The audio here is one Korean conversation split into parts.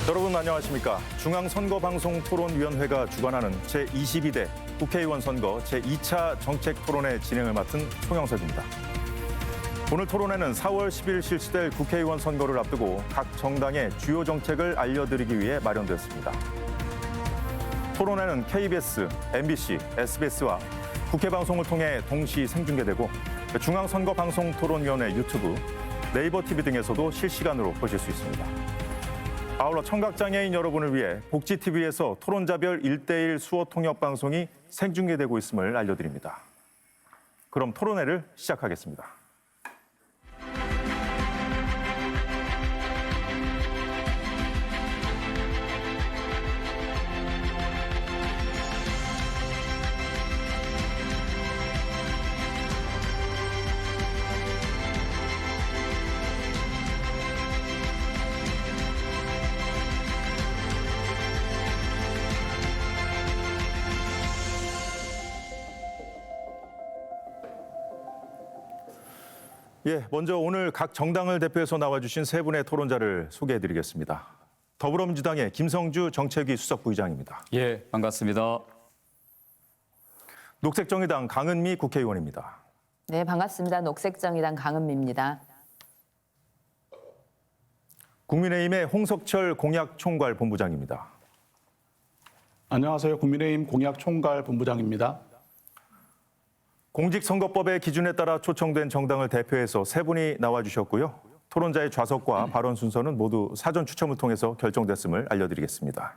여러분 안녕하십니까. 중앙선거방송토론위원회가 주관하는 제22대 국회의원 선거 제2차 정책토론회 진행을 맡은 송영석입니다. 오늘 토론회는 4월 10일 실시될 국회의원 선거를 앞두고 각 정당의 주요 정책을 알려드리기 위해 마련됐습니다. 토론회는 KBS, MBC, SBS와 국회 방송을 통해 동시 생중계되고 중앙선거방송토론위원회 유튜브, 네이버 TV 등에서도 실시간으로 보실 수 있습니다. 아울러 청각장애인 여러분을 위해 복지TV에서 토론자별 1대1 수어 통역 방송이 생중계되고 있음을 알려드립니다. 그럼 토론회를 시작하겠습니다. 먼저 오늘 각 정당을 대표해서 나와주신 세 분의 토론자를 소개해드리겠습니다. 더불어민주당의 김성주 정책위 수석부의장입니다. 반갑습니다. 녹색정의당 강은미 국회의원입니다. 네, 반갑습니다. 녹색정의당 강은미입니다. 국민의힘의 홍석철 공약총괄본부장입니다. 안녕하세요. 국민의힘 공약총괄본부장입니다. 공직선거법의 기준에 따라 초청된 정당을 대표해서 세 분이 나와주셨고요. 토론자의 좌석과 발언 순서는 모두 사전 추첨을 통해서 결정됐음을 알려드리겠습니다.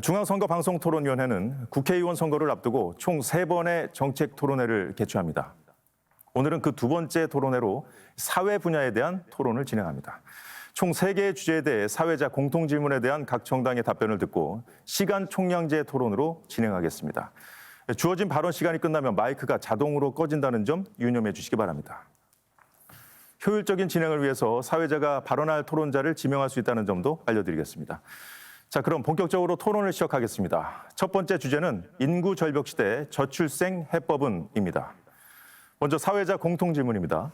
중앙선거방송토론위원회는 국회의원 선거를 앞두고 총 3번의 정책토론회를 개최합니다. 오늘은 그 두 번째 토론회로 사회 분야에 대한 토론을 진행합니다. 총 3개의 주제에 대해 사회자 공통질문에 대한 각 정당의 답변을 듣고 시간 총량제 토론으로 진행하겠습니다. 주어진 발언 시간이 끝나면 마이크가 자동으로 꺼진다는 점 유념해 주시기 바랍니다. 효율적인 진행을 위해서 사회자가 발언할 토론자를 지명할 수 있다는 점도 알려드리겠습니다. 자, 그럼 본격적으로 토론을 시작하겠습니다. 첫 번째 주제는 인구 절벽 시대 저출생 해법은입니다. 먼저 사회자 공통 질문입니다.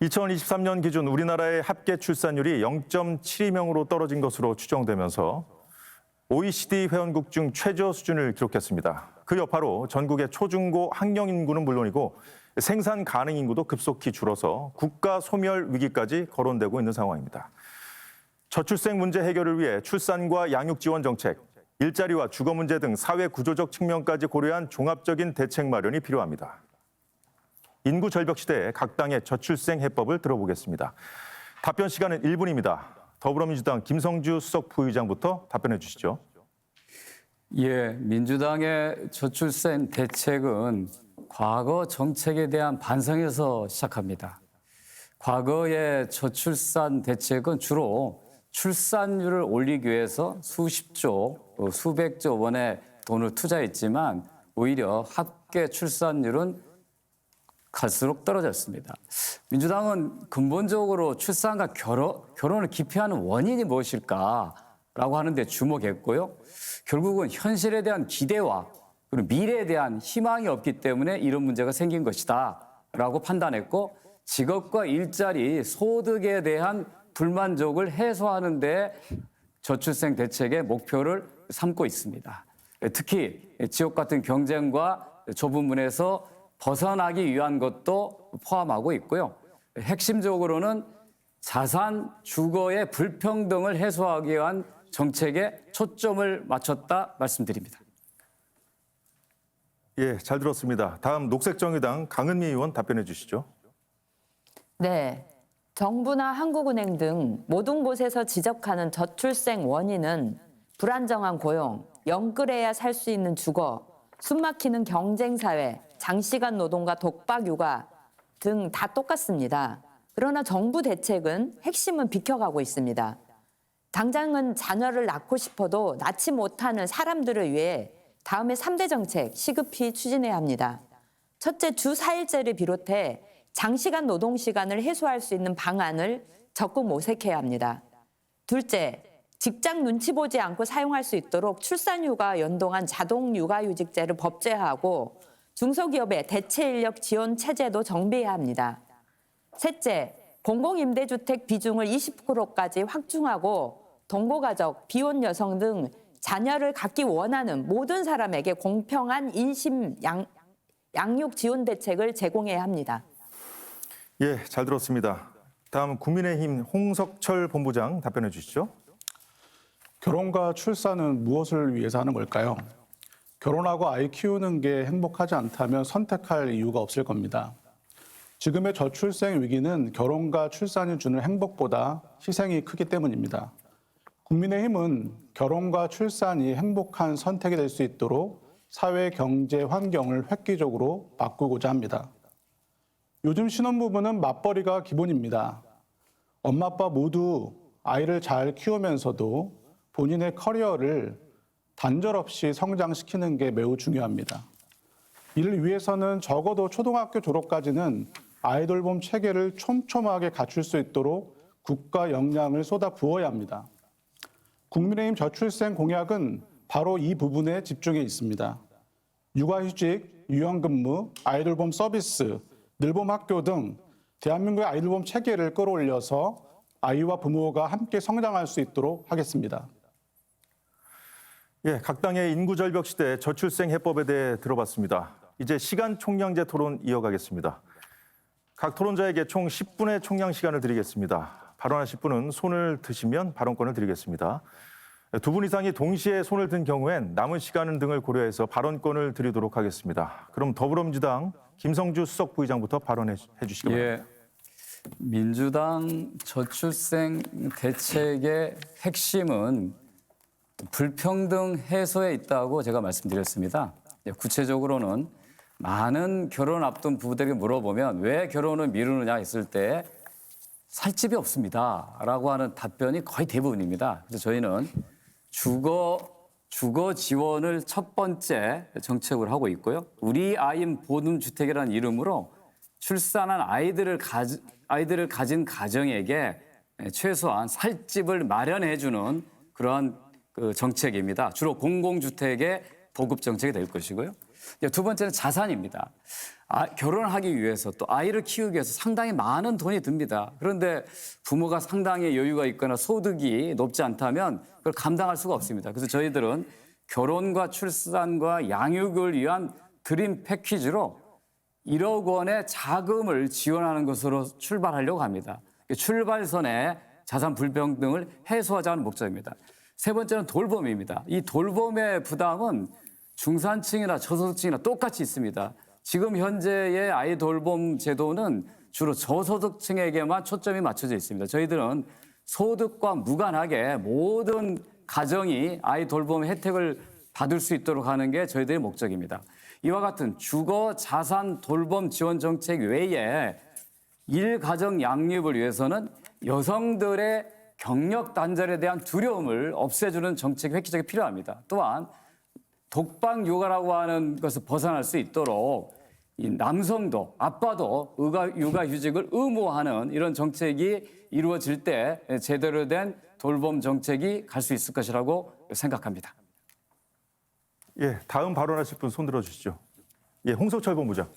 2023년 기준 우리나라의 합계 출산율이 0.72명으로 떨어진 것으로 추정되면서 OECD 회원국 중 최저 수준을 기록했습니다. 그 여파로 전국의 초중고 학령 인구는 물론이고 생산 가능 인구도 급속히 줄어서 국가 소멸 위기까지 거론되고 있는 상황입니다. 저출생 문제 해결을 위해 출산과 양육 지원 정책, 일자리와 주거 문제 등 사회 구조적 측면까지 고려한 종합적인 대책 마련이 필요합니다. 인구 절벽 시대에 각 당의 저출생 해법을 들어보겠습니다. 답변 시간은 1분입니다. 더불어민주당 김성주 수석 부의장부터 답변해 주시죠. 민주당의 저출생 대책은 과거 정책에 대한 반성에서 시작합니다. 과거의 저출산 대책은 주로 출산율을 올리기 위해서 수십조, 수백조 원의 돈을 투자했지만 오히려 합계 출산율은 갈수록 떨어졌습니다. 민주당은 근본적으로 출산과 결혼을 기피하는 원인이 무엇일까라고 하는데 주목했고요. 결국은 현실에 대한 기대와 그리고 미래에 대한 희망이 없기 때문에 이런 문제가 생긴 것이다라고 판단했고 직업과 일자리, 소득에 대한 불만족을 해소하는 데 저출생 대책의 목표를 삼고 있습니다. 특히 지역 같은 경쟁과 좁은 문에서 벗어나기 위한 것도 포함하고 있고요. 핵심적으로는 자산, 주거의 불평등을 해소하기 위한 정책에 초점을 맞췄다 말씀드립니다. 잘 들었습니다. 다음 녹색정의당 강은미 의원 답변해 주시죠. 네, 정부나 한국은행 등 모든 곳에서 지적하는 저출생 원인은 불안정한 고용, 영끌해야 살 수 있는 주거, 숨막히는 경쟁사회, 장시간 노동과 독박 육아 등 다 똑같습니다. 그러나 정부 대책은 핵심은 비켜가고 있습니다. 당장은 자녀를 낳고 싶어도 낳지 못하는 사람들을 위해 다음에 3대 정책 시급히 추진해야 합니다. 첫째, 주 4일제를 비롯해 장시간 노동 시간을 해소할 수 있는 방안을 적극 모색해야 합니다. 둘째, 직장 눈치 보지 않고 사용할 수 있도록 출산휴가 연동한 자동 육아휴직제를 법제화하고 중소기업의 대체 인력 지원 체제도 정비해야 합니다. 셋째, 공공임대주택 비중을 20%까지 확충하고 동거가족, 비혼 여성 등 자녀를 갖기 원하는 모든 사람에게 공평한 양육 지원 대책을 제공해야 합니다. 예, 잘 들었습니다. 다음 국민의힘 홍석철 본부장 답변해 주시죠. 결혼과 출산은 무엇을 위해서 하는 걸까요? 결혼하고 아이 키우는 게 행복하지 않다면 선택할 이유가 없을 겁니다. 지금의 저출생 위기는 결혼과 출산이 주는 행복보다 희생이 크기 때문입니다. 국민의힘은 결혼과 출산이 행복한 선택이 될 수 있도록 사회 경제 환경을 획기적으로 바꾸고자 합니다. 요즘 신혼부부는 맞벌이가 기본입니다. 엄마 아빠 모두 아이를 잘 키우면서도 본인의 커리어를 단절 없이 성장시키는 게 매우 중요합니다. 이를 위해서는 적어도 초등학교 졸업까지는 아이돌봄 체계를 촘촘하게 갖출 수 있도록 국가 역량을 쏟아 부어야 합니다. 국민의힘 저출생 공약은 바로 이 부분에 집중해 있습니다. 육아휴직, 유연근무, 아이돌봄 서비스, 늘봄 학교 등 대한민국의 아이돌봄 체계를 끌어올려서 아이와 부모가 함께 성장할 수 있도록 하겠습니다. 예, 각 당의 인구절벽 시대 저출생 해법에 대해 들어봤습니다. 이제 시간 총량제 토론 이어가겠습니다. 각 토론자에게 총 10분의 총량 시간을 드리겠습니다. 발언하실 분은 손을 드시면 발언권을 드리겠습니다. 두 분 이상이 동시에 손을 든 경우엔 남은 시간 등을 고려해서 발언권을 드리도록 하겠습니다. 그럼 더불어민주당 김성주 수석 부의장부터 발언해 주시기 바랍니다. 예, 민주당 저출생 대책의 핵심은 불평등 해소에 있다고 제가 말씀드렸습니다. 구체적으로는 많은 결혼 앞둔 부부들에게 물어보면 왜 결혼을 미루느냐 했을 때 살 집이 없습니다라고 하는 답변이 거의 대부분입니다. 그래서 저희는 주거 지원을 첫 번째 정책으로 하고 있고요. 우리 아임 보듬주택이라는 이름으로 출산한 아이들을 가진 가정에게 최소한 살 집을 마련해 주는 그러한 정책입니다. 주로 공공주택의 보급 정책이 될 것이고요. 두 번째는 자산입니다. 결혼하기 위해서 또 아이를 키우기 위해서 상당히 많은 돈이 듭니다. 그런데 부모가 상당히 여유가 있거나 소득이 높지 않다면 그걸 감당할 수가 없습니다. 그래서 저희들은 결혼과 출산과 양육을 위한 드림 패키지로 1억 원의 자금을 지원하는 것으로 출발하려고 합니다. 출발선에 자산 불평등을 해소하자는 목적입니다. 세 번째는 돌봄입니다. 이 돌봄의 부담은 중산층이나 저소득층이나 똑같이 있습니다. 지금 현재의 아이 돌봄 제도는 주로 저소득층에게만 초점이 맞춰져 있습니다. 저희들은 소득과 무관하게 모든 가정이 아이 돌봄 혜택을 받을 수 있도록 하는 게 저희들의 목적입니다. 이와 같은 주거 자산 돌봄 지원 정책 외에 일가정 양립을 위해서는 여성들의 경력 단절에 대한 두려움을 없애주는 정책이 획기적이 필요합니다. 또한 독방 육아라고 하는 것을 벗어날 수 있도록 이 남성도 아빠도 육아휴직을 의무화하는 이런 정책이 이루어질 때 제대로 된 돌봄 정책이 갈 수 있을 것이라고 생각합니다. 예, 다음 발언하실 분 손 들어주시죠. 예, 홍석철 본부장.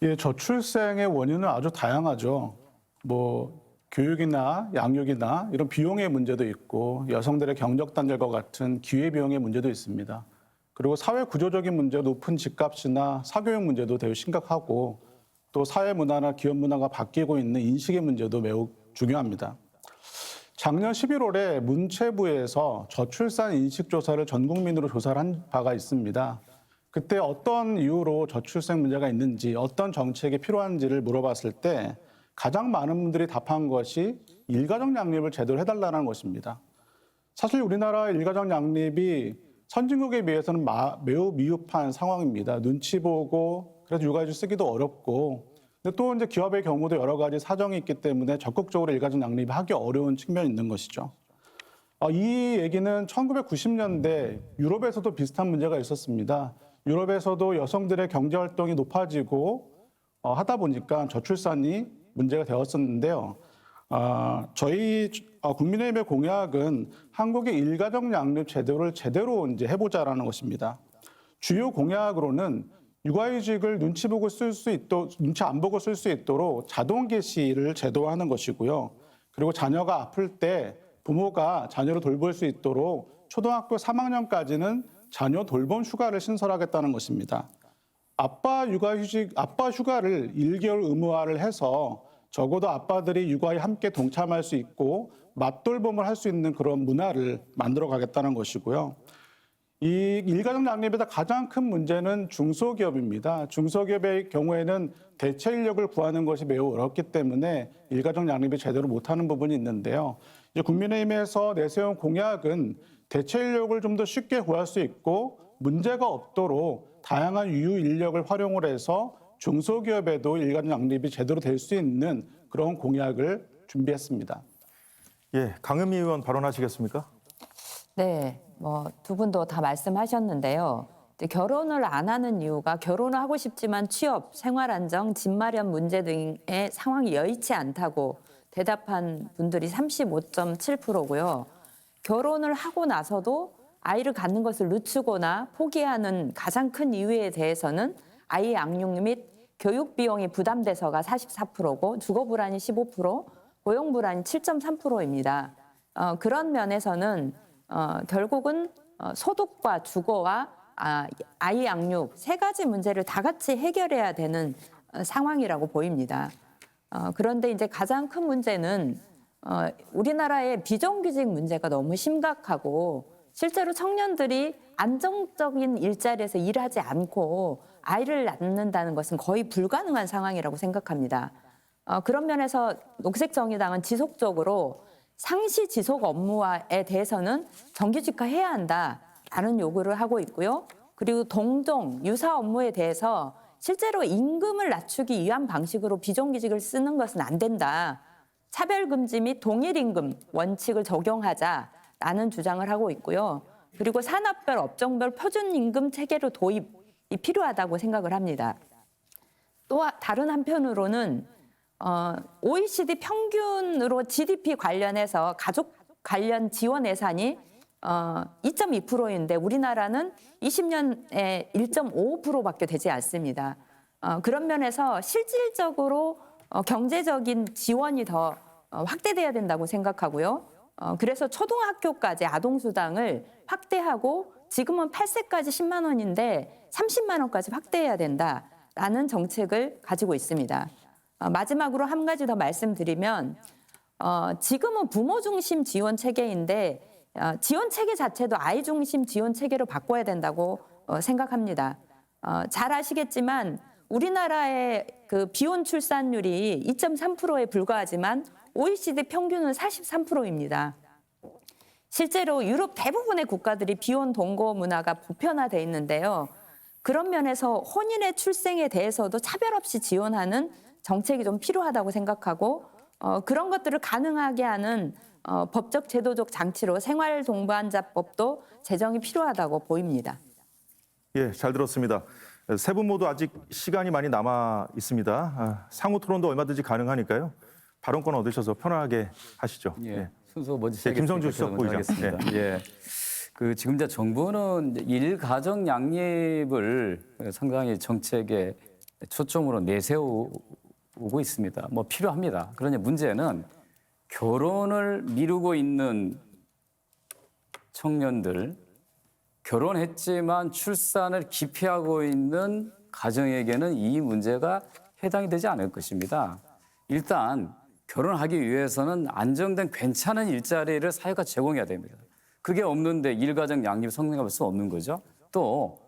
예, 저출생의 원인은 아주 다양하죠. 교육이나 양육이나 이런 비용의 문제도 있고 여성들의 경력 단절과 같은 기회비용의 문제도 있습니다. 그리고 사회 구조적인 문제, 높은 집값이나 사교육 문제도 매우 심각하고 또 사회 문화나 기업 문화가 바뀌고 있는 인식의 문제도 매우 중요합니다. 작년 11월에 문체부에서 저출산 인식조사를 전 국민으로 조사를 한 바가 있습니다. 그때 어떤 이유로 저출생 문제가 있는지, 어떤 정책이 필요한지를 물어봤을 때 가장 많은 분들이 답한 것이 일가정 양립을 제대로 해달라는 것입니다. 사실 우리나라 일가정 양립이 선진국에 비해서는 매우 미흡한 상황입니다. 눈치 보고 그래서 육아휴직 쓰기도 어렵고, 근데 또 이제 기업의 경우도 여러 가지 사정이 있기 때문에 적극적으로 일가정 양립을 하기 어려운 측면이 있는 것이죠. 이 얘기는 1990년대 유럽에서도 비슷한 문제가 있었습니다. 유럽에서도 여성들의 경제 활동이 높아지고 하다 보니까 저출산이 문제가 되었었는데요. 저희 국민의힘의 공약은 한국의 일가정 양립 제도를 제대로 이제 해보자라는 것입니다. 주요 공약으로는 육아휴직을 눈치 안 보고 쓸 수 있도록 자동 개시를 제도화하는 것이고요. 그리고 자녀가 아플 때 부모가 자녀를 돌볼 수 있도록 초등학교 3학년까지는 자녀 돌봄 휴가를 신설하겠다는 것입니다. 아빠 휴가를 1개월 의무화를 해서 적어도 아빠들이 육아에 함께 동참할 수 있고 맞돌봄을 할 수 있는 그런 문화를 만들어 가겠다는 것이고요. 이 일가족 양립에다 가장 큰 문제는 중소기업입니다. 중소기업의 경우에는 대체 인력을 구하는 것이 매우 어렵기 때문에 일가족 양립이 제대로 못하는 부분이 있는데요. 이제 국민의힘에서 내세운 공약은 대체 인력을 좀 더 쉽게 구할 수 있고 문제가 없도록 다양한 유유 인력을 활용을 해서 중소기업에도 일가족 양립이 제대로 될 수 있는 그런 공약을 준비했습니다. 예, 강은미 의원 발언하시겠습니까? 네, 뭐 두 분도 다 말씀하셨는데요. 이제 결혼을 안 하는 이유가 결혼을 하고 싶지만 취업, 생활 안정, 집 마련 문제 등의 상황이 여의치 않다고 대답한 분들이 35.7%고요. 결혼을 하고 나서도 아이를 갖는 것을 늦추거나 포기하는 가장 큰 이유에 대해서는 아이 양육 및 교육 비용이 부담돼서가 44%고 주거 불안이 15%, 고용 불안이 7.3%입니다. 그런 면에서는 결국은 소득과 주거와 아이 양육 세 가지 문제를 다 같이 해결해야 되는 상황이라고 보입니다. 그런데 이제 가장 큰 문제는 우리나라의 비정규직 문제가 너무 심각하고 실제로 청년들이 안정적인 일자리에서 일하지 않고 아이를 낳는다는 것은 거의 불가능한 상황이라고 생각합니다. 그런 면에서 녹색정의당은 지속적으로 상시 지속 업무에 대해서는 정규직화해야 한다라는 요구를 하고 있고요. 그리고 동종, 유사 업무에 대해서 실제로 임금을 낮추기 위한 방식으로 비정규직을 쓰는 것은 안 된다. 차별금지 및 동일임금 원칙을 적용하자라는 주장을 하고 있고요. 그리고 산업별, 업종별 표준임금 체계로 도입이 필요하다고 생각을 합니다. 또 다른 한편으로는 OECD 평균으로 GDP 관련해서 가족 관련 지원 예산이 2.2%인데 우리나라는 20년에 1.55%밖에 되지 않습니다. 그런 면에서 실질적으로 경제적인 지원이 더 확대돼야 된다고 생각하고요. 그래서 초등학교까지 아동수당을 확대하고 지금은 8세까지 10만 원인데 30만 원까지 확대해야 된다라는 정책을 가지고 있습니다. 마지막으로 한 가지 더 말씀드리면 지금은 부모 중심 지원 체계인데 지원 체계 자체도 아이 중심 지원 체계로 바꿔야 된다고 생각합니다. 잘 아시겠지만 우리나라의 그 비혼 출산율이 2.3%에 불과하지만 OECD 평균은 43%입니다. 실제로 유럽 대부분의 국가들이 비혼 동거 문화가 보편화돼 있는데요. 그런 면에서 혼인의 출생에 대해서도 차별 없이 지원하는 정책이 좀 필요하다고 생각하고 그런 것들을 가능하게 하는 법적 제도적 장치로 생활동반자법도 제정이 필요하다고 보입니다. 예, 잘 들었습니다. 세 분 모두 아직 시간이 많이 남아 있습니다. 상호 토론도 얼마든지 가능하니까요. 발언권 얻으셔서 편하게 하시죠. 예. 순서 먼저 네, 김성주 시작했으니까 수석 먼저 부의장. 하겠습니다. 예. 그 지금 이제 정부는 일가정 양립을 상당히 정책에 초점으로 내세우고 있습니다. 뭐 필요합니다. 그러나 문제는 결혼을 미루고 있는 청년들, 결혼했지만 출산을 기피하고 있는 가정에게는 이 문제가 해당이 되지 않을 것입니다. 일단 결혼하기 위해서는 안정된 괜찮은 일자리를 사회가 제공해야 됩니다. 그게 없는데 일가정 양립 성공할 수 없는 거죠. 또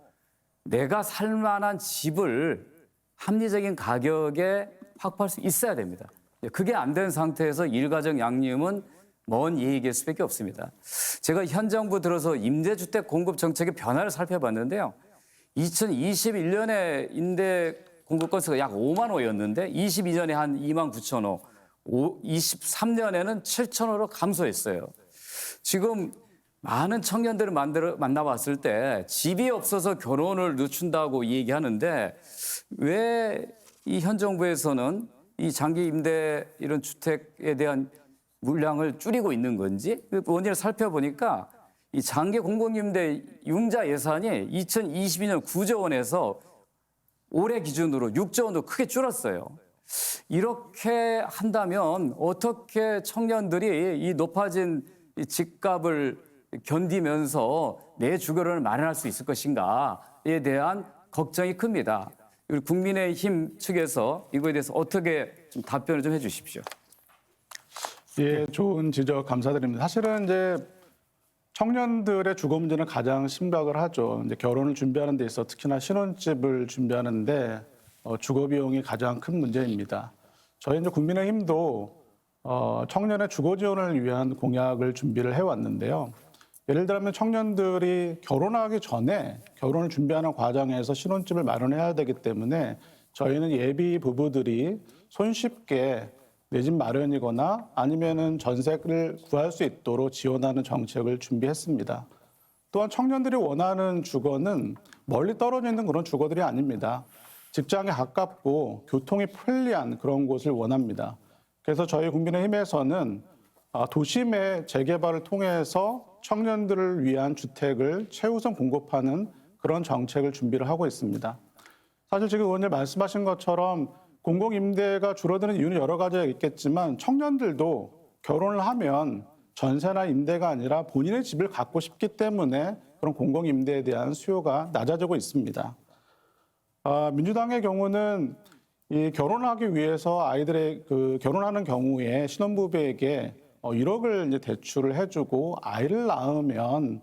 내가 살 만한 집을 합리적인 가격에 확보할 수 있어야 됩니다. 그게 안 된 상태에서 일가정 양립은 먼 얘기일 수밖에 없습니다. 제가 현 정부 들어서 임대주택 공급 정책의 변화를 살펴봤는데요. 2021년에 임대 공급 건수가 약 5만 호였는데 22년에 한 2만 9천 호, 23년에는 7천 호로 감소했어요. 지금 많은 청년들을 만나봤을 때 집이 없어서 결혼을 늦춘다고 얘기하는데 왜 이 현 정부에서는 이 장기 임대 이런 주택에 대한 물량을 줄이고 있는 건지 그 원인을 살펴보니까 이 장기 공공임대 융자 예산이 2022년 9조 원에서 올해 기준으로 6조 원도 크게 줄었어요. 이렇게 한다면 어떻게 청년들이 이 높아진 이 집값을 견디면서 내 주거를 마련할 수 있을 것인가에 대한 걱정이 큽니다. 우리 국민의힘 측에서 이거에 대해서 어떻게 좀 답변을 좀 해주십시오. 예, 좋은 지적 감사드립니다. 사실은 이제 청년들의 주거 문제는 가장 심각을 하죠. 이제 결혼을 준비하는 데 있어 특히나 신혼집을 준비하는데 주거 비용이 가장 큰 문제입니다. 저희 이제 국민의힘도 청년의 주거 지원을 위한 공약을 준비를 해왔는데요. 예를 들면 청년들이 결혼하기 전에 결혼을 준비하는 과정에서 신혼집을 마련해야 되기 때문에 저희는 예비 부부들이 손쉽게 내 집 마련이거나 아니면은 전세를 구할 수 있도록 지원하는 정책을 준비했습니다. 또한 청년들이 원하는 주거는 멀리 떨어져 있는 그런 주거들이 아닙니다. 직장에 가깝고 교통이 편리한 그런 곳을 원합니다. 그래서 저희 국민의힘에서는 도심의 재개발을 통해서 청년들을 위한 주택을 최우선 공급하는 그런 정책을 준비를 하고 있습니다. 사실 지금 의원님 말씀하신 것처럼 공공임대가 줄어드는 이유는 여러 가지가 있겠지만 청년들도 결혼을 하면 전세나 임대가 아니라 본인의 집을 갖고 싶기 때문에 그런 공공임대에 대한 수요가 낮아지고 있습니다. 민주당의 경우는 이 결혼하기 위해서 아이들의 결혼하는 경우에 신혼부부에게 1억을 이제 대출을 해주고 아이를 낳으면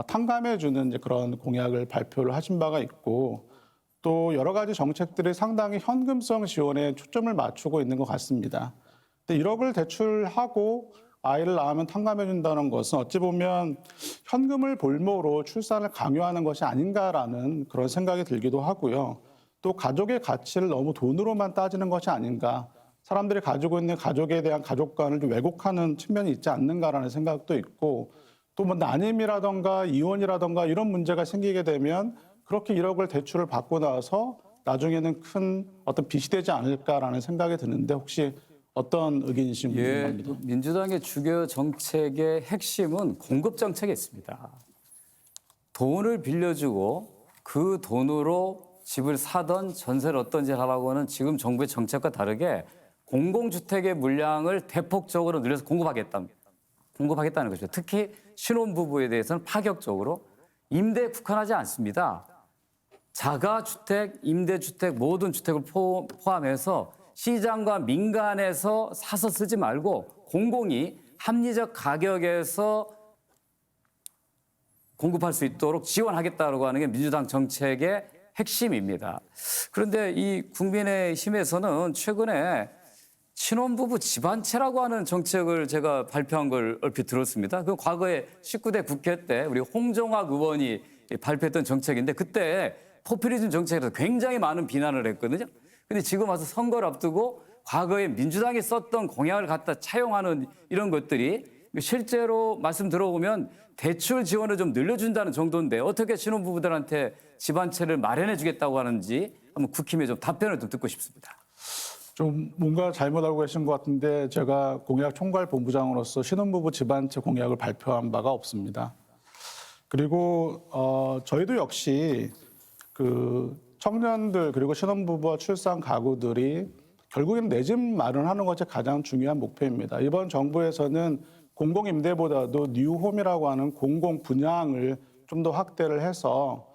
탕감해주는 이제 그런 공약을 발표를 하신 바가 있고 또 여러 가지 정책들이 상당히 현금성 지원에 초점을 맞추고 있는 것 같습니다. 근데 1억을 대출하고 아이를 낳으면 탕감해준다는 것은 어찌 보면 현금을 볼모로 출산을 강요하는 것이 아닌가라는 그런 생각이 들기도 하고요. 또 가족의 가치를 너무 돈으로만 따지는 것이 아닌가. 사람들이 가지고 있는 가족에 대한 가족관을 좀 왜곡하는 측면이 있지 않는가라는 생각도 있고 또 뭐 난임이라던가 이혼이라던가 이런 문제가 생기게 되면 그렇게 1억을 대출을 받고 나서 나중에는 큰 어떤 빚이 되지 않을까라는 생각이 드는데 혹시 어떤 의견이신지 궁금합니다. 민주당의 주거 정책의 핵심은 공급 정책에 있습니다. 돈을 빌려주고 그 돈으로 집을 사던 전세를 어떤지 하라고 하는 지금 정부의 정책과 다르게 공공주택의 물량을 대폭적으로 늘려서 공급하겠다는 것이죠. 특히 신혼부부에 대해서는 파격적으로 임대에 국한하지 않습니다. 자가주택, 임대주택 모든 주택을 포함해서 시장과 민간에서 사서 쓰지 말고 공공이 합리적 가격에서 공급할 수 있도록 지원하겠다고 하는 게 민주당 정책의 핵심입니다. 그런데 이 국민의힘에서는 최근에 신혼부부 집안채라고 하는 정책을 제가 발표한 걸 얼핏 들었습니다. 그 과거에 19대 국회 때 우리 홍종학 의원이 발표했던 정책인데 그때 포퓰리즘 정책에서 굉장히 많은 비난을 했거든요. 근데 지금 와서 선거를 앞두고 과거에 민주당이 썼던 공약을 갖다 차용하는 이런 것들이 실제로 말씀 들어보면 대출 지원을 좀 늘려준다는 정도인데 어떻게 신혼부부들한테 집안채를 마련해 주겠다고 하는지 한번 국힘에 좀 답변을 좀 듣고 싶습니다. 좀 뭔가 잘못 알고 계신 것 같은데 제가 공약 총괄 본부장으로서 신혼부부 집안채 공약을 발표한 바가 없습니다. 그리고 저희도 역시 그 청년들 그리고 신혼부부와 출산 가구들이 결국에는 내 집 마련하는 것이 가장 중요한 목표입니다. 이번 정부에서는 공공임대보다도 뉴홈이라고 하는 공공 분양을 좀 더 확대를 해서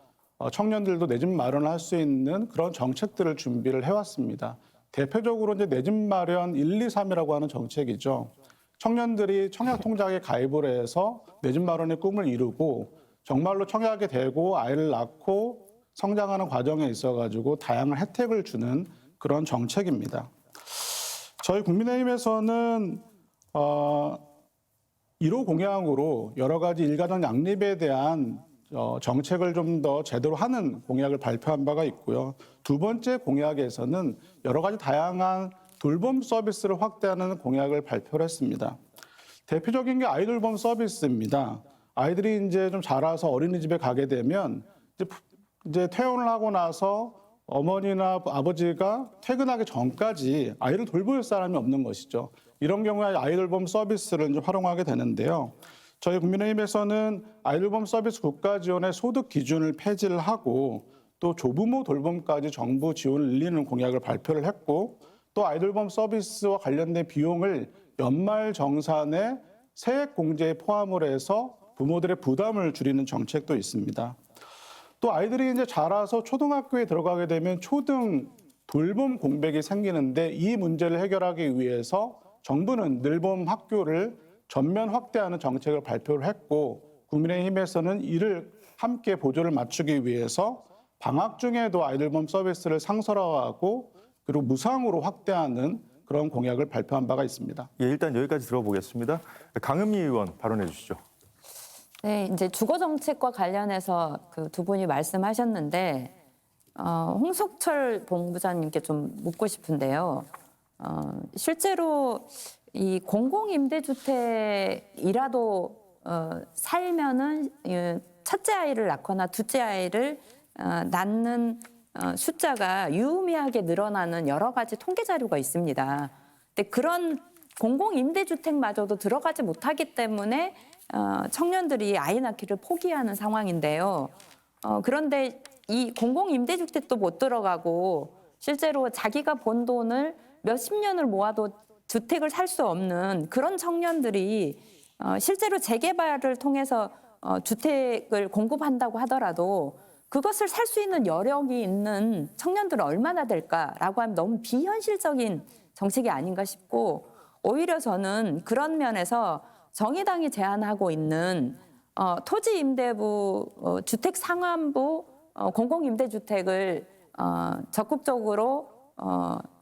청년들도 내 집 마련할 수 있는 그런 정책들을 준비를 해왔습니다. 대표적으로 이제 내 집 마련 1, 2, 3이라고 하는 정책이죠. 청년들이 청약통장에 가입을 해서 내 집 마련의 꿈을 이루고 정말로 청약이 되고 아이를 낳고 성장하는 과정에 있어가지고 다양한 혜택을 주는 그런 정책입니다. 저희 국민의힘에서는 1호 공약으로 여러 가지 일가정 양립에 대한 정책을 좀 더 제대로 하는 공약을 발표한 바가 있고요. 두 번째 공약에서는 여러 가지 다양한 돌봄 서비스를 확대하는 공약을 발표를 했습니다. 대표적인 게 아이돌봄 서비스입니다. 아이들이 이제 좀 자라서 어린이집에 가게 되면 이제 퇴원을 하고 나서 어머니나 아버지가 퇴근하기 전까지 아이를 돌볼 사람이 없는 것이죠. 이런 경우에 아이돌봄 서비스를 이제 활용하게 되는데요. 저희 국민의힘에서는 아이돌봄 서비스 국가 지원의 소득 기준을 폐지를 하고 또 조부모 돌봄까지 정부 지원을 늘리는 공약을 발표를 했고 또 아이돌봄 서비스와 관련된 비용을 연말 정산에 세액 공제에 포함을 해서 부모들의 부담을 줄이는 정책도 있습니다. 또 아이들이 이제 자라서 초등학교에 들어가게 되면 초등 돌봄 공백이 생기는데 이 문제를 해결하기 위해서 정부는 늘봄 학교를 전면 확대하는 정책을 발표를 했고 국민의힘에서는 이를 함께 보조를 맞추기 위해서 방학 중에도 아이들봄 서비스를 상설화하고 그리고 무상으로 확대하는 그런 공약을 발표한 바가 있습니다. 예, 일단 여기까지 들어보겠습니다. 강은미 의원 발언해 주시죠. 네, 이제 주거 정책과 관련해서 그 두 분이 말씀하셨는데 홍석철 본부장님께 좀 묻고 싶은데요. 실제로 이 공공임대주택이라도 살면은 첫째 아이를 낳거나 둘째 아이를 낳는 숫자가 유의미하게 늘어나는 여러 가지 통계 자료가 있습니다. 근데 그런 공공임대주택마저도 들어가지 못하기 때문에 청년들이 아이 낳기를 포기하는 상황인데요. 그런데 이 공공임대주택도 못 들어가고 실제로 자기가 번 돈을 몇십 년을 모아도 주택을 살 수 없는 그런 청년들이 실제로 재개발을 통해서 주택을 공급한다고 하더라도 그것을 살 수 있는 여력이 있는 청년들은 얼마나 될까라고 하면 너무 비현실적인 정책이 아닌가 싶고 오히려 저는 그런 면에서 정의당이 제안하고 있는 토지임대부 주택상환부 공공임대주택을 적극적으로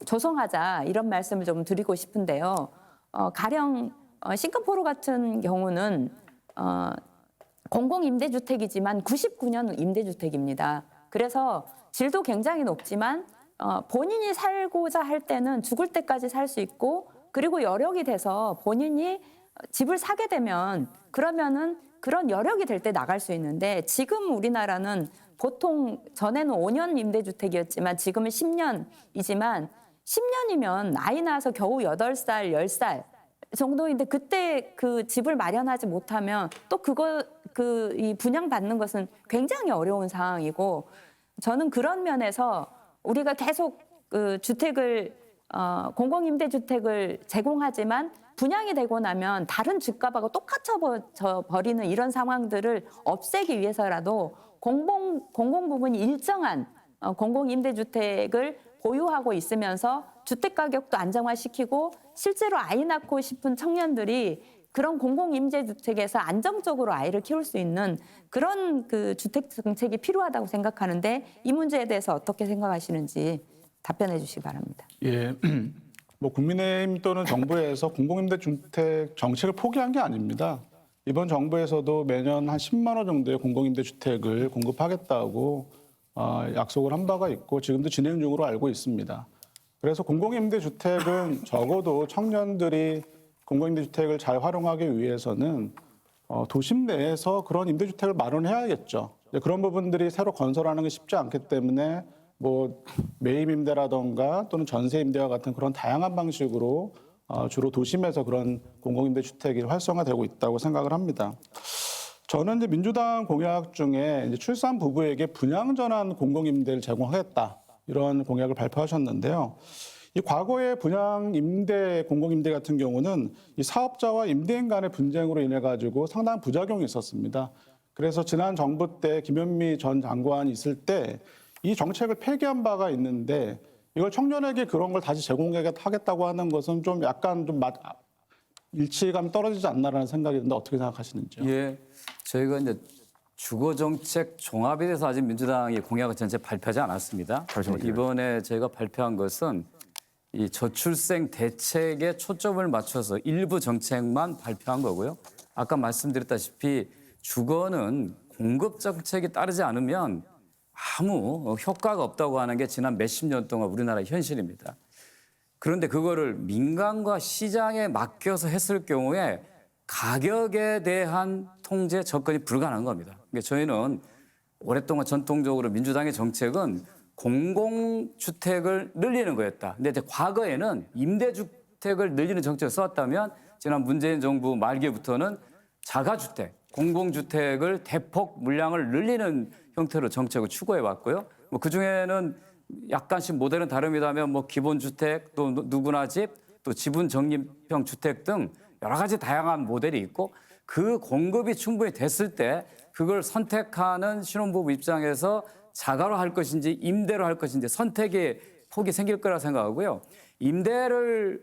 조성하자 이런 말씀을 좀 드리고 싶은데요. 가령 싱가포르 같은 경우는 공공임대주택이지만 99년 임대주택입니다. 그래서 질도 굉장히 높지만 본인이 살고자 할 때는 죽을 때까지 살 수 있고 그리고 여력이 돼서 본인이 집을 사게 되면 그러면은 그런 여력이 될 때 나갈 수 있는데 지금 우리나라는 보통 전에는 5년 임대주택이었지만 지금은 10년이지만 10년이면 아이 낳아서 겨우 8살, 10살 정도인데 그때 그 집을 마련하지 못하면 또 이 분양받는 것은 굉장히 어려운 상황이고 저는 그런 면에서 우리가 계속 그 주택을 공공임대주택을 제공하지만 분양이 되고 나면 다른 집값하고 똑같아 버리는 이런 상황들을 없애기 위해서라도 공공 부분이 일정한 공공임대주택을 보유하고 있으면서 주택 가격도 안정화시키고 실제로 아이 낳고 싶은 청년들이 그런 공공임대주택에서 안정적으로 아이를 키울 수 있는 그런 그 주택 정책이 필요하다고 생각하는데 이 문제에 대해서 어떻게 생각하시는지 답변해 주시기 바랍니다. 예, 뭐 국민의힘 또는 정부에서 공공임대주택 정책을 포기한 게 아닙니다. 이번 정부에서도 매년 한 10만 호 정도의 공공임대주택을 공급하겠다고 약속을 한 바가 있고 지금도 진행 중으로 알고 있습니다. 그래서 공공임대주택은 적어도 청년들이 공공임대주택을 잘 활용하기 위해서는 도심 내에서 그런 임대주택을 마련해야겠죠. 그런 부분들이 새로 건설하는 게 쉽지 않기 때문에 뭐 매입임대라던가 또는 전세임대와 같은 그런 다양한 방식으로 주로 도심에서 그런 공공임대주택이 활성화되고 있다고 생각을 합니다. 저는 이제 민주당 공약 중에 이제 출산 부부에게 분양전환 공공임대를 제공하겠다 이런 공약을 발표하셨는데요. 이 과거의 분양 임대 공공임대 같은 경우는 이 사업자와 임대인 간의 분쟁으로 인해 가지고 상당한 부작용이 있었습니다. 그래서 지난 정부 때 김현미 전 장관이 있을 때 이 정책을 폐기한 바가 있는데 이걸 청년에게 그런 걸 다시 제공하겠다고 하는 것은 좀 약간 좀 일치감이 떨어지지 않나라는 생각이 드는데 어떻게 생각하시는지요? 예, 저희가 이제 주거 정책 종합에 대해서 아직 민주당이 공약을 전체 발표하지 않았습니다. 이번에 저희가 발표한 것은 이 저출생 대책에 초점을 맞춰서 일부 정책만 발표한 거고요. 아까 말씀드렸다시피 주거는 공급 정책이 따르지 않으면 아무 효과가 없다고 하는 게 지난 몇십 년 동안 우리나라의 현실입니다. 그런데 그거를 민간과 시장에 맡겨서 했을 경우에 가격에 대한 통제 접근이 불가능한 겁니다. 그러니까 저희는 오랫동안 전통적으로 민주당의 정책은 공공주택을 늘리는 거였다. 근데 이제 과거에는 임대주택을 늘리는 정책을 써왔다면 지난 문재인 정부 말기부터는 자가주택, 공공주택을 대폭 물량을 늘리는 형태로 정책을 추구해 왔고요. 뭐 그중에는 약간씩 모델은 다릅니다만 뭐 기본주택, 또 누구나 집, 또 지분 적립형 주택 등 여러 가지 다양한 모델이 있고 그 공급이 충분히 됐을 때 그걸 선택하는 신혼부부 입장에서 자가로 할 것인지 임대로 할 것인지 선택의 폭이 생길 거라 생각하고요. 임대를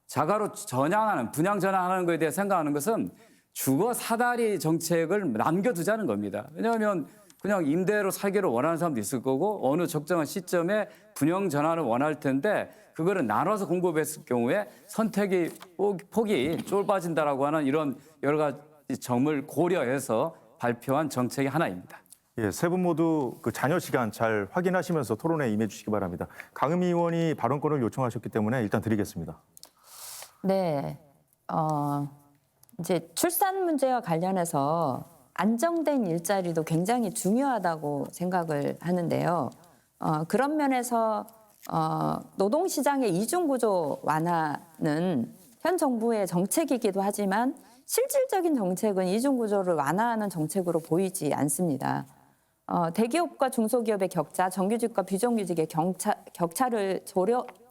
자가로 전향하는, 분양 전환하는 것에 대해 생각하는 것은 주거 사다리 정책을 남겨두자는 겁니다. 왜냐하면 그냥 임대로 살기를 원하는 사람도 있을 거고 어느 적정한 시점에 분양 전환을 원할 텐데 그거를 나눠서 공급했을 경우에 선택의 폭이 좁아진다라고 하는 이런 여러 가지 점을 고려해서 발표한 정책의 하나입니다. 예, 세 분 모두 그 잔여 시간 잘 확인하시면서 토론에 임해 주시기 바랍니다. 강은미 의원이 발언권을 요청하셨기 때문에 일단 드리겠습니다. 네. 이제 출산 문제와 관련해서 안정된 일자리도 굉장히 중요하다고 생각을 하는데요. 그런 면에서 노동시장의 이중구조 완화는 현 정부의 정책이기도 하지만 실질적인 정책은 이중구조를 완화하는 정책으로 보이지 않습니다. 대기업과 중소기업의 격차, 정규직과 비정규직의 격차를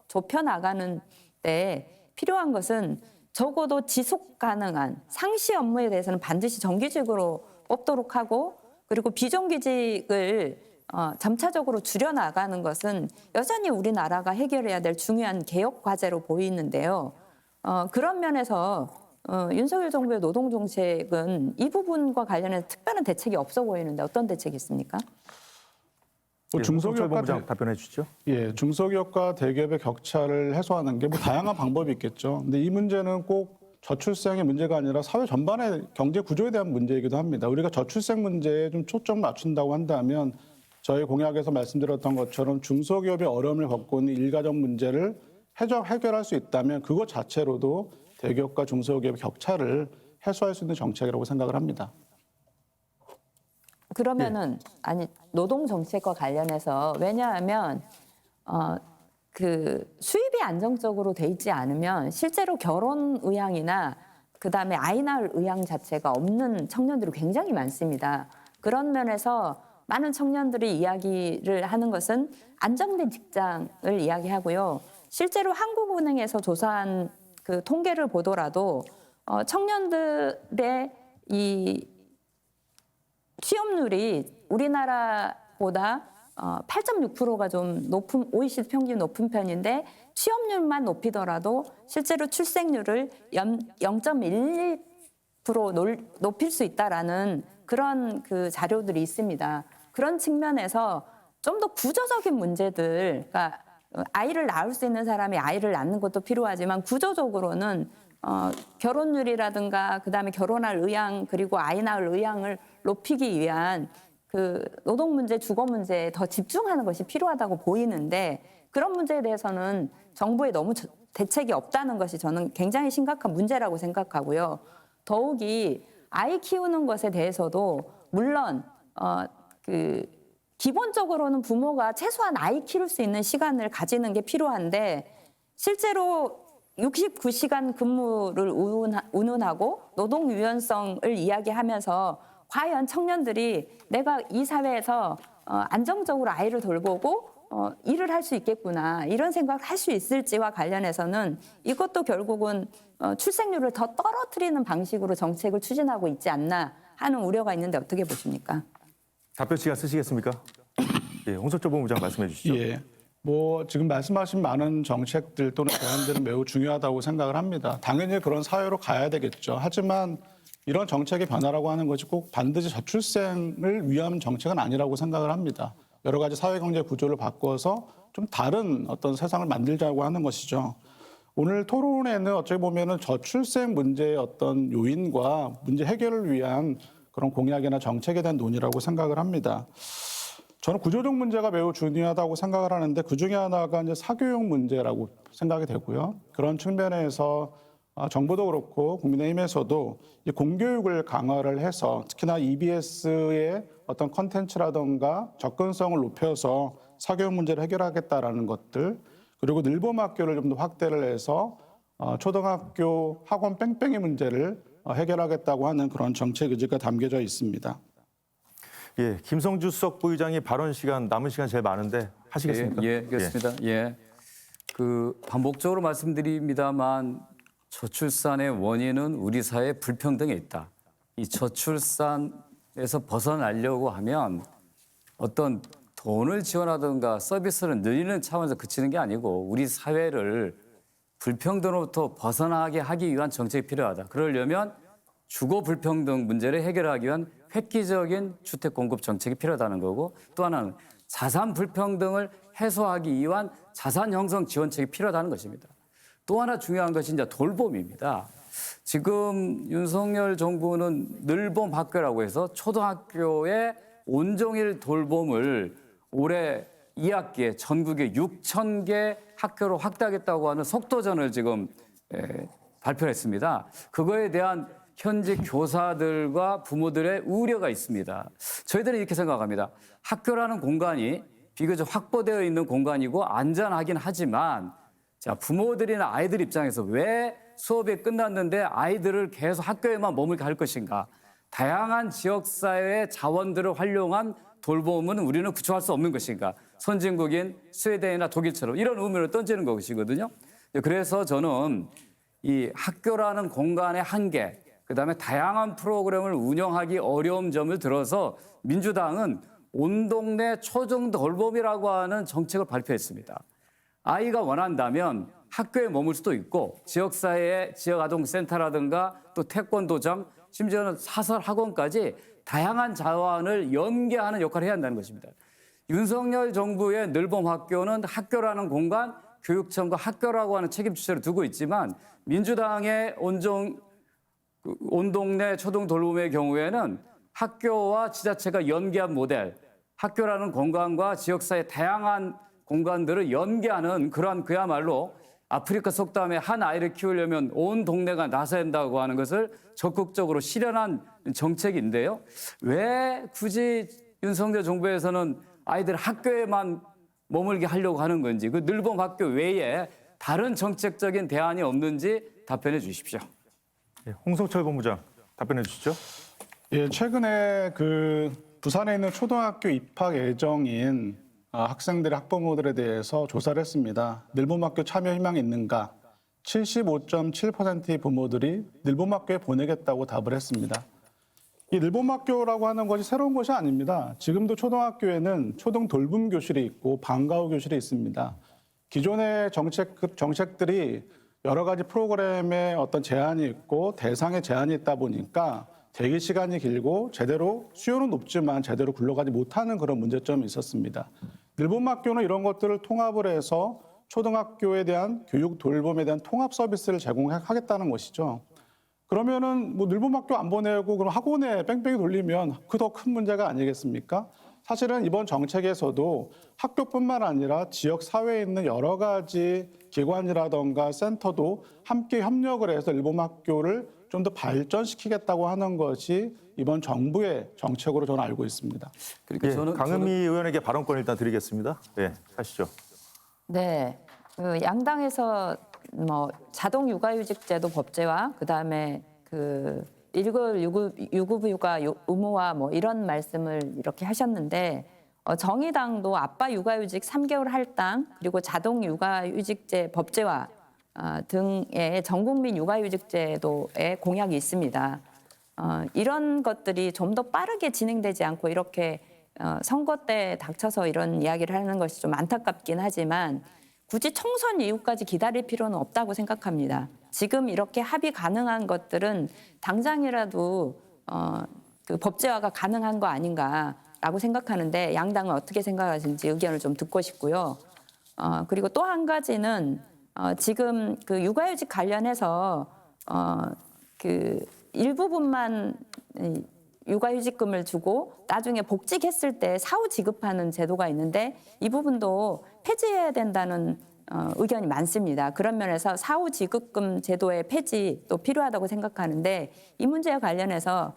좁혀나가는 데 필요한 것은 적어도 지속 가능한 상시 업무에 대해서는 반드시 정규직으로 뽑도록 하고 그리고 비정규직을 점차적으로 줄여나가는 것은 여전히 우리나라가 해결해야 될 중요한 개혁 과제로 보이는데요. 그런 면에서 윤석열 정부의 노동정책은 이 부분과 관련해서 특별한 대책이 없어 보이는데 어떤 대책이 있습니까? 뭐 중소기업과 본부장 답변해 주시죠. 예, 중소기업과 대기업의 격차를 해소하는 게 뭐 다양한 방법이 있겠죠. 근데 이 문제는 꼭 저출생의 문제가 아니라 사회 전반의 경제 구조에 대한 문제이기도 합니다. 우리가 저출생 문제에 좀 초점을 맞춘다고 한다면 저희 공약에서 말씀드렸던 것처럼 중소기업의 어려움을 겪고 있는 일가정 문제를 해결할 수 있다면 그것 자체로도 대기업과 중소기업의 격차를 해소할 수 있는 정책이라고 생각을 합니다. 그러면은 아니 노동 정책과 관련해서 왜냐하면 그 수입이 안정적으로 돼 있지 않으면 실제로 결혼 의향이나 그다음에 아이 낳을 의향 자체가 없는 청년들이 굉장히 많습니다. 그런 면에서 많은 청년들이 이야기를 하는 것은 안정된 직장을 이야기하고요. 실제로 한국은행에서 조사한 그 통계를 보더라도 청년들의 이 취업률이 우리나라보다 8.6%가 좀 높은 OECD 평균 높은 편인데 취업률만 높이더라도 실제로 출생률을 0.11% 높일 수 있다라는 그런 그 자료들이 있습니다. 그런 측면에서 좀 더 구조적인 문제들, 그러니까 아이를 낳을 수 있는 사람이 아이를 낳는 것도 필요하지만 구조적으로는 결혼율이라든가 그다음에 결혼할 의향 그리고 아이 낳을 의향을 높이기 위한 그 노동 문제, 주거 문제에 더 집중하는 것이 필요하다고 보이는데 그런 문제에 대해서는 정부에 너무 대책이 없다는 것이 저는 굉장히 심각한 문제라고 생각하고요. 더욱이 아이 키우는 것에 대해서도 물론 기본적으로는 부모가 최소한 아이 키울 수 있는 시간을 가지는 게 필요한데 실제로 69시간 근무를 운운하고 노동 유연성을 이야기하면서 과연 청년들이 내가 이 사회에서 안정적으로 아이를 돌보고 일을 할 수 있겠구나 이런 생각을 할 수 있을지와 관련해서는 이것도 결국은 출생률을 더 떨어뜨리는 방식으로 정책을 추진하고 있지 않나 하는 우려가 있는데 어떻게 보십니까? 답변 시간 쓰시겠습니까? 예, 홍석조 본부장 말씀해 주시죠. 예. 뭐 지금 말씀하신 많은 정책들 또는 대안들은 매우 중요하다고 생각을 합니다. 당연히 그런 사회로 가야 되겠죠. 하지만 이런 정책의 변화라고 하는 것이 꼭 반드시 저출생을 위한 정책은 아니라고 생각을 합니다. 여러 가지 사회경제 구조를 바꿔서 좀 다른 어떤 세상을 만들자고 하는 것이죠. 오늘 토론에는 어찌 보면은 저출생 문제의 어떤 요인과 문제 해결을 위한 그런 공약이나 정책에 대한 논의라고 생각을 합니다. 저는 구조적 문제가 매우 중요하다고 생각을 하는데 그중에 하나가 이제 사교육 문제라고 생각이 되고요. 그런 측면에서 정부도 그렇고 국민의힘에서도 공교육을 강화를 해서 특히나 EBS의 어떤 컨텐츠라든가 접근성을 높여서 사교육 문제를 해결하겠다라는 것들 그리고 늘봄학교를 좀 더 확대를 해서 초등학교 학원 뺑뺑이 문제를 해결하겠다고 하는 그런 정책 의지가 담겨져 있습니다. 예, 김성주 수석 부의장이 발언 시간 남은 시간 제일 많은데 하시겠습니까? 예, 그렇습니다. 예. 그 반복적으로 말씀드립니다만 저출산의 원인은 우리 사회 불평등에 있다. 이 저출산에서 벗어나려고 하면 어떤 돈을 지원하든가 서비스를 늘리는 차원에서 그치는 게 아니고 우리 사회를 불평등으로부터 벗어나게 하기 위한 정책이 필요하다. 그러려면 주거 불평등 문제를 해결하기 위한 획기적인 주택 공급 정책이 필요하다는 거고, 또 하나는 자산 불평등을 해소하기 위한 자산 형성 지원책이 필요하다는 것입니다. 또 하나 중요한 것이 이제 돌봄입니다. 지금 윤석열 정부는 늘봄 학교라고 해서 초등학교에 온종일 돌봄을 올해 2학기에 전국에 6,000개 학교로 확대하겠다고 하는 속도전을 지금 발표했습니다. 그거에 대한 현직 교사들과 부모들의 우려가 있습니다. 저희들은 이렇게 생각합니다. 학교라는 공간이 비교적 확보되어 있는 공간이고 안전하긴 하지만, 자, 부모들이나 아이들 입장에서 왜 수업이 끝났는데 아이들을 계속 학교에만 머물게 할 것인가? 다양한 지역사회의 자원들을 활용한 돌봄은 우리는 구축할 수 없는 것인가? 선진국인 스웨덴이나 독일처럼 이런 의문을 던지는 것이거든요. 그래서 저는 이 학교라는 공간의 한계, 그다음에 다양한 프로그램을 운영하기 어려운 점을 들어서 민주당은 온 동네 초중 돌봄이라고 하는 정책을 발표했습니다. 아이가 원한다면 학교에 머물 수도 있고 지역사회의 지역아동센터라든가 또 태권도장, 심지어는 사설 학원까지 다양한 자원을 연계하는 역할을 해야 한다는 것입니다. 윤석열 정부의 늘봄 학교는 학교라는 공간, 교육청과 학교라고 하는 책임 주체를 두고 있지만, 민주당의 온 동네 초등 돌봄의 경우에는 학교와 지자체가 연계한 모델, 학교라는 공간과 지역사회 다양한 공간들을 연계하는 그러한 그야말로 아프리카 속담에 한 아이를 키우려면 온 동네가 나서야 한다고 하는 것을 적극적으로 실현한 정책인데요. 왜 굳이 윤석열 정부에서는 아이들 학교에만 머물게 하려고 하는 건지, 그 늘봄 학교 외에 다른 정책적인 대안이 없는지 답변해 주십시오. 예, 홍성철 본부장 답변해 주시죠. 예, 최근에 그 부산에 있는 초등학교 입학 예정인 학생들의 학부모들에 대해서 조사를 했습니다. 늘봄학교 참여 희망이 있는가? 75.7%의 부모들이 늘봄학교에 보내겠다고 답을 했습니다. 이 늘봄학교라고 하는 것이 새로운 것이 아닙니다. 지금도 초등학교에는 초등 돌봄 교실이 있고 방과후 교실이 있습니다. 기존의 정책들이 여러 가지 프로그램에 어떤 제한이 있고 대상에 제한이 있다 보니까 대기 시간이 길고 제대로 수요는 높지만 제대로 굴러가지 못하는 그런 문제점이 있었습니다. 늘봄학교는 이런 것들을 통합을 해서 초등학교에 대한 교육 돌봄에 대한 통합 서비스를 제공하겠다는 것이죠. 그러면은 뭐 늘봄학교 안 보내고 그럼 학원에 뺑뺑이 돌리면 그 더 큰 문제가 아니겠습니까? 사실은 이번 정책에서도 학교뿐만 아니라 지역 사회에 있는 여러 가지 기관이라던가 센터도 함께 협력을 해서 늘봄학교를 좀 더 발전시키겠다고 하는 것이 이번 정부의 정책으로 저는 알고 있습니다. 그러니까 예, 강은미 의원에게 발언권 일단 드리겠습니다. 예, 하시죠. 네, 그 양당에서 뭐 자동 육아휴직제도 법제화, 그다음에 그 유급 육아 의무화 뭐 이런 말씀을 이렇게 하셨는데, 정의당도 아빠 육아휴직 3개월 할당, 그리고 자동 육아휴직제 법제화 등의 전국민 육아휴직제도의 공약이 있습니다. 이런 것들이 좀 더 빠르게 진행되지 않고 이렇게 선거 때 닥쳐서 이런 이야기를 하는 것이 좀 안타깝긴 하지만 굳이 총선 이후까지 기다릴 필요는 없다고 생각합니다. 지금 이렇게 합의 가능한 것들은 당장이라도 그 법제화가 가능한 거 아닌가라고 생각하는데, 양당은 어떻게 생각하시는지 의견을 좀 듣고 싶고요. 그리고 또 한 가지는 지금 그 육아휴직 관련해서 그 일부분만 육아휴직금을 주고 나중에 복직했을 때 사후 지급하는 제도가 있는데, 이 부분도 폐지해야 된다는 의견이 많습니다. 그런 면에서 사후 지급금 제도의 폐지도 필요하다고 생각하는데, 이 문제와 관련해서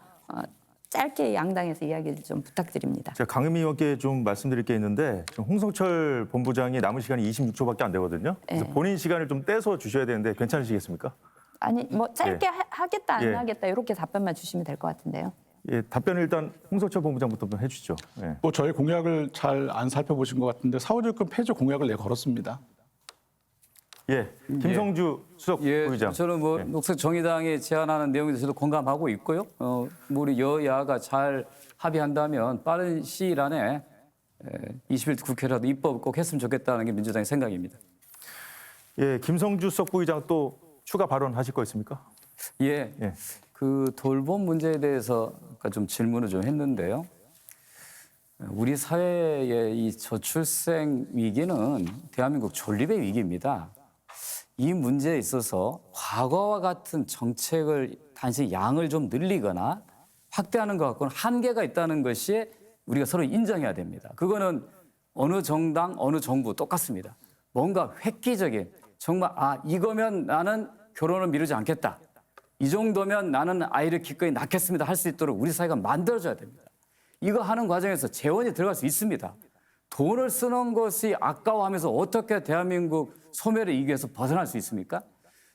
짧게 양당에서 이야기를 좀 부탁드립니다. 제가 강은미 의원께 좀 말씀드릴 게 있는데, 지금 홍성철 본부장이 남은 시간이 26초밖에 안 되거든요. 그래서 네. 본인 시간을 좀 떼서 주셔야 되는데 괜찮으시겠습니까? 아니 뭐 짧게 하겠다 안 예. 하겠다 이렇게 답변만 주시면 될 것 같은데요. 예, 답변을 일단 홍석철 본부장부터 좀 해주시죠. 예. 뭐 저희 공약을 잘 안 살펴보신 것 같은데 사후적금 폐지 공약을 걸었습니다. 예, 김성주 수석 부의장. 저는 뭐 녹색 정의당이 제안하는 내용에 대해서도 공감하고 있고요. 뭐 우리 여야가 잘 합의한다면 빠른 시일 안에 20일 국회라도 입법 꼭 했으면 좋겠다는 게 민주당의 생각입니다. 예, 김성주 수석 부의장 또 추가 발언하실 거 있습니까? 예. 예. 그 돌봄 문제에 대해서 아까 좀 질문을 좀 했는데요. 우리 사회의 이 저출생 위기는 대한민국 존립의 위기입니다. 이 문제에 있어서 과거와 같은 정책을 단지 양을 좀 늘리거나 확대하는 것 같고는 한계가 있다는 것이 우리가 서로 인정해야 됩니다. 그거는 어느 정당, 어느 정부 똑같습니다. 뭔가 획기적인 정말 이거면 나는 결혼을 미루지 않겠다. 이 정도면 나는 아이를 기꺼이 낳겠습니다. 할 수 있도록 우리 사회가 만들어줘야 됩니다. 이거 하는 과정에서 재원이 들어갈 수 있습니다. 돈을 쓰는 것이 아까워하면서 어떻게 대한민국 소멸의 위기에서 벗어날 수 있습니까?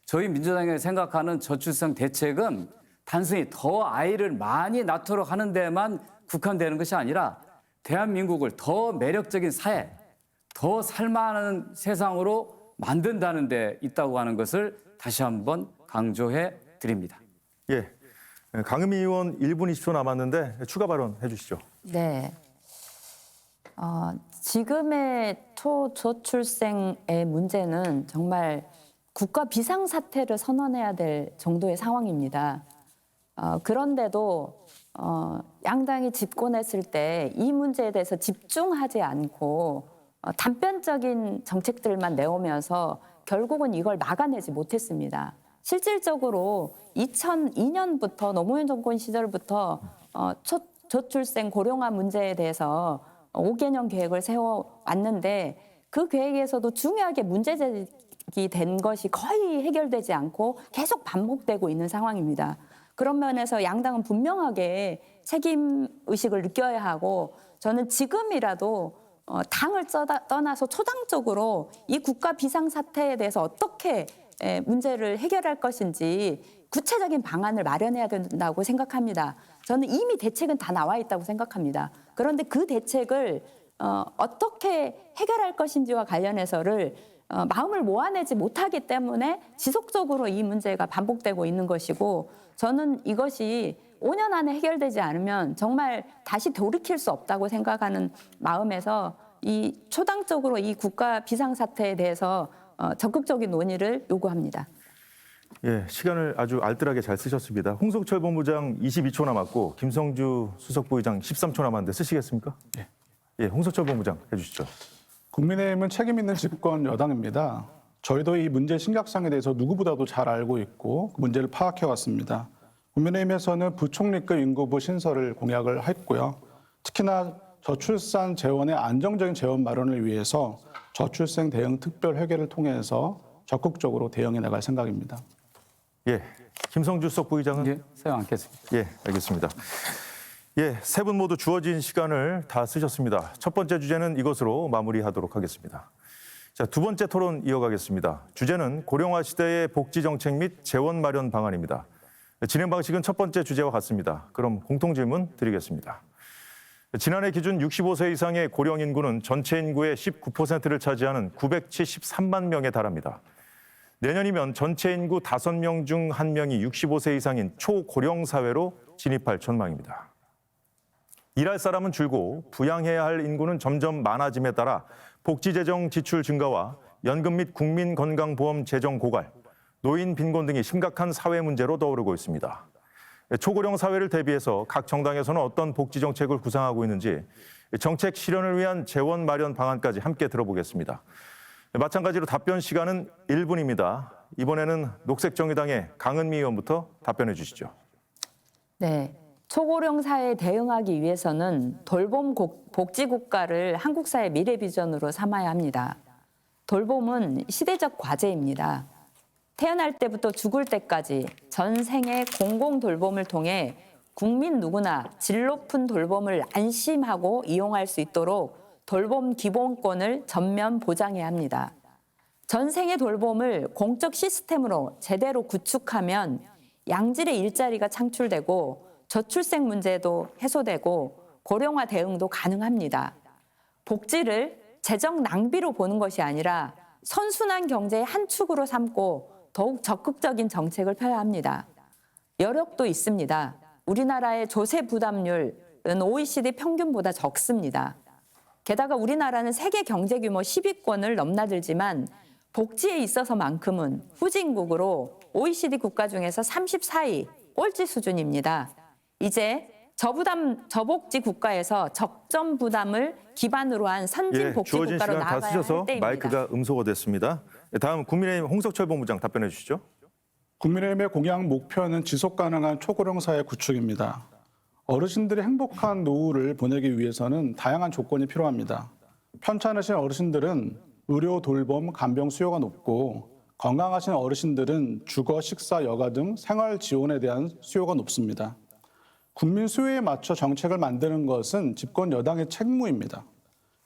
저희 민주당이 생각하는 저출생 대책은 단순히 더 아이를 많이 낳도록 하는 데만 국한되는 것이 아니라 대한민국을 더 매력적인 사회, 더 살만한 세상으로 만든다는 데 있다고 하는 것을 다시 한번 강조해 드립니다. 예, 강은미 의원 1분 20초 남았는데 추가 발언해 주시죠. 네. 지금의 초저출생의 문제는 정말 국가 비상사태를 선언해야 될 정도의 상황입니다. 그런데도 양당이 집권했을 때 이 문제에 대해서 집중하지 않고 단편적인 정책들만 내오면서 결국은 이걸 막아내지 못했습니다. 실질적으로 2002년부터 노무현 정권 시절부터 저출생 고령화 문제에 대해서 5개년 계획을 세워왔는데 그 계획에서도 중요하게 문제제기 된 것이 거의 해결되지 않고 계속 반복되고 있는 상황입니다. 그런 면에서 양당은 분명하게 책임의식을 느껴야 하고 저는 지금이라도 당을 떠나서 초당적으로 이 국가 비상사태에 대해서 어떻게 문제를 해결할 것인지 구체적인 방안을 마련해야 된다고 생각합니다. 저는 이미 대책은 다 나와 있다고 생각합니다. 그런데 그 대책을 어떻게 해결할 것인지와 관련해서를 마음을 모아내지 못하기 때문에 지속적으로 이 문제가 반복되고 있는 것이고 저는 이것이 5년 안에 해결되지 않으면 정말 다시 돌이킬 수 없다고 생각하는 마음에서 이 초당적으로 이 국가 비상사태에 대해서 적극적인 논의를 요구합니다. 예, 시간을 아주 알뜰하게 잘 쓰셨습니다. 홍석철 본부장 22초 남았고 김성주 수석 부의장 13초 남았는데 쓰시겠습니까? 예, 홍석철 본부장 해주시죠. 국민의힘은 책임 있는 집권 여당입니다. 저희도 이 문제의 심각성에 대해서 누구보다도 잘 알고 있고 그 문제를 파악해 왔습니다. 국민의힘에서는 부총리급 인구부 신설을 공약을 했고요. 특히나 저출산 재원의 안정적인 재원 마련을 위해서 저출생 대응 특별 회계를 통해서 적극적으로 대응해 나갈 생각입니다. 예, 김성주 수석 부의장은 예, 사용 않겠습니다. 예, 알겠습니다. 예, 세 분 모두 주어진 시간을 다 쓰셨습니다. 첫 번째 주제는 이것으로 마무리하도록 하겠습니다. 자, 두 번째 토론 이어가겠습니다. 주제는 고령화 시대의 복지 정책 및 재원 마련 방안입니다. 진행 방식은 첫 번째 주제와 같습니다. 그럼 공통 질문 드리겠습니다. 지난해 기준 65세 이상의 고령 인구는 전체 인구의 19%를 차지하는 973만 명에 달합니다. 내년이면 전체 인구 5명 중 1명이 65세 이상인 초고령 사회로 진입할 전망입니다. 일할 사람은 줄고 부양해야 할 인구는 점점 많아짐에 따라 복지재정 지출 증가와 연금 및 국민건강보험 재정 고갈, 노인 빈곤 등이 심각한 사회 문제로 떠오르고 있습니다. 초고령 사회를 대비해서 각 정당에서는 어떤 복지 정책을 구상하고 있는지 정책 실현을 위한 재원 마련 방안까지 함께 들어보겠습니다. 마찬가지로 답변 시간은 1분입니다. 이번에는 녹색정의당의 강은미 의원부터 답변해 주시죠. 네. 초고령 사회에 대응하기 위해서는 돌봄 복지 국가를 한국 사회 미래 비전으로 삼아야 합니다. 돌봄은 시대적 과제입니다. 태어날 때부터 죽을 때까지 전 생애 공공 돌봄을 통해 국민 누구나 질 높은 돌봄을 안심하고 이용할 수 있도록 돌봄 기본권을 전면 보장해야 합니다. 전 생애 돌봄을 공적 시스템으로 제대로 구축하면 양질의 일자리가 창출되고 저출생 문제도 해소되고 고령화 대응도 가능합니다. 복지를 재정 낭비로 보는 것이 아니라 선순환 경제의 한 축으로 삼고 더욱 적극적인 정책을 펴야 합니다. 여력도 있습니다. 우리나라의 조세 부담률은 OECD 평균보다 적습니다. 게다가 우리나라는 세계 경제 규모 10위권을 넘나들지만 복지에 있어서만큼은 후진국으로 OECD 국가 중에서 34위 꼴찌 수준입니다. 이제 저복지 국가에서 적정 부담을 기반으로 한 선진 복지 주어진 국가로 시간 다 나아가야 쓰셔서 할 때입니다. 마이크가 음소거 됐습니다. 다음 국민의힘 홍석철 본부장 답변해 주시죠. 국민의힘의 공약 목표는 지속 가능한 초고령 사회 구축입니다. 어르신들이 행복한 노후를 보내기 위해서는 다양한 조건이 필요합니다. 편찮으신 어르신들은 의료, 돌봄, 간병 수요가 높고 건강하신 어르신들은 주거, 식사, 여가 등 생활 지원에 대한 수요가 높습니다. 국민 수요에 맞춰 정책을 만드는 것은 집권 여당의 책무입니다.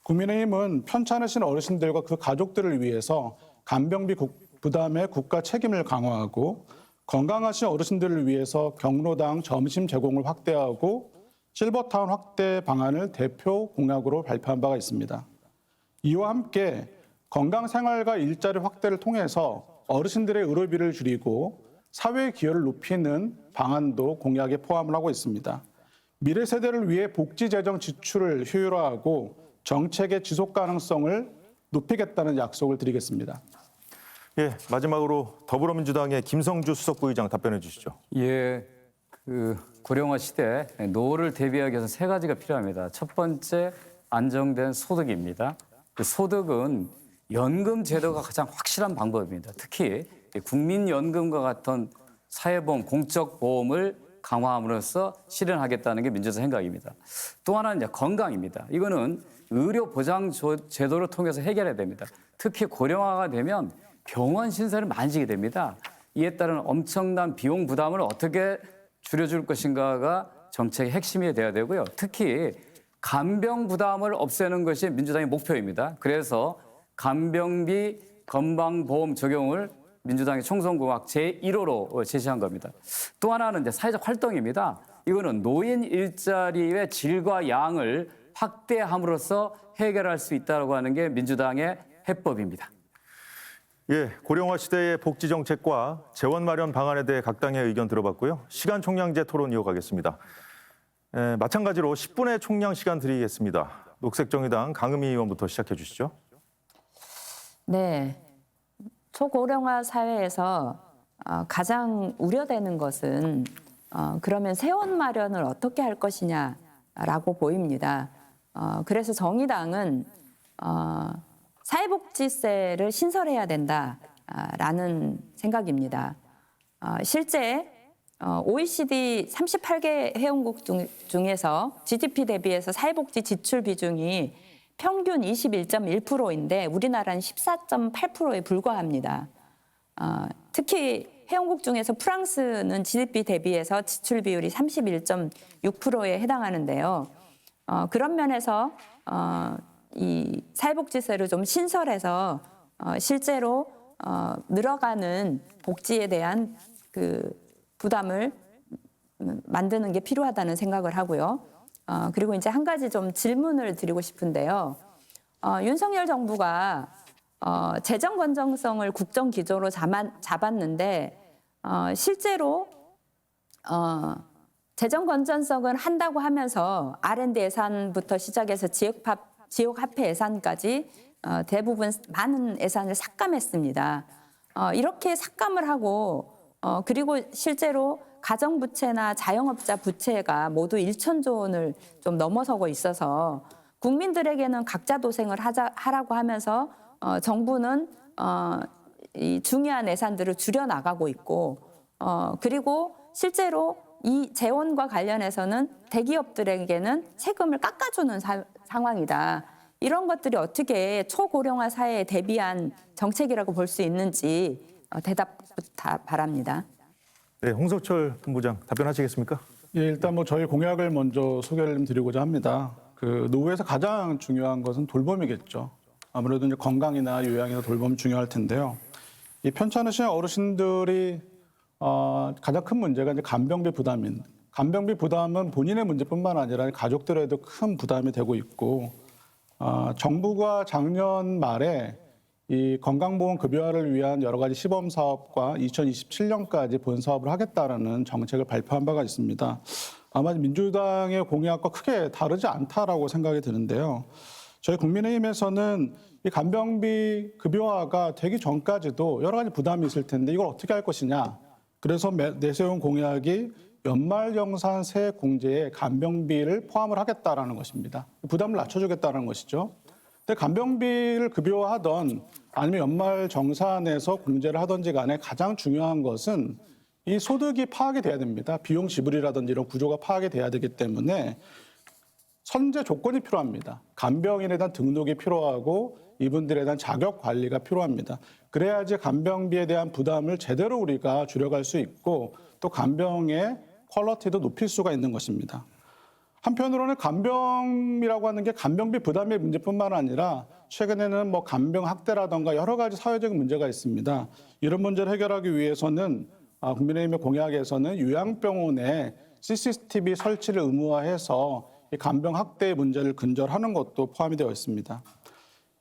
국민의힘은 편찮으신 어르신들과 그 가족들을 위해서 간병비 부담의 국가 책임을 강화하고 건강하신 어르신들을 위해서 경로당 점심 제공을 확대하고 실버타운 확대 방안을 대표 공약으로 발표한 바가 있습니다. 이와 함께 건강생활과 일자리 확대를 통해서 어르신들의 의료비를 줄이고 사회 기여를 높이는 방안도 공약에 포함을 하고 있습니다. 미래 세대를 위해 복지 재정 지출을 효율화하고 정책의 지속 가능성을 높이겠다는 약속을 드리겠습니다. 예, 마지막으로 더불어민주당의 김성주 수석부의장 답변해 주시죠. 예, 고령화 시대 노후를 대비하기 위해서 세 가지가 필요합니다. 첫 번째, 안정된 소득입니다. 그 소득은 연금 제도가 가장 확실한 방법입니다. 특히 국민연금과 같은 사회보험, 공적 보험을 강화함으로써 실현하겠다는 게 민주당 생각입니다. 또 하나는 이제 건강입니다. 이거는 의료 보장 제도를 통해서 해결해야 됩니다. 특히 고령화가 되면 병원 신세를 많이 지게 됩니다. 이에 따른 엄청난 비용 부담을 어떻게 줄여줄 것인가가 정책의 핵심이 돼야 되고요. 특히 간병 부담을 없애는 것이 민주당의 목표입니다. 그래서 간병비 건강보험 적용을 민주당의 총선공약 제1호로 제시한 겁니다. 또 하나는 이제 사회적 활동입니다. 이거는 노인 일자리의 질과 양을 확대함으로써 해결할 수 있다고 하는 게 민주당의 해법입니다. 예, 고령화 시대의 복지 정책과 재원 마련 방안에 대해 각 당의 의견 들어봤고요. 시간 총량제 토론 이어가겠습니다. 마찬가지로 10분의 총량 시간 드리겠습니다. 녹색정의당 강은미 의원부터 시작해 주시죠. 네, 초고령화 사회에서 가장 우려되는 것은 그러면 세원 마련을 어떻게 할 것이냐라고 보입니다. 그래서 정의당은 사회복지세를 신설해야 된다라는 생각입니다. 실제 OECD 38개 회원국 중에서 GDP 대비해서 사회복지 지출 비중이 평균 21.1%인데 우리나라는 14.8%에 불과합니다. 특히 회원국 중에서 프랑스는 GDP 대비해서 지출 비율이 31.6%에 해당하는데요. 그런 면에서 이 사회복지세를 좀 신설해서 실제로 늘어가는 복지에 대한 그 부담을 만드는 게 필요하다는 생각을 하고요. 그리고 이제 한 가지 좀 질문을 드리고 싶은데요. 윤석열 정부가 재정 건전성을 국정 기조로 잡았는데 실제로 재정 건전성을 한다고 하면서 R&D 예산부터 시작해서 지역화폐 예산까지 대부분 많은 예산을 삭감했습니다. 이렇게 삭감을 하고 그리고 실제로 가정부채나 자영업자 부채가 모두 1천조 원을 좀 넘어서고 있어서 국민들에게는 각자 도생을 하라고 하면서 정부는 이 중요한 예산들을 줄여나가고 있고 그리고 실제로 이 재원과 관련해서는 대기업들에게는 세금을 깎아주는 상황이다. 이런 것들이 어떻게 초고령화 사회에 대비한 정책이라고 볼 수 있는지 대답 바랍니다. 네, 홍석철 본부장 답변하시겠습니까? 예, 일단 저희 공약을 먼저 소개를 좀 드리고자 합니다. 그 노후에서 가장 중요한 것은 돌봄이겠죠. 아무래도 이제 건강이나 요양이나 돌봄이 중요할 텐데요. 이 편찮으신 어르신들이 가장 큰 문제가 이제 간병비 부담인 간병비 부담은 본인의 문제뿐만 아니라 가족들에도 큰 부담이 되고 있고 정부가 작년 말에 이 건강보험 급여화를 위한 여러 가지 시범 사업과 2027년까지 본 사업을 하겠다라는 정책을 발표한 바가 있습니다. 아마 민주당의 공약과 크게 다르지 않다라고 생각이 드는데요. 저희 국민의힘에서는 이 간병비 급여화가 되기 전까지도 여러 가지 부담이 있을 텐데 이걸 어떻게 할 것이냐. 그래서 내세운 공약이 연말정산 세액공제에 간병비를 포함을 하겠다라는 것입니다. 부담을 낮춰주겠다는 것이죠. 근데 간병비를 급여화하던 아니면 연말정산에서 공제를 하든지 간에 가장 중요한 것은 이 소득이 파악이 돼야 됩니다. 비용 지불이라든지 이런 구조가 파악이 돼야 되기 때문에 선제 조건이 필요합니다. 간병인에 대한 등록이 필요하고 이분들에 대한 자격 관리가 필요합니다. 그래야지 간병비에 대한 부담을 제대로 우리가 줄여갈 수 있고 또 간병의 퀄리티도 높일 수가 있는 것입니다. 한편으로는 간병이라고 하는 게 간병비 부담의 문제뿐만 아니라 최근에는 뭐 간병 학대라든가 여러 가지 사회적인 문제가 있습니다. 이런 문제를 해결하기 위해서는 국민의힘의 공약에서는 요양병원에 CCTV 설치를 의무화해서 이 간병 학대의 문제를 근절하는 것도 포함이 되어 있습니다.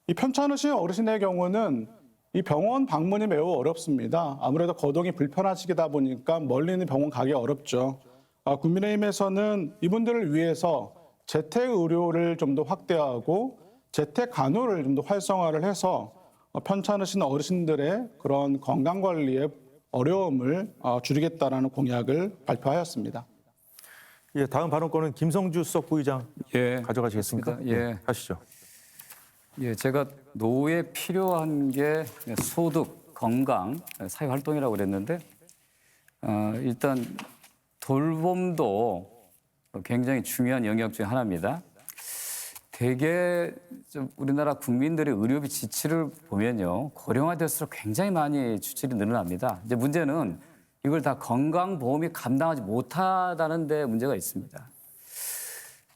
이 편찮으신 어르신의 경우는 이 병원 방문이 매우 어렵습니다. 아무래도 거동이 불편하시다 보니까 멀리 있는 병원 가기 어렵죠. 국민의힘에서는 이분들을 위해서 재택 의료를 좀 더 확대하고 재택 간호를 좀 더 활성화를 해서 편찮으신 어르신들의 그런 건강 관리에 어려움을 줄이겠다라는 공약을 발표하였습니다. 예, 다음 발언권은 김성주 수석 부의장 예, 가져가시겠습니까? 그렇습니다. 예. 네, 하시죠. 예, 제가 노후에 필요한 게 소득, 건강, 사회활동이라고 그랬는데 일단 돌봄도 굉장히 중요한 영역 중에 하나입니다. 대개 좀 우리나라 국민들의 의료비 지출을 보면요, 고령화될수록 굉장히 많이 지출이 늘어납니다. 이제 문제는 이걸 다 건강보험이 감당하지 못하다는 데 문제가 있습니다.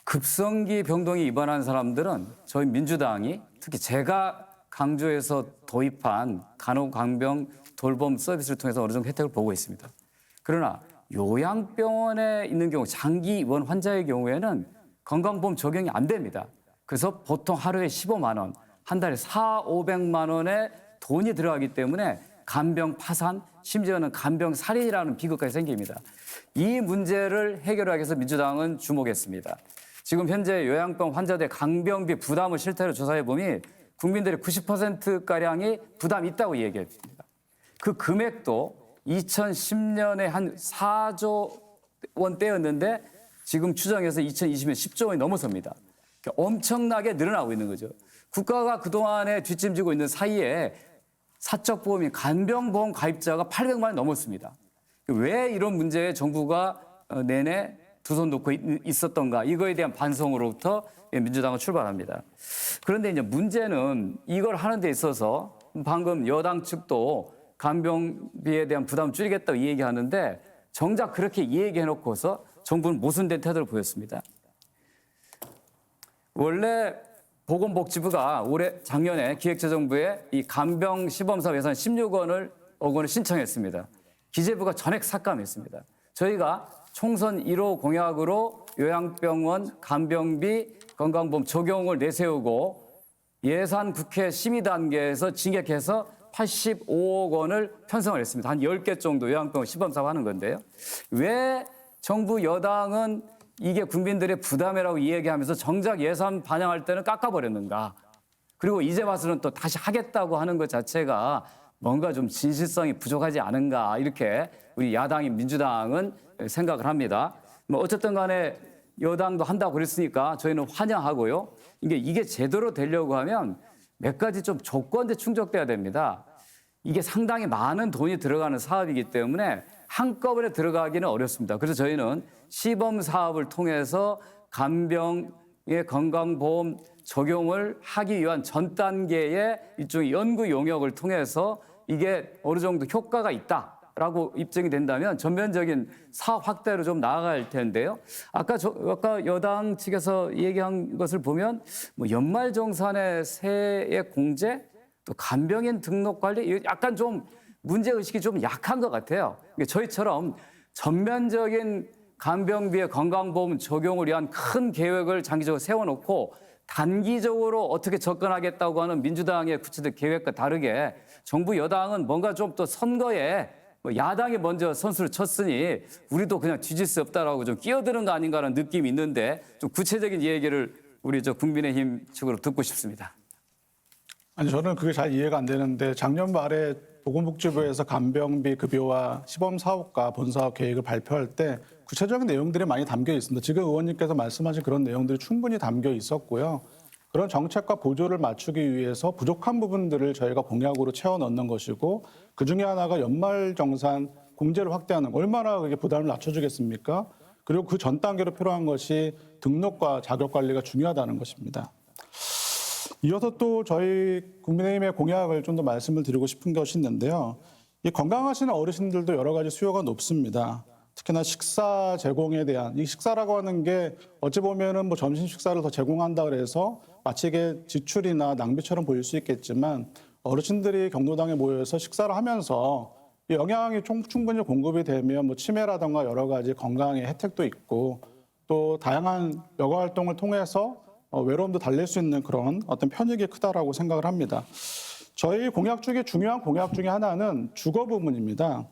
급성기 병동에 입원한 사람들은 저희 민주당이 특히 제가 강조해서 도입한 간호강병 돌봄 서비스를 통해서 어느 정도 혜택을 보고 있습니다. 그러나 요양병원에 있는 경우 장기 입원 환자의 경우에는 건강보험 적용이 안 됩니다. 그래서 보통 하루에 15만 원, 한 달에 400~500만 원의 돈이 들어가기 때문에 간병 파산, 심지어는 간병 살인이라는 비극까지 생깁니다. 이 문제를 해결하기 위해서 민주당은 주목했습니다. 지금 현재 요양병 환자들의 간병비 부담을 실태로 조사해 보면 국민들의 90%가량이 부담이 있다고 얘기했습니다. 그 금액도 2010년에 한 4조 원대였는데 지금 추정해서 2020년 10조 원이 넘어섭니다. 엄청나게 늘어나고 있는 거죠. 국가가 그동안에 뒷짐지고 있는 사이에 사적보험인 간병보험 가입자가 800만 원 넘었습니다. 왜 이런 문제에 정부가 내내 두 손 놓고 있었던가, 이거에 대한 반성으로부터 민주당은 출발합니다. 그런데 이제 문제는 이걸 하는 데 있어서 방금 여당 측도 간병비에 대한 부담을 줄이겠다고 얘기하는데 정작 그렇게 얘기해놓고서 정부는 모순된 태도를 보였습니다. 원래 보건복지부가 작년에 기획재정부에 이 간병 시범사업 예산 16억 원을 신청했습니다. 기재부가 전액 삭감했습니다. 저희가 총선 1호 공약으로 요양병원 간병비 건강보험 적용을 내세우고 예산 국회 심의 단계에서 진격해서 85억 원을 편성을 했습니다. 한 10개 정도 요양병원 시범사업 하는 건데요. 왜 정부 여당은 이게 국민들의 부담이라고 이야기하면서 정작 예산 반영할 때는 깎아버렸는가. 그리고 이제 와서는 또 다시 하겠다고 하는 것 자체가 뭔가 좀 진실성이 부족하지 않은가, 이렇게 우리 야당인 민주당은 생각을 합니다. 뭐 어쨌든 간에 여당도 한다고 그랬으니까 저희는 환영하고요. 이게 제대로 되려고 하면 몇 가지 좀 조건들이 충족돼야 됩니다. 이게 상당히 많은 돈이 들어가는 사업이기 때문에 한꺼번에 들어가기는 어렵습니다. 그래서 저희는 시범 사업을 통해서 간병의 건강보험 적용을 하기 위한 전 단계의 일종의 연구 용역을 통해서 이게 어느 정도 효과가 있다라고 입증이 된다면 전면적인 사업 확대로 좀 나아갈 텐데요. 아까 여당 측에서 얘기한 것을 보면 뭐 연말정산의 세액 공제, 또 간병인 등록 관리, 약간 좀 문제의식이 좀 약한 것 같아요. 저희처럼 전면적인 간병비의 건강보험 적용을 위한 큰 계획을 장기적으로 세워놓고 단기적으로 어떻게 접근하겠다고 하는 민주당의 구체적 계획과 다르게 정부 여당은 뭔가 좀 또 선거에 뭐 야당이 먼저 선수를 쳤으니 우리도 그냥 뒤질 수 없다라고 좀 끼어드는 거 아닌가라는 느낌이 있는데 좀 구체적인 얘기를 우리 국민의힘 측으로 듣고 싶습니다. 아니 저는 그게 잘 이해가 안 되는데 작년 말에 보건복지부에서 간병비 급여와 시범 사업과 본사업 계획을 발표할 때 구체적인 내용들이 많이 담겨 있습니다. 지금 의원님께서 말씀하신 그런 내용들이 충분히 담겨 있었고요. 그런 정책과 보조를 맞추기 위해서 부족한 부분들을 저희가 공약으로 채워 넣는 것이고 그중에 하나가 연말정산 공제를 확대하는 거. 얼마나 그게 부담을 낮춰주겠습니까? 그리고 그 전 단계로 필요한 것이 등록과 자격관리가 중요하다는 것입니다. 이어서 또 저희 국민의힘의 공약을 좀 더 말씀을 드리고 싶은 것이 있는데요. 이 건강하시는 어르신들도 여러 가지 수요가 높습니다. 특히나 식사 제공에 대한 이 식사라고 하는 게 어찌 보면은 뭐 점심 식사를 더 제공한다 그래서 마치 이게 지출이나 낭비처럼 보일 수 있겠지만 어르신들이 경로당에 모여서 식사를 하면서 이 영양이 충분히 공급이 되면 뭐 치매라든가 여러 가지 건강의 혜택도 있고 또 다양한 여가 활동을 통해서 외로움도 달랠 수 있는 그런 어떤 편익이 크다라고 생각을 합니다. 저희 공약 중에 중요한 공약 중에 하나는 주거 부분입니다.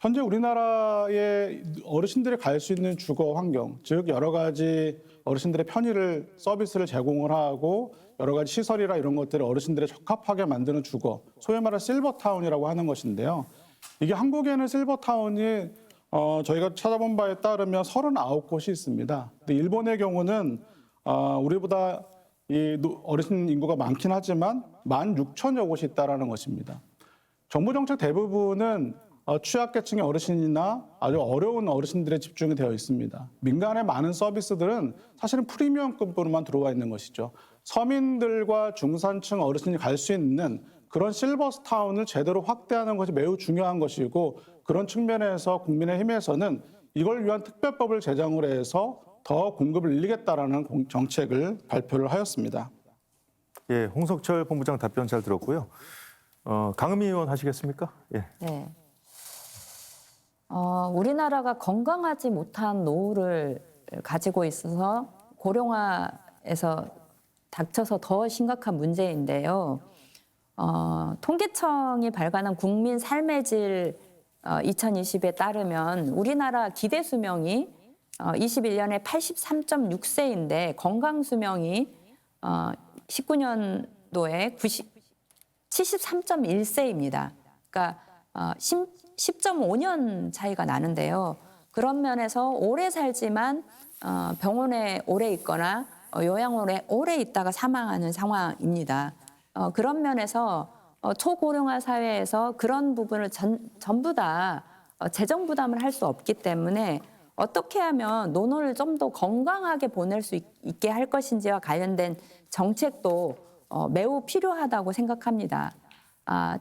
현재 우리나라의 어르신들이 갈 수 있는 주거 환경, 즉 여러 가지 어르신들의 편의를 서비스를 제공을 하고 여러 가지 시설이라 이런 것들을 어르신들에 적합하게 만드는 주거, 소위 말하는 실버타운이라고 하는 것인데요. 이게 한국에는 실버타운이 저희가 찾아본 바에 따르면 39곳이 있습니다. 근데 일본의 경우는 우리보다 이 어르신 인구가 많긴 하지만 16,000여 곳이 있다는 것입니다. 정부 정책 대부분은 취약계층의 어르신이나 아주 어려운 어르신들에 집중이 되어 있습니다. 민간의 많은 서비스들은 사실은 프리미엄급으로만 들어와 있는 것이죠. 서민들과 중산층 어르신이 갈 수 있는 그런 실버타운을 제대로 확대하는 것이 매우 중요한 것이고 그런 측면에서 국민의힘에서는 이걸 위한 특별법을 제정을 해서 더 공급을 늘리겠다라는 정책을 발표를 하였습니다. 예, 홍석철 본부장 답변 잘 들었고요. 강은미 의원 하시겠습니까? 예. 네. 우리나라가 건강하지 못한 노후를 가지고 있어서 고령화에서 닥쳐서 더 심각한 문제인데요. 통계청이 발간한 국민 삶의 질 2020에 따르면 우리나라 기대 수명이 21년에 83.6세인데 건강 수명이 19년도에 73.1세입니다. 그러니까 10.5년 차이가 나는데요. 그런 면에서 오래 살지만 병원에 오래 있거나 요양원에 오래 있다가 사망하는 상황입니다. 그런 면에서 초고령화 사회에서 그런 부분을 전부 다 재정 부담을 할 수 없기 때문에 어떻게 하면 노년을 좀 더 건강하게 보낼 수 있게 할 것인지와 관련된 정책도 매우 필요하다고 생각합니다.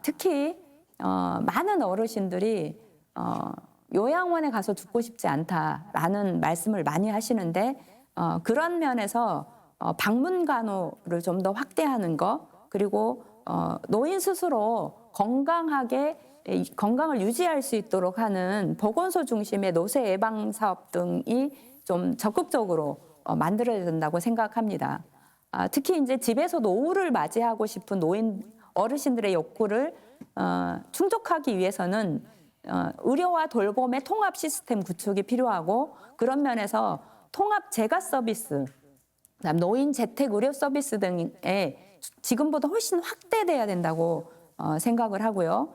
특히 많은 어르신들이 요양원에 가서 죽고 싶지 않다라는 말씀을 많이 하시는데 그런 면에서 방문 간호를 좀 더 확대하는 것 그리고 노인 스스로 건강하게 건강을 유지할 수 있도록 하는 보건소 중심의 노쇠 예방 사업 등이 좀 적극적으로 만들어야 된다고 생각합니다. 특히 이제 집에서 노후를 맞이하고 싶은 노인 어르신들의 욕구를 충족하기 위해서는 의료와 돌봄의 통합 시스템 구축이 필요하고 그런 면에서 통합 재가 서비스, 그다음 노인 재택 의료 서비스 등에 지금보다 훨씬 확대돼야 된다고 생각을 하고요.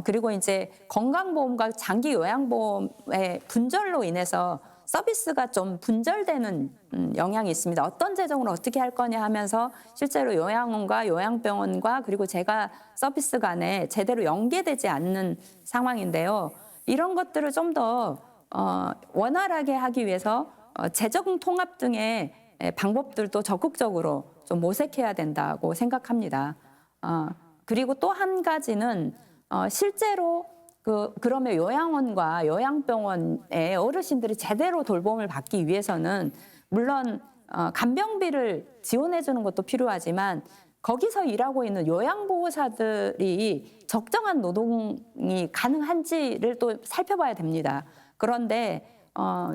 그리고 이제 건강보험과 장기 요양보험의 분절로 인해서 서비스가 좀 분절되는 영향이 있습니다. 어떤 재정으로 어떻게 할 거냐 하면서 실제로 요양원과 요양병원과 그리고 재가 서비스 간에 제대로 연계되지 않는 상황인데요. 이런 것들을 좀 더 원활하게 하기 위해서 재정 통합 등의 방법들도 적극적으로 좀 모색해야 된다고 생각합니다. 그리고 또 한 가지는 실제로 그러면 요양원과 요양병원의 어르신들이 제대로 돌봄을 받기 위해서는 물론 간병비를 지원해 주는 것도 필요하지만 거기서 일하고 있는 요양보호사들이 적정한 노동이 가능한지를 또 살펴봐야 됩니다. 그런데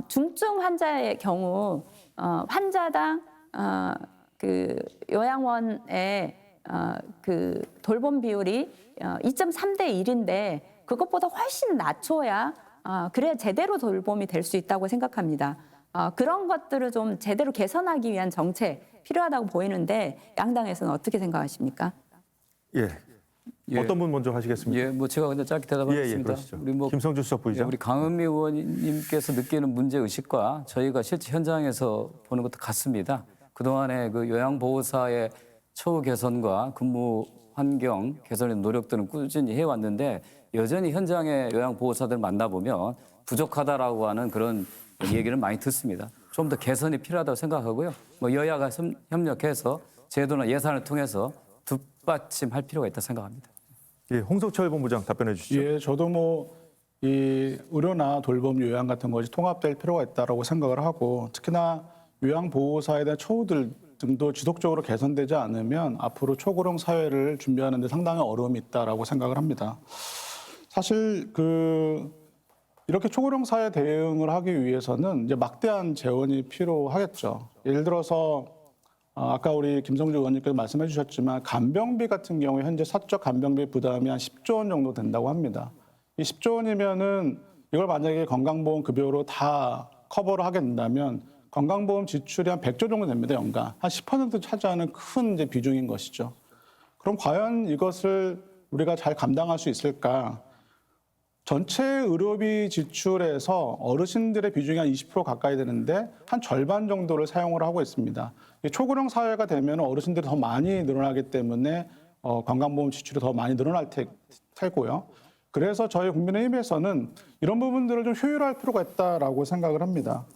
중증 환자의 경우 환자당 그 요양원의 그 돌봄 비율이 2.3대 1인데 그것보다 훨씬 낮춰야 그래야 제대로 돌봄이 될 수 있다고 생각합니다. 그런 것들을 좀 제대로 개선하기 위한 정책 필요하다고 보이는데 양당에서는 어떻게 생각하십니까? 예. 예. 어떤 분 먼저 하시겠습니까? 예, 뭐 제가 그냥 짧게 대답하겠습니다. 그러시죠. 우리 뭐 김성주 수석 부의장. 우리 강은미 의원님께서 느끼는 문제 의식과 저희가 실제 현장에서 보는 것도 같습니다. 그동안에 그 요양보호사의 처우 개선과 근무 환경 개선의 노력들은 꾸준히 해왔는데 여전히 현장의 요양보호사들 만나보면 부족하다라고 하는 그런 얘기를 많이 듣습니다. 좀 더 개선이 필요하다고 생각하고요. 뭐 여야가 협력해서 제도나 예산을 통해서 뒷받침할 필요가 있다고 생각합니다. 예, 홍석철 본부장 답변해 주시죠. 예, 저도 뭐 이 의료나 돌봄 요양 같은 것이 통합될 필요가 있다고 생각을 하고 특히나 요양보호사에 대한 처우들 등도 지속적으로 개선되지 않으면 앞으로 초고령 사회를 준비하는 데 상당히 어려움이 있다라고 생각을 합니다. 사실 이렇게 초고령 사회 대응을 하기 위해서는 이제 막대한 재원이 필요하겠죠. 예를 들어서 아까 우리 김성주 의원님께서 말씀해 주셨지만 간병비 같은 경우에 현재 사적 간병비 부담이 한 10조 원 정도 된다고 합니다. 이 10조 원이면은 이걸 만약에 건강보험 급여로 다 커버를 하게 된다면 건강보험 지출이 한 100조 정도 됩니다, 연간. 한 10% 차지하는 큰 이제 비중인 것이죠. 그럼 과연 이것을 우리가 잘 감당할 수 있을까? 전체 의료비 지출에서 어르신들의 비중이 한 20% 가까이 되는데 한 절반 정도를 사용을 하고 있습니다. 초고령 사회가 되면 어르신들이 더 많이 늘어나기 때문에 건강보험 지출이 더 많이 늘어날 테고요. 그래서 저희 국민의힘에서는 이런 부분들을 좀 효율화할 필요가 있다라고 생각을 합니다.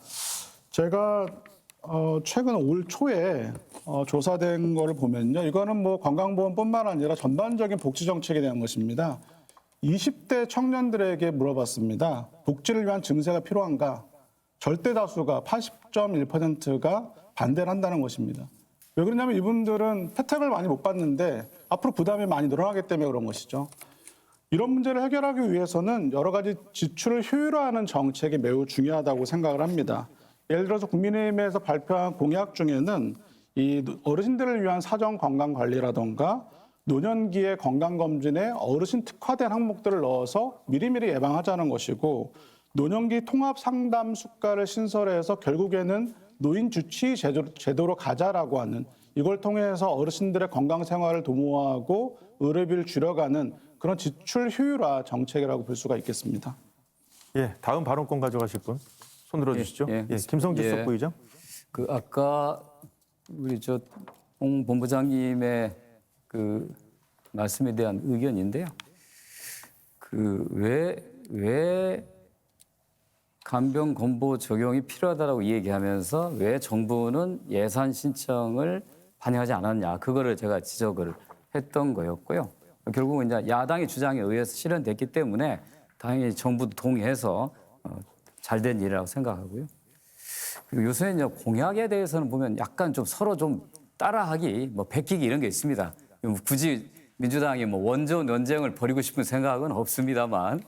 제가 최근 올 초에 조사된 거를 보면요. 이거는 뭐 건강보험뿐만 아니라 전반적인 복지 정책에 대한 것입니다. 20대 청년들에게 물어봤습니다. 복지를 위한 증세가 필요한가? 절대 다수가 80.1%가 반대를 한다는 것입니다. 왜 그러냐면 이분들은 혜택을 많이 못 받는데 앞으로 부담이 많이 늘어나기 때문에 그런 것이죠. 이런 문제를 해결하기 위해서는 여러 가지 지출을 효율화하는 정책이 매우 중요하다고 생각을 합니다. 예를 들어서 국민의힘에서 발표한 공약 중에는 이 어르신들을 위한 사정 건강 관리라던가 노년기의 건강검진에 어르신 특화된 항목들을 넣어서 미리미리 예방하자는 것이고 노년기 통합 상담 수가를 신설해서 결국에는 노인 주치 제도로 가자라고 하는 이걸 통해서 어르신들의 건강 생활을 도모하고 의료비를 줄여가는 그런 지출 효율화 정책이라고 볼 수가 있겠습니다. 예, 다음 발언권 가져가실 분 손 들어주시죠. 예, 예, 김성주 수석 부의장. 그 아까 우리 홍 본부장님의 그 말씀에 대한 의견인데요. 왜 간병 건보 적용이 필요하다라고 얘기하면서 왜 정부는 예산 신청을 반영하지 않았냐 그거를 제가 지적을 했던 거였고요. 결국은 이제 야당의 주장에 의해서 실현됐기 때문에 당연히 정부도 동의해서 잘된 일이라고 생각하고요. 그리고 요새 이제 공약에 대해서는 보면 약간 좀 서로 좀 따라하기, 뭐 베끼기 이런 게 있습니다. 굳이 민주당이 뭐 원조 논쟁을 벌이고 싶은 생각은 없습니다만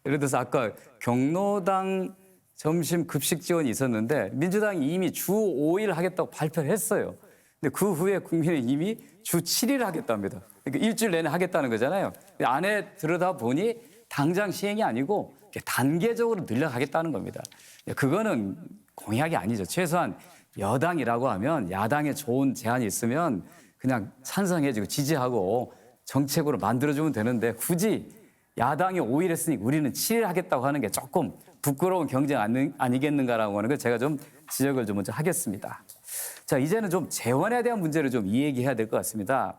예를 들어서 아까 경로당 점심 급식 지원이 있었는데 민주당이 이미 주 5일 하겠다고 발표를 했어요. 근데 그 후에 국민의힘이 주 7일 하겠답니다. 그러니까 일주일 내내 하겠다는 거잖아요. 안에 들여다 보니 당장 시행이 아니고 단계적으로 늘려가겠다는 겁니다. 그거는 공약이 아니죠. 최소한 여당이라고 하면 야당에 좋은 제안이 있으면 그냥 찬성해주고 지지하고 정책으로 만들어주면 되는데 굳이 야당이 5일 했으니 우리는 7일 하겠다고 하는 게 조금 부끄러운 경쟁 아니겠는가라고 하는 걸 제가 좀 지적을 좀 먼저 하겠습니다. 자, 이제는 좀 재원에 대한 문제를 좀 이야기해야 될 것 같습니다.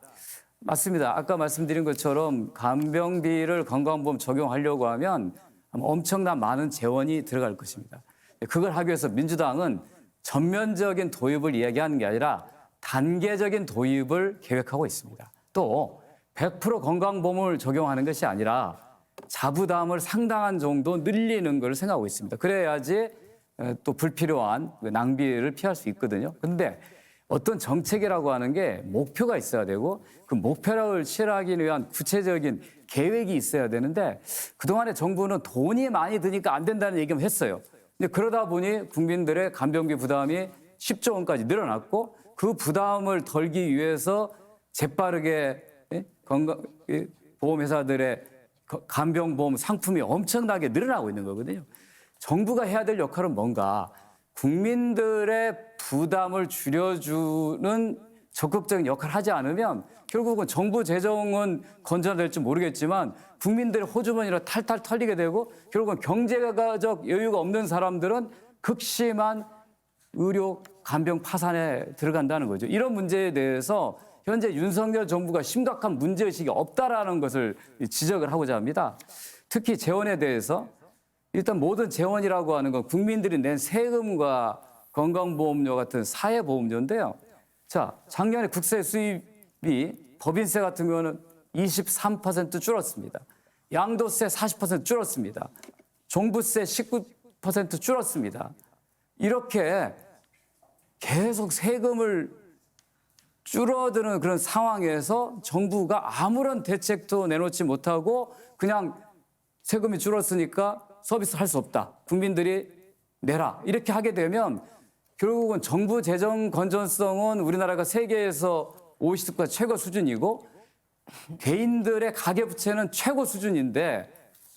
맞습니다. 아까 말씀드린 것처럼 간병비를 건강보험 적용하려고 하면 엄청난 많은 재원이 들어갈 것입니다. 그걸 하기 위해서 민주당은 전면적인 도입을 이야기하는 게 아니라 단계적인 도입을 계획하고 있습니다. 또 100% 건강보험을 적용하는 것이 아니라 자부담을 상당한 정도 늘리는 걸 생각하고 있습니다. 그래야지 또 불필요한 낭비를 피할 수 있거든요. 그런데 어떤 정책이라고 하는 게 목표가 있어야 되고 그 목표를 실현하기 위한 구체적인 계획이 있어야 되는데 그동안에 정부는 돈이 많이 드니까 안 된다는 얘기만 했어요. 근데 그러다 보니 국민들의 간병비 부담이 10조 원까지 늘어났고 그 부담을 덜기 위해서 재빠르게 건강 보험회사들의 간병보험 상품이 엄청나게 늘어나고 있는 거거든요. 정부가 해야 될 역할은 뭔가 국민들의 부담을 줄여주는 적극적인 역할을 하지 않으면 결국은 정부 재정은 건전될지 모르겠지만 국민들의 호주머니로 탈탈 털리게 되고 결국은 경제적 여유가 없는 사람들은 극심한 의료 간병 파산에 들어간다는 거죠. 이런 문제에 대해서 현재 윤석열 정부가 심각한 문제의식이 없다라는 것을 지적을 하고자 합니다. 특히 재원에 대해서 일단 모든 재원이라고 하는 건 국민들이 낸 세금과 건강보험료 같은 사회보험료인데요. 자, 작년에 국세 수입이 법인세 같은 경우는 23% 줄었습니다. 양도세 40% 줄었습니다. 종부세 19% 줄었습니다. 이렇게 계속 세금을 줄어드는 그런 상황에서 정부가 아무런 대책도 내놓지 못하고 그냥 세금이 줄었으니까 서비스 할 수 없다. 국민들이 내라. 이렇게 하게 되면 결국은 정부 재정 건전성은 우리나라가 세계에서 OECD국가 최고 수준이고 개인들의 가계부채는 최고 수준인데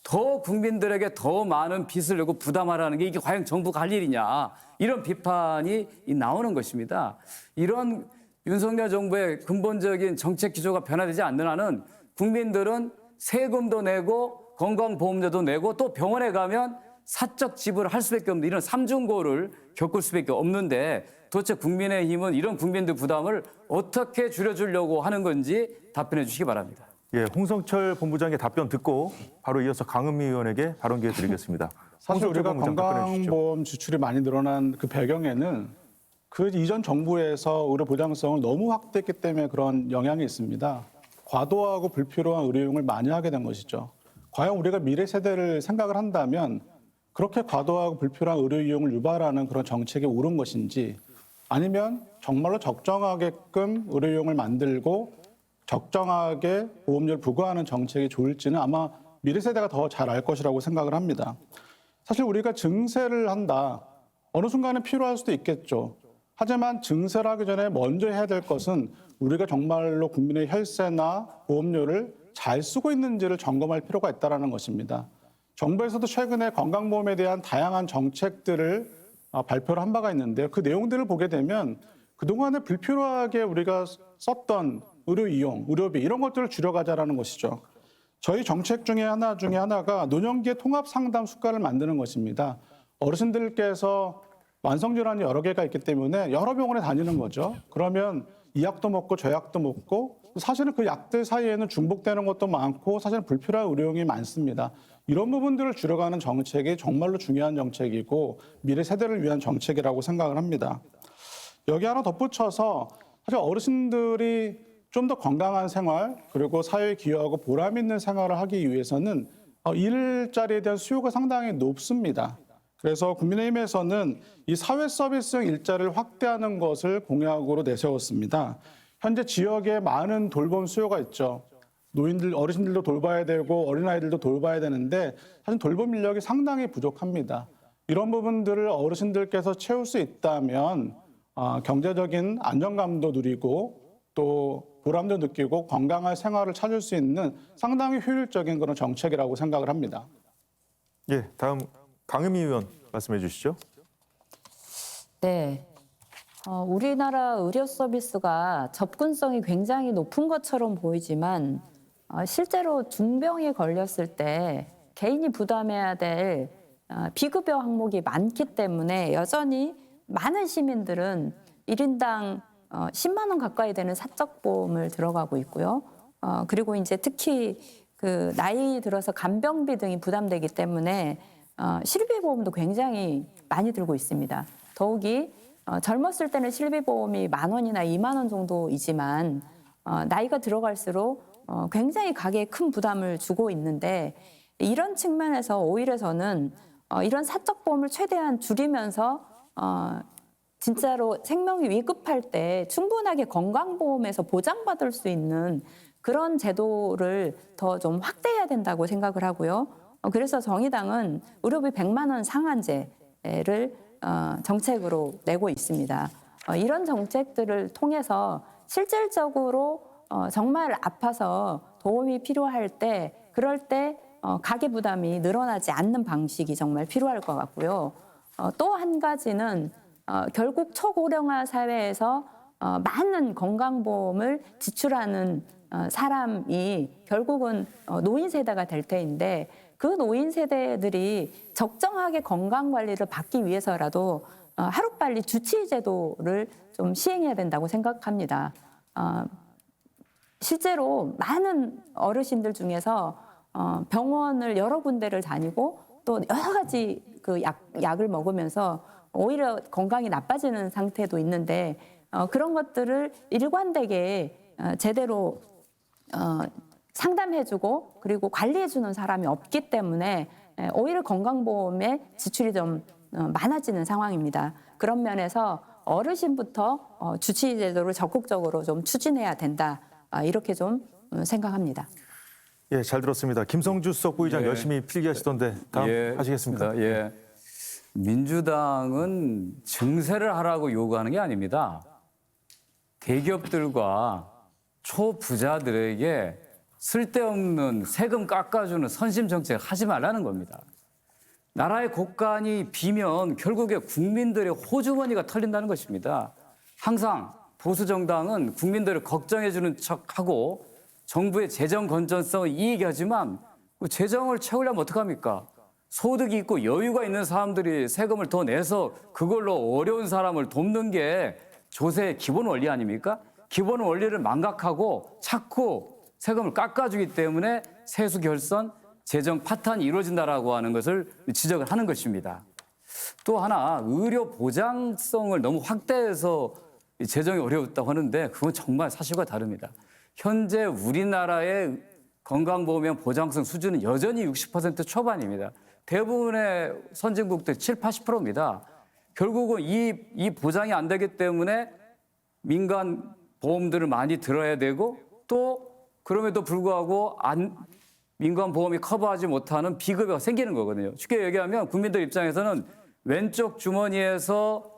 더 국민들에게 더 많은 빚을 내고 부담하라는 게 이게 과연 정부가 할 일이냐. 이런 비판이 나오는 것입니다. 이런 윤석열 정부의 근본적인 정책 기조가 변화되지 않는 한은 국민들은 세금도 내고 건강보험료도 내고 또 병원에 가면 사적 지불을 할 수밖에 없는 이런 삼중고를 겪을 수밖에 없는데 도대체 국민의힘은 이런 국민들 부담을 어떻게 줄여주려고 하는 건지 답변해 주시기 바랍니다. 예, 홍성철 본부장의 답변 듣고 바로 이어서 강은미 의원에게 발언 기회 드리겠습니다. 사실 홍성철 우리가 본부장 답변해 주시죠. 건강보험 지출이 많이 늘어난 그 배경에는 그 이전 정부에서 의료 보장성을 너무 확대했기 때문에 그런 영향이 있습니다. 과도하고 불필요한 의료용을 많이 하게 된 것이죠. 과연 우리가 미래 세대를 생각을 한다면 그렇게 과도하고 불필요한 의료 이용을 유발하는 그런 정책이 옳은 것인지 아니면 정말로 적정하게끔 의료 이용을 만들고 적정하게 보험료를 부과하는 정책이 좋을지는 아마 미래 세대가 더 잘 알 것이라고 생각을 합니다. 사실 우리가 증세를 한다. 어느 순간에 필요할 수도 있겠죠. 하지만 증세를 하기 전에 먼저 해야 될 것은 우리가 정말로 국민의 혈세나 보험료를 잘 쓰고 있는지를 점검할 필요가 있다는 것입니다. 정부에서도 최근에 건강보험에 대한 다양한 정책들을 발표를 한 바가 있는데요. 그 내용들을 보게 되면 그동안에 불필요하게 우리가 썼던 의료 이용, 의료비 이런 것들을 줄여가자라는 것이죠. 저희 정책 중에 하나가 노년기의 통합 상담 수가를 만드는 것입니다. 어르신들께서 만성질환이 여러 개가 있기 때문에 여러 병원에 다니는 거죠. 그러면 이 약도 먹고 저 약도 먹고 사실은 그 약들 사이에는 중복되는 것도 많고 사실은 불필요한 의료용이 많습니다. 이런 부분들을 줄여가는 정책이 정말로 중요한 정책이고 미래 세대를 위한 정책이라고 생각을 합니다. 여기 하나 덧붙여서 사실 어르신들이 좀 더 건강한 생활 그리고 사회에 기여하고 보람 있는 생활을 하기 위해서는 일자리에 대한 수요가 상당히 높습니다. 그래서 국민의힘에서는 이 사회 서비스형 일자리를 확대하는 것을 공약으로 내세웠습니다. 현재 지역에 많은 돌봄 수요가 있죠. 노인들, 어르신들도 돌봐야 되고 어린아이들도 돌봐야 되는데 사실 돌봄 인력이 상당히 부족합니다. 이런 부분들을 어르신들께서 채울 수 있다면 경제적인 안정감도 누리고 또 보람도 느끼고 건강한 생활을 찾을 수 있는 상당히 효율적인 그런 정책이라고 생각을 합니다. 예, 다음 강은미 의원 말씀해 주시죠. 네. 우리나라 의료 서비스가 접근성이 굉장히 높은 것처럼 보이지만 실제로 중병에 걸렸을 때 개인이 부담해야 될 비급여 항목이 많기 때문에 여전히 많은 시민들은 1인당 10만 원 가까이 되는 사적 보험을 들어가고 있고요. 그리고 이제 특히 그 나이 들어서 간병비 등이 부담되기 때문에 실비보험도 굉장히 많이 들고 있습니다. 더욱이 젊었을 때는 실비보험이 10,000원이나 20,000원 정도이지만 나이가 들어갈수록 굉장히 가게에 큰 부담을 주고 있는데 이런 측면에서 오히려 저는 이런 사적보험을 최대한 줄이면서 진짜로 생명이 위급할 때 충분하게 건강보험에서 보장받을 수 있는 그런 제도를 더 좀 확대해야 된다고 생각을 하고요. 그래서 정의당은 의료비 100만 원 상한제, 정책으로 내고 있습니다. 이런 정책들을 통해서 실질적으로 정말 아파서 도움이 필요할 때 그럴 때 가계 부담이 늘어나지 않는 방식이 정말 필요할 것 같고요. 또 한 가지는 결국 초고령화 사회에서 많은 건강보험을 지출하는 사람이 결국은 노인 세대가 될 테인데 그 노인 세대들이 적정하게 건강 관리를 받기 위해서라도 하루빨리 주치의 제도를 좀 시행해야 된다고 생각합니다. 실제로 많은 어르신들 중에서 병원을 여러 군데를 다니고 또 여러 가지 그 약을 먹으면서 오히려 건강이 나빠지는 상태도 있는데 그런 것들을 일관되게 제대로 상담해주고 그리고 관리해주는 사람이 없기 때문에 오히려 건강보험의 지출이 좀 많아지는 상황입니다. 그런 면에서 어르신부터 주치의 제도를 적극적으로 좀 추진해야 된다. 이렇게 좀 생각합니다. 예, 잘 들었습니다. 김성주 수석 부의장 예. 열심히 필기하시던데 다음 하시겠습니까? 예. 민주당은 증세를 하라고 요구하는 게 아닙니다. 대기업들과 초부자들에게 쓸데없는 세금 깎아주는 선심 정책 하지 말라는 겁니다. 나라의 곳간이 비면 결국에 국민들의 호주머니가 털린다는 것입니다. 항상 보수 정당은 국민들을 걱정해주는 척하고 정부의 재정 건전성을 이야기하지만 그 재정을 채우려면 어떡합니까? 소득이 있고 여유가 있는 사람들이 세금을 더 내서 그걸로 어려운 사람을 돕는 게 조세의 기본 원리 아닙니까? 기본 원리를 망각하고 자꾸 세금을 깎아주기 때문에 세수 결선, 재정 파탄이 이루어진다라고 하는 것을 지적을 하는 것입니다. 또 하나 의료 보장성을 너무 확대해서 재정이 어려웠다고 하는데 그건 정말 사실과 다릅니다. 현재 우리나라의 건강보험 보장성 수준은 여전히 60% 초반입니다. 대부분의 선진국들 7, 80%입니다. 결국은 이 보장이 안 되기 때문에 민간 보험들을 많이 들어야 되고 또 그럼에도 불구하고 민간 보험이 커버하지 못하는 비급여가 생기는 거거든요. 쉽게 얘기하면 국민들 입장에서는 왼쪽 주머니에서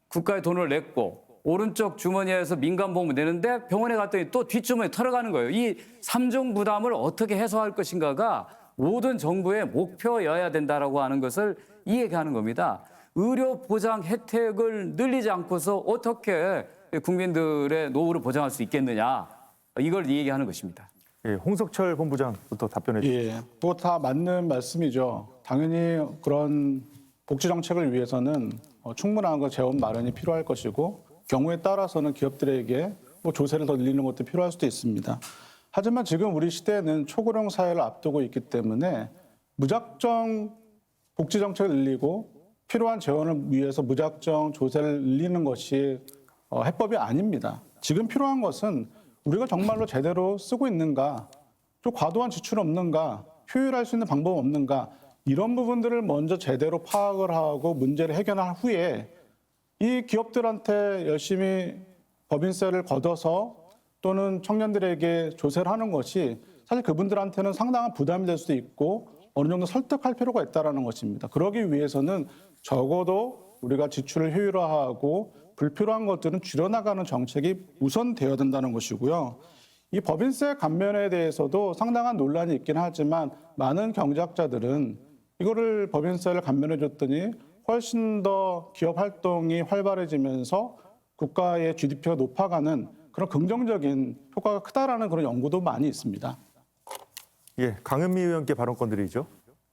국가에 돈을 냈고 오른쪽 주머니에서 민간 보험을 내는데 병원에 갔더니 또 뒷주머니에 털어가는 거예요. 이 삼중 부담을 어떻게 해소할 것인가가 모든 정부의 목표여야 된다라고 하는 것을 이 얘기하는 겁니다. 의료 보장 혜택을 늘리지 않고서 어떻게 국민들의 노후를 보장할 수 있겠느냐. 이걸 얘기하는 것입니다. 예, 홍석철 본부장부터 답변해 주시죠. 예, 그거 다 맞는 말씀이죠. 당연히 그런 복지 정책을 위해서는 충분한 재원 마련이 필요할 것이고 경우에 따라서는 기업들에게 조세를 더 늘리는 것도 필요할 수도 있습니다. 하지만 지금 우리 시대에는 초고령 사회를 앞두고 있기 때문에 무작정 복지 정책을 늘리고 필요한 재원을 위해서 무작정 조세를 늘리는 것이 해법이 아닙니다. 지금 필요한 것은 우리가 정말로 제대로 쓰고 있는가, 좀 과도한 지출 없는가, 효율할 수 있는 방법 없는가 이런 부분들을 먼저 제대로 파악을 하고 문제를 해결한 후에 이 기업들한테 열심히 법인세를 걷어서 또는 청년들에게 조세를 하는 것이 사실 그분들한테는 상당한 부담이 될 수도 있고 어느 정도 설득할 필요가 있다는 것입니다. 그러기 위해서는 적어도 우리가 지출을 효율화하고 불필요한 것들은 줄여나가는 정책이 우선되어야 된다는 것이고요. 이 법인세 감면에 대해서도 상당한 논란이 있긴 하지만 많은 경제학자들은 이거를 법인세를 감면해 줬더니 훨씬 더 기업 활동이 활발해지면서 국가의 GDP가 높아가는 그런 긍정적인 효과가 크다라는 그런 연구도 많이 있습니다. 예, 강은미 의원께 발언권 드리죠.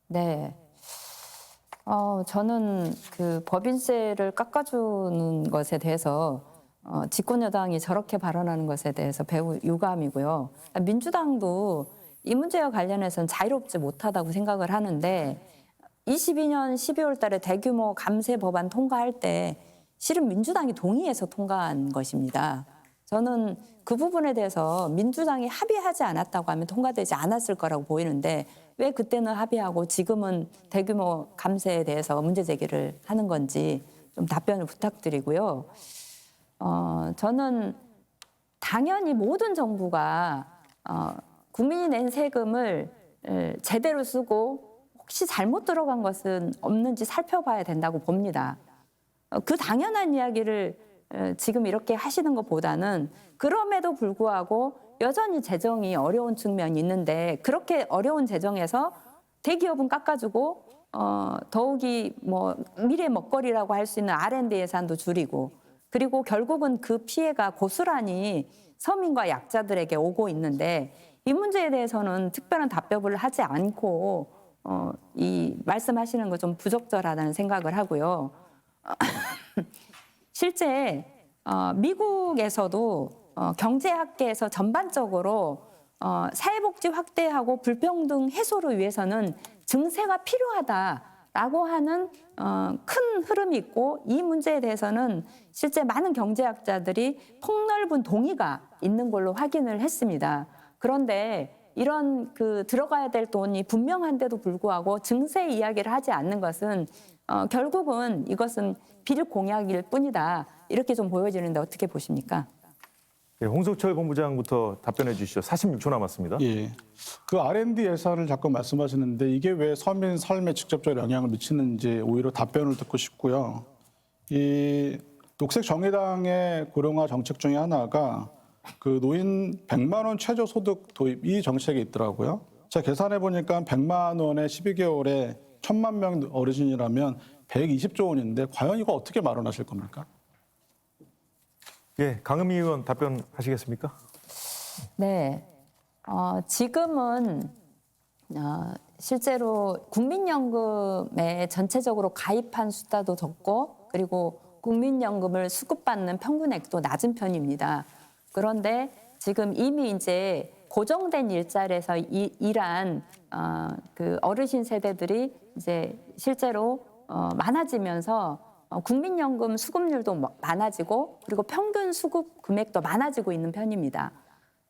네. 저는 그 법인세를 깎아주는 것에 대해서 집권 여당이 저렇게 발언하는 것에 대해서 매우 유감이고요. 민주당도 이 문제와 관련해서는 자유롭지 못하다고 생각을 하는데 22년 12월 달에 대규모 감세 법안 통과할 때 실은 민주당이 동의해서 통과한 것입니다. 저는 그 부분에 대해서 민주당이 합의하지 않았다고 하면 통과되지 않았을 거라고 보이는데 왜 그때는 합의하고 지금은 대규모 감세에 대해서 문제 제기를 하는 건지 좀 답변을 부탁드리고요. 저는 당연히 모든 정부가 국민이 낸 세금을 제대로 쓰고 혹시 잘못 들어간 것은 없는지 살펴봐야 된다고 봅니다. 그 당연한 이야기를 지금 이렇게 하시는 것보다는 그럼에도 불구하고 여전히 재정이 어려운 측면이 있는데 그렇게 어려운 재정에서 대기업은 깎아주고 더욱이 뭐 미래 먹거리라고 할 수 있는 R&D 예산도 줄이고 그리고 결국은 그 피해가 고스란히 서민과 약자들에게 오고 있는데 이 문제에 대해서는 특별한 답변을 하지 않고 이 말씀하시는 거 좀 부적절하다는 생각을 하고요. 실제 미국에서도 경제학계에서 전반적으로 사회복지 확대하고 불평등 해소를 위해서는 증세가 필요하다라고 하는 큰 흐름이 있고 이 문제에 대해서는 실제 많은 경제학자들이 폭넓은 동의가 있는 걸로 확인을 했습니다. 그런데 이런 그 들어가야 될 돈이 분명한데도 불구하고 증세 이야기를 하지 않는 것은 결국은 이것은 빌공약일 뿐이다. 이렇게 좀 보여지는데 어떻게 보십니까? 예, 홍석철 본부장부터 답변해 주시죠. 46초 남았습니다. 예. 그 R&D 예산을 자꾸 말씀하시는데 이게 왜 서민 삶에 직접적으로 영향을 미치는지 오히려 답변을 듣고 싶고요. 이 녹색 정의당의 고령화 정책 중에 하나가 그 노인 100만 원 최저 소득 도입 이 정책이 있더라고요. 제가 계산해 보니까 100만 원에 12개월에 1,000만 명 어르신이라면 120조 원인데 과연 이거 어떻게 마련하실 겁니까? 예, 강은미 의원 답변하시겠습니까? 네. 지금은 실제로 국민연금에 전체적으로 가입한 숫자도 적고 그리고 국민연금을 수급받는 평균액도 낮은 편입니다. 그런데 지금 이미 이제 고정된 일자리에서 일한 그 어르신 세대들이 이제 실제로 많아지면서 국민연금 수급률도 많아지고 그리고 평균 수급 금액도 많아지고 있는 편입니다.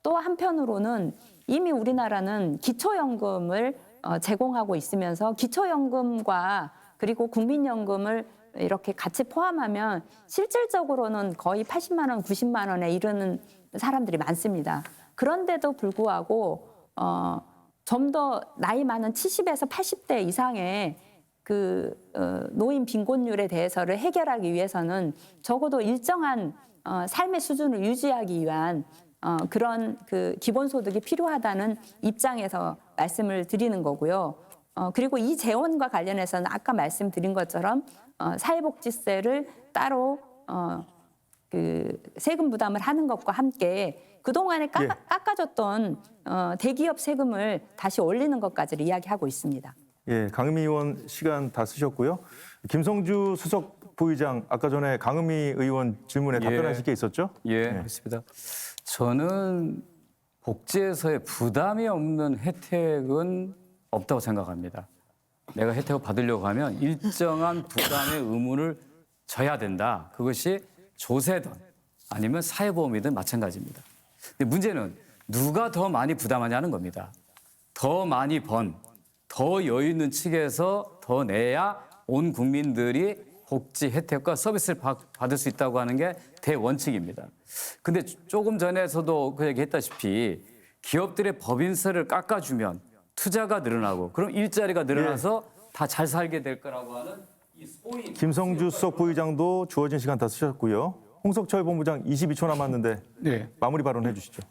또 한편으로는 이미 우리나라는 기초연금을 제공하고 있으면서 기초연금과 그리고 국민연금을 이렇게 같이 포함하면 실질적으로는 거의 80만 원, 90만 원에 이르는 사람들이 많습니다. 그런데도 불구하고 좀 더 나이 많은 70에서 80대 이상의 그 노인 빈곤율에 대해서를 해결하기 위해서는 적어도 일정한 삶의 수준을 유지하기 위한 그런 그 기본소득이 필요하다는 입장에서 말씀을 드리는 거고요. 그리고 이 재원과 관련해서는 아까 말씀드린 것처럼 사회복지세를 따로 그 세금 부담을 하는 것과 함께 그동안에 깎아줬던 대기업 세금을 다시 올리는 것까지를 이야기하고 있습니다. 예, 강은미 의원 시간 다 쓰셨고요. 김성주 수석 부의장 아까 전에 강은미 의원 질문에 답변하실 게 있었죠? 예, 그렇습니다. 저는 복지에서의 부담이 없는 혜택은 없다고 생각합니다. 내가 혜택을 받으려고 하면 일정한 부담의 의무를 져야 된다. 그것이 조세든 아니면 사회보험이든 마찬가지입니다. 근데 문제는 누가 더 많이 부담하냐는 겁니다. 더 많이 더 여유 있는 측에서 더 내야 온 국민들이 복지 혜택과 서비스를 받을 수 있다고 하는 게 대원칙입니다. 근데 조금 전에서도 그 얘기했다시피 기업들의 법인세를 깎아주면 투자가 늘어나고 그럼 일자리가 늘어나서 다 잘 살게 될 거라고 하는 이 소위 김성주 수석 부의장도 주어진 시간 다 쓰셨고요. 홍석철 본부장 22초 남았는데 네. 마무리 발언해 주시죠.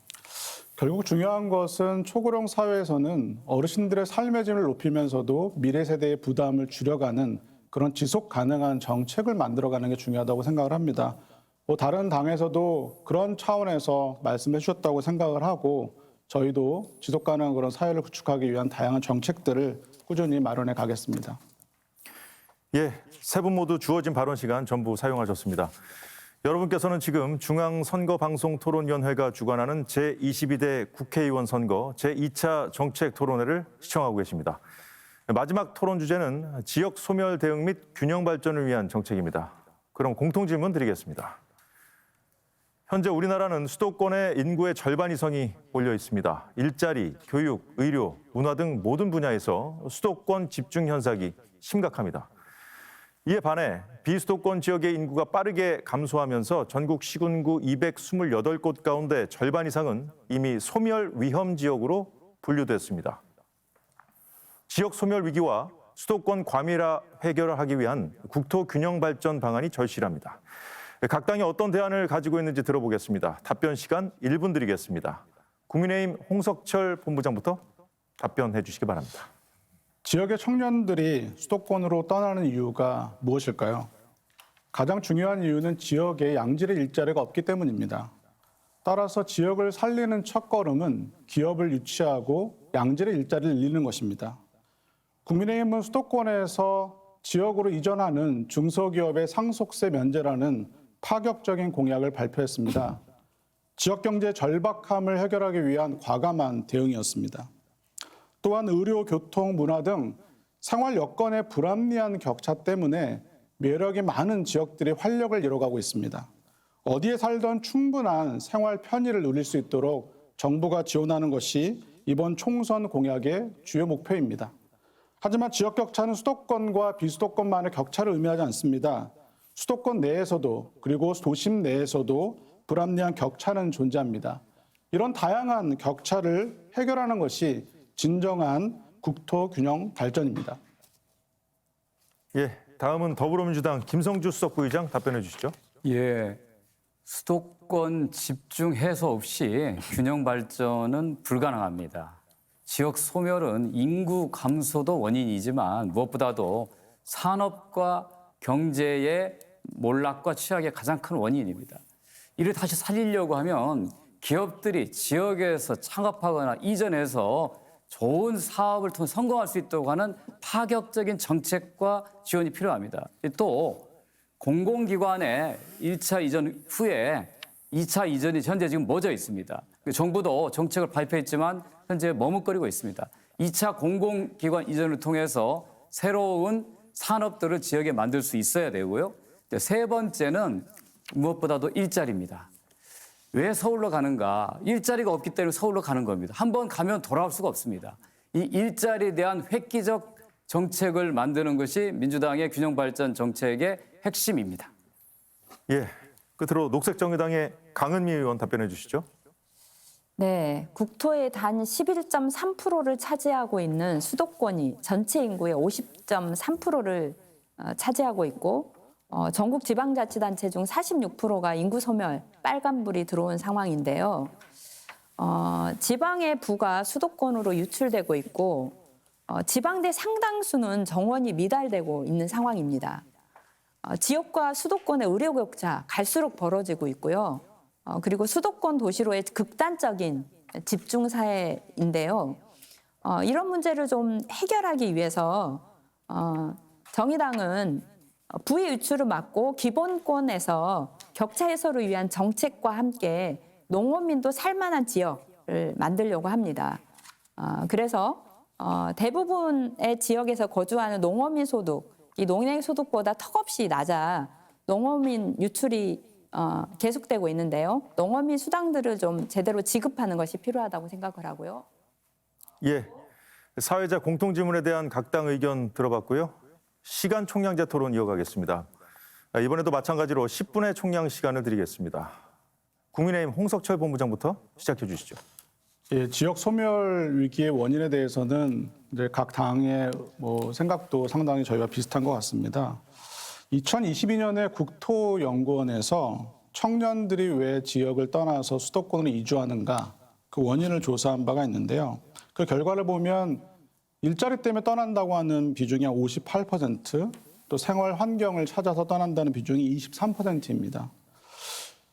결국 중요한 것은 초고령 사회에서는 어르신들의 삶의 질을 높이면서도 미래 세대의 부담을 줄여가는 그런 지속 가능한 정책을 만들어가는 게 중요하다고 생각을 합니다. 다른 당에서도 그런 차원에서 말씀해 주셨다고 생각을 하고 저희도 지속 가능한 그런 사회를 구축하기 위한 다양한 정책들을 꾸준히 마련해 가겠습니다. 예, 세 분 모두 주어진 발언 시간 전부 사용하셨습니다. 여러분께서는 지금 중앙선거방송토론위원회가 주관하는 제22대 국회의원 선거 제2차 정책 토론회를 시청하고 계십니다. 마지막 토론 주제는 지역 소멸 대응 및 균형 발전을 위한 정책입니다. 그럼 공통 질문 드리겠습니다. 현재 우리나라는 수도권의 인구의 절반 이상이 몰려 있습니다. 일자리, 교육, 의료, 문화 등 모든 분야에서 수도권 집중 현상이 심각합니다. 이에 반해 비수도권 지역의 인구가 빠르게 감소하면서 전국 시군구 228곳 가운데 절반 이상은 이미 소멸 위험 지역으로 분류됐습니다. 지역 소멸 위기와 수도권 과밀화 해결하기 위한 국토 균형 발전 방안이 절실합니다. 각 당이 어떤 대안을 가지고 있는지 들어보겠습니다. 답변 시간 1분 드리겠습니다. 국민의힘 홍석철 본부장부터 답변해 주시기 바랍니다. 지역의 청년들이 수도권으로 떠나는 이유가 무엇일까요? 가장 중요한 이유는 지역에 양질의 일자리가 없기 때문입니다. 따라서 지역을 살리는 첫걸음은 기업을 유치하고 양질의 일자리를 늘리는 것입니다. 국민의힘은 수도권에서 지역으로 이전하는 중소기업의 상속세 면제라는 파격적인 공약을 발표했습니다. 지역 경제 절박함을 해결하기 위한 과감한 대응이었습니다. 또한 의료, 교통, 문화 등 생활 여건의 불합리한 격차 때문에 매력이 많은 지역들이 활력을 이뤄가고 있습니다. 어디에 살던 충분한 생활 편의를 누릴 수 있도록 정부가 지원하는 것이 이번 총선 공약의 주요 목표입니다. 하지만 지역 격차는 수도권과 비수도권만의 격차를 의미하지 않습니다. 수도권 내에서도 그리고 도심 내에서도 불합리한 격차는 존재합니다. 이런 다양한 격차를 해결하는 것이 진정한 국토 균형 발전입니다. 예, 다음은 더불어민주당 김성주 수석부의장 답변해 주시죠. 예, 수도권 집중 해소 없이 균형 발전은 불가능합니다. 지역 소멸은 인구 감소도 원인이지만 무엇보다도 산업과 경제의 몰락과 취약의 가장 큰 원인입니다. 이를 다시 살리려고 하면 기업들이 지역에서 창업하거나 이전해서 좋은 사업을 통해 성공할 수 있도록 하는 파격적인 정책과 지원이 필요합니다. 또 공공기관의 1차 이전 후에 2차 이전이 현재 지금 멎어 있습니다. 정부도 정책을 발표했지만 현재 머뭇거리고 있습니다. 2차 공공기관 이전을 통해서 새로운 산업들을 지역에 만들 수 있어야 되고요. 세 번째는 무엇보다도 일자리입니다. 왜 서울로 가는가? 일자리가 없기 때문에 서울로 가는 겁니다. 한번 가면 돌아올 수가 없습니다. 이 일자리에 대한 획기적 정책을 만드는 것이 민주당의 균형 발전 정책의 핵심입니다. 예, 끝으로 녹색정의당의 강은미 의원 답변해 주시죠. 네, 국토의 단 11.3%를 차지하고 있는 수도권이 전체 인구의 50.3%를 차지하고 있고 전국 지방자치단체 중 46%가 인구 소멸, 빨간불이 들어온 상황인데요. 지방의 부가 수도권으로 유출되고 있고 지방대 상당수는 정원이 미달되고 있는 상황입니다. 지역과 수도권의 의료 격차 갈수록 벌어지고 있고요. 그리고 수도권 도시로의 극단적인 집중 사회인데요. 이런 문제를 좀 해결하기 위해서 정의당은 부의 유출을 막고 기본권에서 격차 해소를 위한 정책과 함께 농어민도 살만한 지역을 만들려고 합니다. 그래서 대부분의 지역에서 거주하는 농어민 소득, 이 농행 소득보다 턱없이 낮아 농어민 유출이 계속되고 있는데요. 농어민 수당들을 좀 제대로 지급하는 것이 필요하다고 생각을 하고요. 예, 사회자 공통질문에 대한 각 당 의견 들어봤고요. 시간 총량제 토론 이어가겠습니다. 이번에도 마찬가지로 10분의 총량 시간을 드리겠습니다. 국민의힘 홍석철 본부장부터 시작해 주시죠. 예, 지역 소멸 위기의 원인에 대해서는 이제 각 당의 생각도 상당히 저희와 비슷한 것 같습니다. 2022년에 국토연구원에서 청년들이 왜 지역을 떠나서 수도권으로 이주하는가 그 원인을 조사한 바가 있는데요. 그 결과를 보면 일자리 때문에 떠난다고 하는 비중이 한 58%, 또 생활 환경을 찾아서 떠난다는 비중이 23%입니다.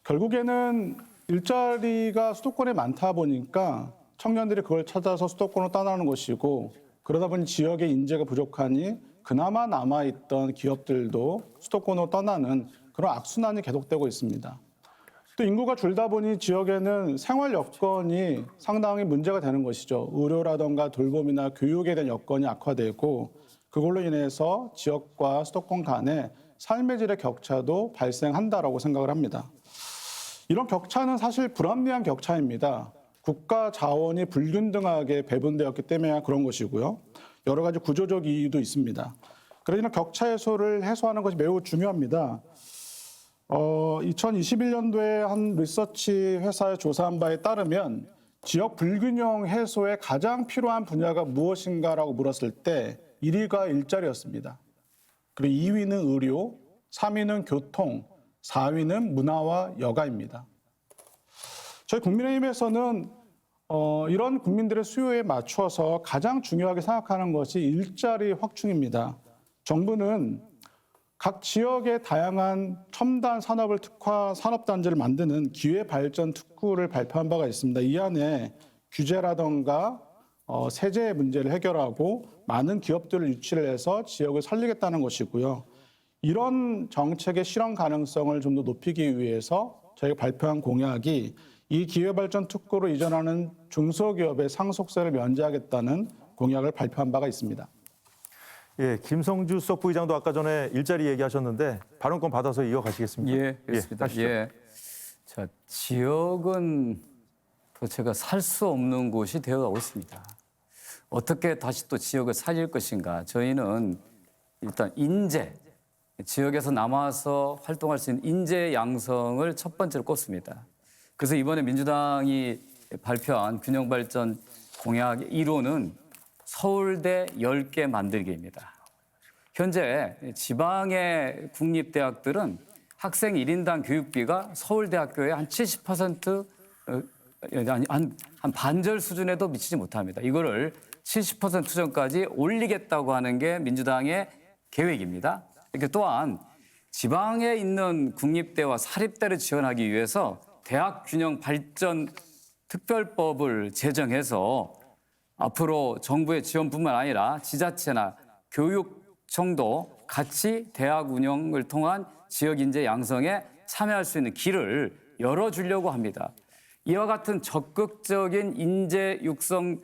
결국에는 일자리가 수도권에 많다 보니까 청년들이 그걸 찾아서 수도권으로 떠나는 것이고 그러다 보니 지역의 인재가 부족하니 그나마 남아있던 기업들도 수도권으로 떠나는 그런 악순환이 계속되고 있습니다. 또 인구가 줄다 보니 지역에는 생활 여건이 상당히 문제가 되는 것이죠. 의료라든가 돌봄이나 교육에 대한 여건이 악화되고 그걸로 인해서 지역과 수도권 간의 삶의 질의 격차도 발생한다라고 생각을 합니다. 이런 격차는 사실 불합리한 격차입니다. 국가 자원이 불균등하게 배분되었기 때문에 그런 것이고요. 여러 가지 구조적 이유도 있습니다. 그러나 격차 해소를 해소하는 것이 매우 중요합니다. 2021년도에 한 리서치 회사에 조사한 바에 따르면 지역 불균형 해소에 가장 필요한 분야가 무엇인가라고 물었을 때 1위가 일자리였습니다. 그리고 2위는 의료, 3위는 교통, 4위는 문화와 여가입니다. 저희 국민의힘에서는 이런 국민들의 수요에 맞춰서 가장 중요하게 생각하는 것이 일자리 확충입니다. 정부는 각 지역의 다양한 첨단 산업을 특화 산업단지를 만드는 기회발전 특구를 발표한 바가 있습니다. 이 안에 규제라든가 세제 문제를 해결하고 많은 기업들을 유치를 해서 지역을 살리겠다는 것이고요. 이런 정책의 실현 가능성을 좀 더 높이기 위해서 저희가 발표한 공약이 이 기회발전 특구로 이전하는 중소기업의 상속세를 면제하겠다는 공약을 발표한 바가 있습니다. 예, 김성주 수석 부의장도 아까 전에 일자리 얘기하셨는데 발언권 받아서 이어가시겠습니까? 예, 그렇습니다. 하시죠. 예. 자, 지역은 도대체가 살 수 없는 곳이 되어가고 있습니다. 어떻게 다시 또 지역을 살릴 것인가? 저희는 일단 인재, 지역에서 남아서 활동할 수 있는 인재 양성을 첫 번째로 꼽습니다. 그래서 이번에 민주당이 발표한 균형발전 공약 1호는 서울대 10개 만들기입니다. 현재 지방의 국립대학들은 학생 1인당 교육비가 서울대학교의 한 70%, 한 반절 수준에도 미치지 못합니다. 이거를 70% 수준까지 올리겠다고 하는 게 민주당의 계획입니다. 이렇게 또한 지방에 있는 국립대와 사립대를 지원하기 위해서 대학균형발전 특별법을 제정해서 앞으로 정부의 지원뿐만 아니라 지자체나 교육청도 같이 대학 운영을 통한 지역 인재 양성에 참여할 수 있는 길을 열어주려고 합니다. 이와 같은 적극적인 인재 육성을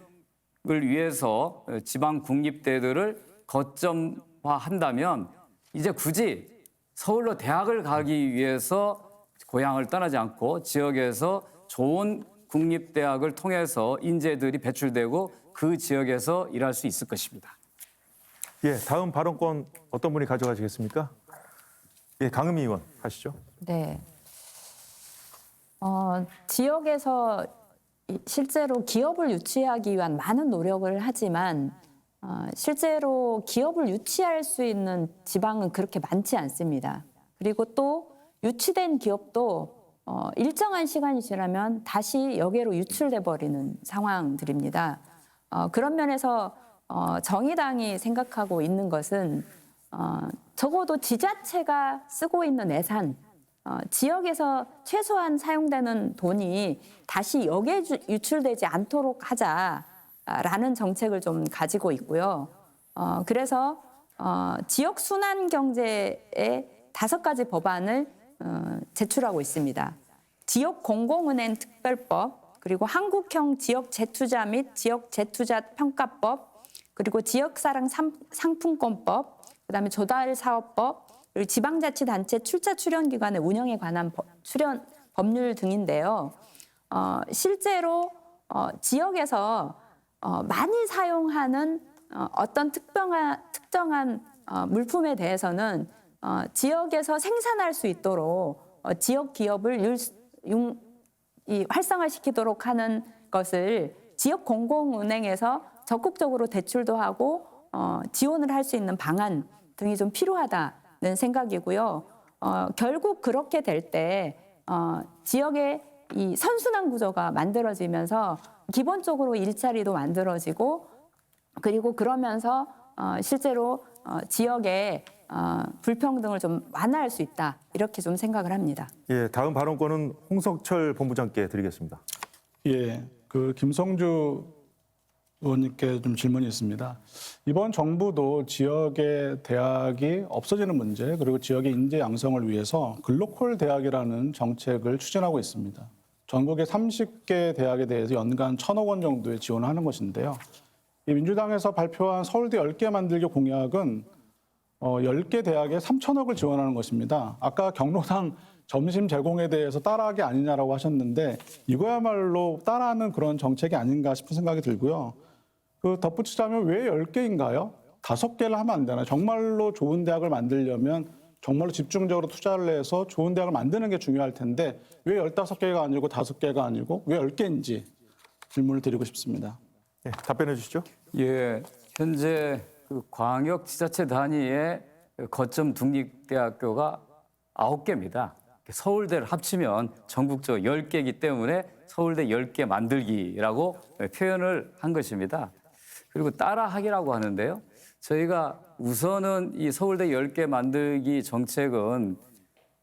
위해서 지방 국립대들을 거점화한다면 이제 굳이 서울로 대학을 가기 위해서 고향을 떠나지 않고 지역에서 좋은 국립대학을 통해서 인재들이 배출되고 그 지역에서 일할 수 있을 것입니다. 예, 다음 발언권 어떤 분이 가져가시겠습니까? 예, 강은미 의원 하시죠. 네. 지역에서 실제로 기업을 유치하기 위한 많은 노력을 하지만 실제로 기업을 유치할 수 있는 지방은 그렇게 많지 않습니다. 그리고 또 유치된 기업도 일정한 시간이 지나면 다시 여기로 유출돼 버리는 상황들입니다. 그런 면에서 정의당이 생각하고 있는 것은 적어도 지자체가 쓰고 있는 예산, 지역에서 최소한 사용되는 돈이 다시 여기에 유출되지 않도록 하자라는 정책을 좀 가지고 있고요. 그래서 지역 순환 경제의 5가지 법안을 제출하고 있습니다. 지역 공공은행 특별법, 그리고 한국형 지역 재투자 및 지역 재투자 평가법, 그리고 지역사랑 상품권법, 그다음에 조달사업법, 그리고 지방자치단체 출자 출연기관의 운영에 관한 출연 법률 등인데요. 실제로 지역에서 많이 사용하는 어떤 특정한 물품에 대해서는 지역에서 생산할 수 있도록 지역 기업을 활성화시키도록 하는 것을 지역 공공은행에서 적극적으로 대출도 하고 지원을 할 수 있는 방안 등이 좀 필요하다는 생각이고요. 결국 그렇게 될 때 지역의 이 선순환 구조가 만들어지면서 기본적으로 일자리도 만들어지고 그리고 그러면서 실제로 지역의 불평등을 좀 완화할 수 있다 이렇게 좀 생각을 합니다. 예, 다음 발언권은 홍석철 본부장께 드리겠습니다. 예, 그 김성주 의원님께 좀 질문이 있습니다. 이번 정부도 지역의 대학이 없어지는 문제 그리고 지역의 인재 양성을 위해서 글로컬 대학이라는 정책을 추진하고 있습니다. 전국의 30개 대학에 대해서 연간 1,000억 원 정도의 지원을 하는 것인데요. 이 민주당에서 발표한 서울대 10개 만들기 공약은 10개 대학에 3,000억을 지원하는 것입니다. 아까 경로당 점심 제공에 대해서 따라하기 아니냐라고 하셨는데 이거야말로 따라하는 그런 정책이 아닌가 싶은 생각이 들고요. 그 덧붙이자면 왜 10개인가요? 5개를 하면 안 되나요? 정말로 좋은 대학을 만들려면 정말로 집중적으로 투자를 해서 좋은 대학을 만드는 게 중요할 텐데 왜 15개가 아니고 5개가 아니고 왜 10개인지 질문을 드리고 싶습니다. 예, 답변해 주시죠. 예, 현재 그 광역 지자체 단위의 거점 독립대학교가 9개입니다. 서울대를 합치면 전국적 10개이기 때문에 서울대 10개 만들기라고 표현을 한 것입니다. 그리고 따라하기라고 하는데요. 저희가 우선은 이 서울대 10개 만들기 정책은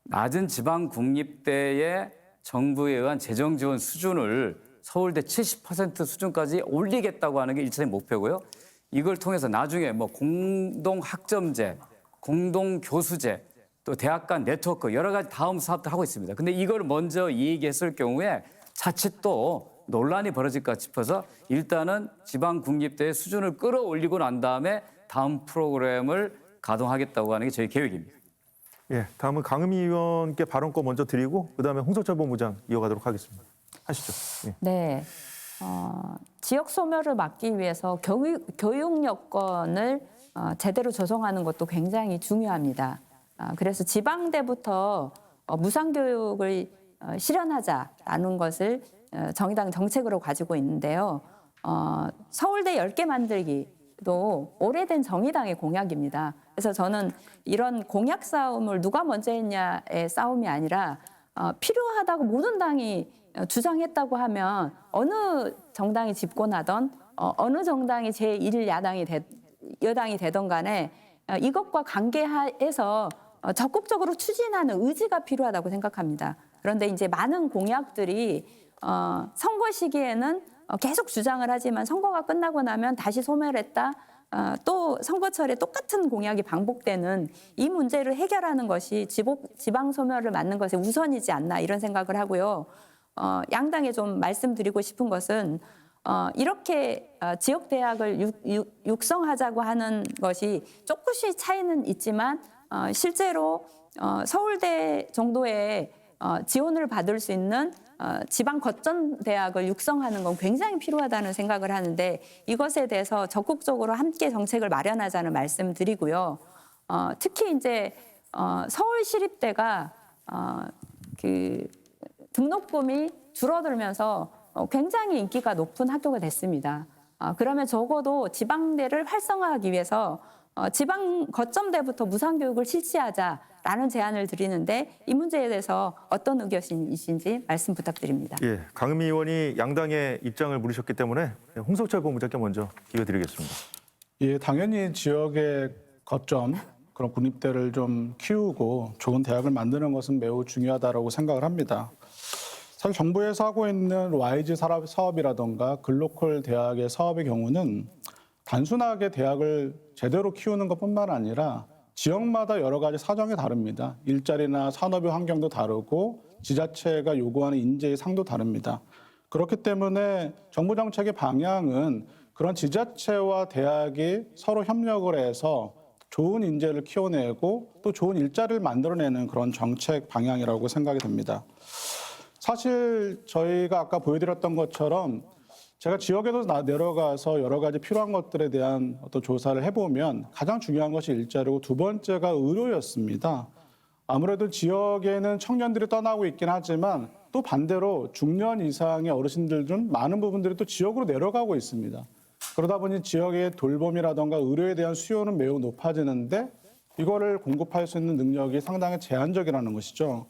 낮은 지방 국립대의 정부에 의한 재정 지원 수준을 서울대 70% 수준까지 올리겠다고 하는 게 1차적인 목표고요. 이걸 통해서 나중에 뭐 공동 학점제, 공동 교수제, 또 대학 간 네트워크 여러 가지 다음 사업들 하고 있습니다. 근데 이걸 먼저 얘기했을 경우에 자칫 또 논란이 벌어질까 싶어서 일단은 지방 국립대의 수준을 끌어올리고 난 다음에 다음 프로그램을 가동하겠다고 하는 게 저희 계획입니다. 예, 다음은 강은미 의원께 발언권 먼저 드리고 그다음에 홍석천 본부장 이어가도록 하겠습니다. 하시죠. 예. 네. 지역 소멸을 막기 위해서 교육 여건을 제대로 조성하는 것도 굉장히 중요합니다. 그래서 지방대부터 무상교육을 실현하자라는 것을 정의당 정책으로 가지고 있는데요. 서울대 10개 만들기도 오래된 정의당의 공약입니다. 그래서 저는 이런 공약 싸움을 누가 먼저 했냐의 싸움이 아니라 필요하다고 모든 당이 주장했다고 하면 어느 정당이 집권하던 어느 정당이 제1야당이 여당이 되던 간에 이것과 관계해서 적극적으로 추진하는 의지가 필요하다고 생각합니다. 그런데 이제 많은 공약들이 선거 시기에는 계속 주장을 하지만 선거가 끝나고 나면 다시 소멸했다. 또 선거철에 똑같은 공약이 반복되는 이 문제를 해결하는 것이 지방 소멸을 막는 것에 우선이지 않나 이런 생각을 하고요. 양당에 좀 말씀드리고 싶은 것은 이렇게 지역 대학을 육성하자고 하는 것이 조금씩 차이는 있지만 실제로 서울대 정도의 지원을 받을 수 있는 지방 거점 대학을 육성하는 건 굉장히 필요하다는 생각을 하는데 이것에 대해서 적극적으로 함께 정책을 마련하자는 말씀드리고요. 특히 이제 서울시립대가 그 등록금이 줄어들면서 굉장히 인기가 높은 학교가 됐습니다. 그러면 적어도 지방대를 활성화하기 위해서 지방 거점대부터 무상교육을 실시하자라는 제안을 드리는데 이 문제에 대해서 어떤 의견이신지 말씀 부탁드립니다. 예, 강은미 의원이 양당의 입장을 물으셨기 때문에 홍석천 본부장께 먼저 이어드리겠습니다. 예, 당연히 지역의 거점 그런 국립대를 좀 키우고 좋은 대학을 만드는 것은 매우 중요하다고 생각을 합니다. 사실 정부에서 하고 있는 YG 사업이라던가 글로컬 대학의 사업의 경우는 단순하게 대학을 제대로 키우는 것뿐만 아니라 지역마다 여러 가지 사정이 다릅니다. 일자리나 산업의 환경도 다르고 지자체가 요구하는 인재의 상도 다릅니다. 그렇기 때문에 정부 정책의 방향은 그런 지자체와 대학이 서로 협력을 해서 좋은 인재를 키워내고 또 좋은 일자리를 만들어내는 그런 정책 방향이라고 생각이 됩니다. 사실 저희가 아까 보여드렸던 것처럼 제가 지역에도 내려가서 여러 가지 필요한 것들에 대한 어떤 조사를 해보면 가장 중요한 것이 일자리고 두 번째가 의료였습니다. 아무래도 지역에는 청년들이 떠나고 있긴 하지만 또 반대로 중년 이상의 어르신들은 많은 부분들이 또 지역으로 내려가고 있습니다. 그러다 보니 지역의 돌봄이라던가 의료에 대한 수요는 매우 높아지는데 이거를 공급할 수 있는 능력이 상당히 제한적이라는 것이죠.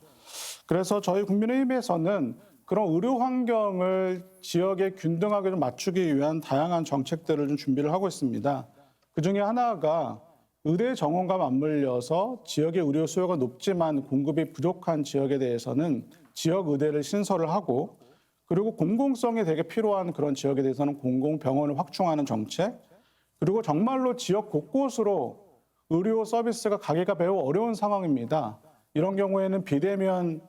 그래서 저희 국민의힘에서는 그런 의료 환경을 지역에 균등하게 좀 맞추기 위한 다양한 정책들을 좀 준비를 하고 있습니다. 그중에 하나가 의대 정원과 맞물려서 지역의 의료 수요가 높지만 공급이 부족한 지역에 대해서는 지역 의대를 신설을 하고 그리고 공공성이 되게 필요한 그런 지역에 대해서는 공공병원을 확충하는 정책 그리고 정말로 지역 곳곳으로 의료 서비스가 가기가 매우 어려운 상황입니다. 이런 경우에는 비대면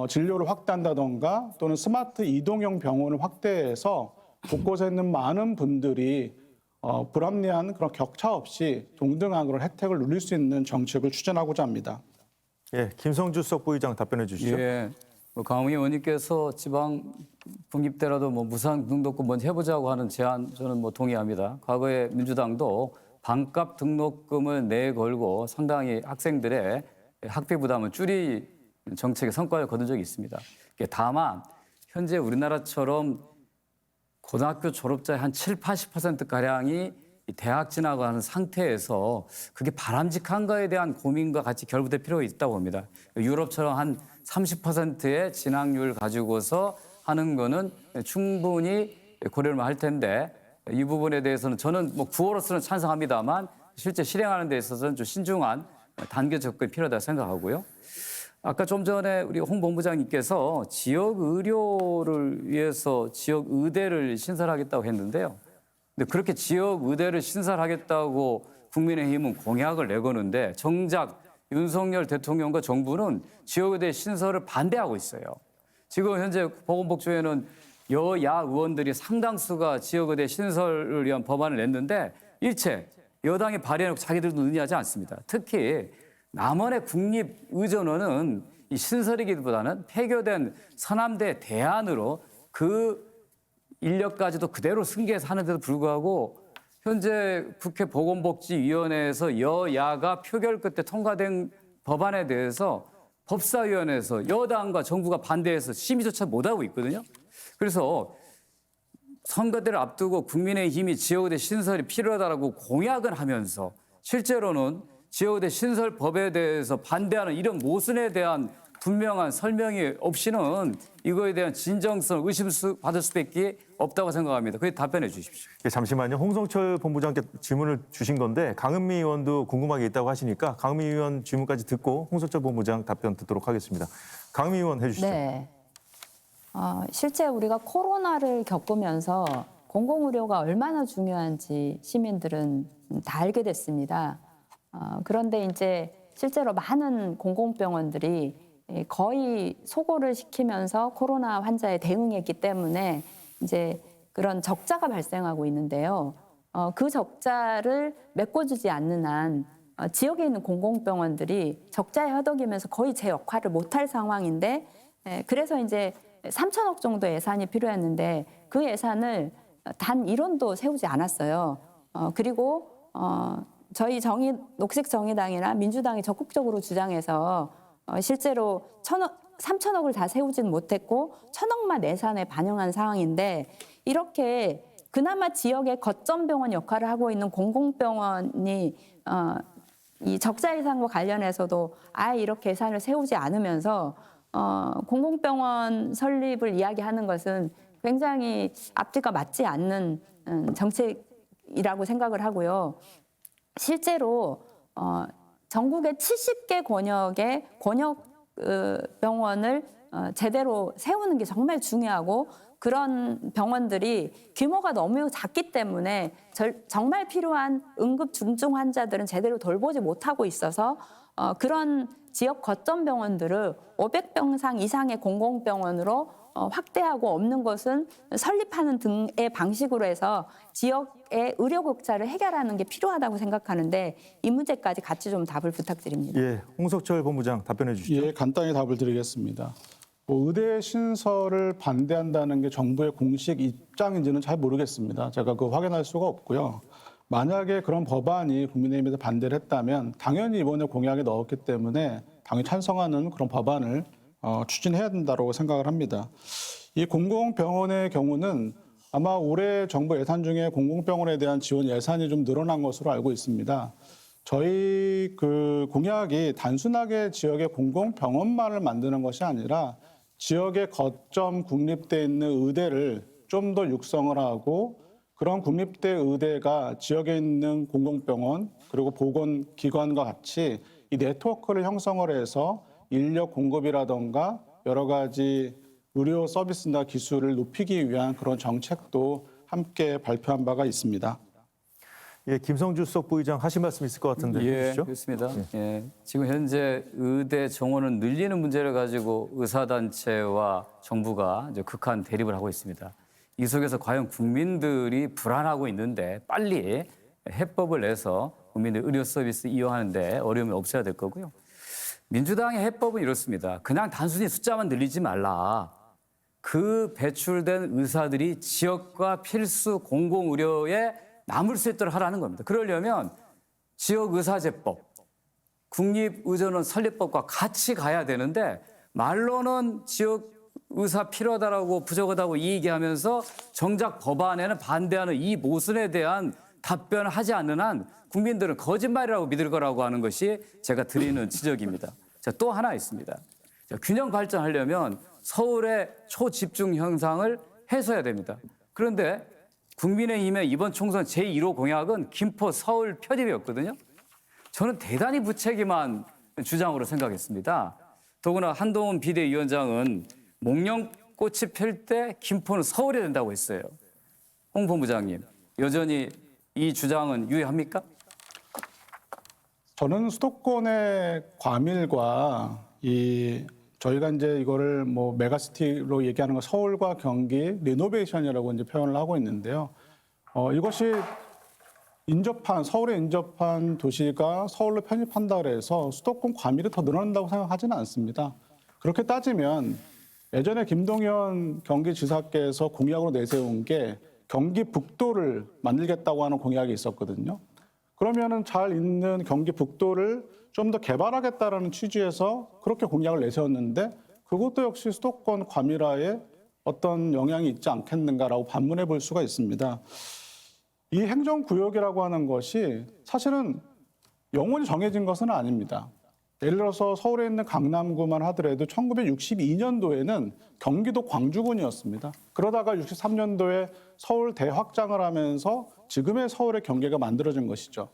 진료를 확대한다던가 또는 스마트 이동형 병원을 확대해서 곳곳에 있는 많은 분들이 불합리한 그런 격차 없이 동등한 그런 혜택을 누릴 수 있는 정책을 추진하고자 합니다. 예, 김성주 수석부의장 답변해 주시죠. 예, 강은미 의원님께서 지방 국립대라도 무상 등록금 먼저 해보자고 하는 제안 저는 동의합니다. 과거에 민주당도 반값 등록금을 내걸고 상당히 학생들의 학비 부담을 줄이 정책의 성과를 거둔 적이 있습니다. 다만 현재 우리나라처럼 고등학교 졸업자의 한 70, 80%가량이 이 대학 진학하는 상태에서 그게 바람직한가에 대한 고민과 같이 결부될 필요가 있다고 봅니다. 유럽처럼 한 30%의 진학률 가지고서 하는 거는 충분히 고려를 할 텐데 이 부분에 대해서는 저는 뭐 구호로서는 찬성합니다만 실제 실행하는 데 있어서는 좀 신중한 단계 접근이 필요하다고 생각하고요. 아까 좀 전에 우리 홍 본부장님께서 지역 의료를 위해서 지역 의대를 신설하겠다고 했는데요. 근데 그렇게 지역 의대를 신설하겠다고 국민의힘은 공약을 내거는데 정작 윤석열 대통령과 정부는 지역 의대 신설을 반대하고 있어요. 지금 현재 보건복지위에는 여야 의원들이 상당수가 지역 의대 신설을 위한 법안을 냈는데 일체 여당이 발의해놓고 자기들도 논의하지 않습니다. 특히 남원의 국립의전원은 이 신설이기보다는 폐교된 서남대 대안으로 그 인력까지도 그대로 승계해서 하는데도 불구하고 현재 국회 보건복지위원회에서 여야가 표결 끝에 통과된 법안에 대해서 법사위원회에서 여당과 정부가 반대해서 심의조차 못하고 있거든요. 그래서 선거대를 앞두고 국민의힘이 지역의대 신설이 필요하다고 공약은 하면서 실제로는 지역의대 신설법에 대해서 반대하는 이런 모순에 대한 분명한 설명이 없이는 이거에 대한 진정성을 의심받을 수밖에 없다고 생각합니다. 그에 답변해 주십시오. 잠시만요. 홍성철 본부장께 질문을 주신 건데 강은미 의원도 궁금한 게 있다고 하시니까 강은미 의원 질문까지 듣고 홍성철 본부장 답변 듣도록 하겠습니다. 강은미 의원 해주시죠. 네. 실제 우리가 코로나를 겪으면서 공공의료가 얼마나 중요한지 시민들은 다 알게 됐습니다. 그런데 이제 실제로 많은 공공병원들이 거의 소고를 시키면서 코로나 환자에 대응했기 때문에 이제 그런 적자가 발생하고 있는데요. 그 적자를 메꿔주지 않는 한 지역에 있는 공공병원들이 적자에 허덕이면서 거의 제 역할을 못할 상황인데 그래서 이제 3천억 정도 예산이 필요했는데 그 예산을 단 1원도 세우지 않았어요. 그리고 저희 녹색정의당이나 민주당이 적극적으로 주장해서 실제로 3천억을 다 세우지는 못했고 1,000억만 예산에 반영한 상황인데 이렇게 그나마 지역의 거점병원 역할을 하고 있는 공공병원이 이 적자 예산과 관련해서도 아예 이렇게 예산을 세우지 않으면서 공공병원 설립을 이야기하는 것은 굉장히 앞뒤가 맞지 않는 정책이라고 생각을 하고요. 실제로 전국의 70개 권역의 병원을 제대로 세우는 게 정말 중요하고 그런 병원들이 규모가 너무 작기 때문에 정말 필요한 응급 중증 환자들은 제대로 돌보지 못하고 있어서 그런 지역 거점 병원들을 500병상 이상의 공공병원으로 확대하고 없는 것은 설립하는 등의 방식으로 해서 지역의 의료 격차를 해결하는 게 필요하다고 생각하는데 이 문제까지 같이 좀 답을 부탁드립니다. 예, 홍석철 본부장 답변해 주시죠. 예, 간단히 답을 드리겠습니다. 의대 신설을 반대한다는 게 정부의 공식 입장인지는 잘 모르겠습니다. 제가 그거 확인할 수가 없고요. 만약에 그런 법안이 국민의힘에서 반대를 했다면 당연히 이번에 공약에 넣었기 때문에 당연히 찬성하는 그런 법안을 추진해야 된다고 생각을 합니다. 이 공공병원의 경우는 아마 올해 정부 예산 중에 공공병원에 대한 지원 예산이 좀 늘어난 것으로 알고 있습니다. 저희 그 공약이 단순하게 지역의 공공병원만을 만드는 것이 아니라 지역의 거점 국립대에 있는 의대를 좀 더 육성을 하고 그런 국립대 의대가 지역에 있는 공공병원 그리고 보건기관과 같이 이 네트워크를 형성을 해서 인력 공급이라던가 여러 가지 의료 서비스나 기술을 높이기 위한 그런 정책도 함께 발표한 바가 있습니다. 예, 김성주 수석 부의장 하실 말씀 있을 것 같은데 해주시죠. 그렇습니다. 예, 지금 현재 의대 정원을 늘리는 문제를 가지고 의사단체와 정부가 이제 극한 대립을 하고 있습니다. 이 속에서 과연 국민들이 불안하고 있는데 빨리 해법을 내서 국민들 의료 서비스 이용하는데 어려움이 없어야 될 거고요. 민주당의 해법은 이렇습니다. 그냥 단순히 숫자만 늘리지 말라. 그 배출된 의사들이 지역과 필수 공공의료에 남을 수 있도록 하라는 겁니다. 그러려면 지역의사제법, 국립의전원 설립법과 같이 가야 되는데 말로는 지역의사 필요하다라고 부족하다고 얘기하면서 정작 법안에는 반대하는 이 모순에 대한 답변하지 않는 한 국민들은 거짓말이라고 믿을 거라고 하는 것이 제가 드리는 지적입니다. 자, 또 하나 있습니다. 자, 균형 발전하려면 서울의 초집중 현상을 해소해야 됩니다. 그런데 국민의힘의 이번 총선 제1호 공약은 김포 서울 편입이었거든요. 저는 대단히 무책임한 주장으로 생각했습니다. 더구나 한동훈 비대위원장은 목련꽃이 필 때 김포는 서울이 된다고 했어요. 홍 본부장님, 여전히 이 주장은 유효합니까? 저는 수도권의 과밀과 저희가 이제 이거를 뭐 메가시티로 얘기하는 거 서울과 경기 리노베이션이라고 이제 표현을 하고 있는데요. 이것이 서울에 인접한 도시가 서울로 편입한다 그래서 수도권 과밀이 더 늘어난다고 생각하지는 않습니다. 그렇게 따지면 예전에 김동연 경기지사께서 공약으로 내세운 게 경기 북도를 만들겠다고 하는 공약이 있었거든요. 그러면은 잘 있는 경기 북도를 좀 더 개발하겠다라는 취지에서 그렇게 공약을 내세웠는데 그것도 역시 수도권 과밀화에 어떤 영향이 있지 않겠는가라고 반문해 볼 수가 있습니다. 이 행정구역이라고 하는 것이 사실은 영원히 정해진 것은 아닙니다. 예를 들어서 서울에 있는 강남구만 하더라도 1962년도에는 경기도 광주군이었습니다. 그러다가 63년도에 서울 대확장을 하면서 지금의 서울의 경계가 만들어진 것이죠.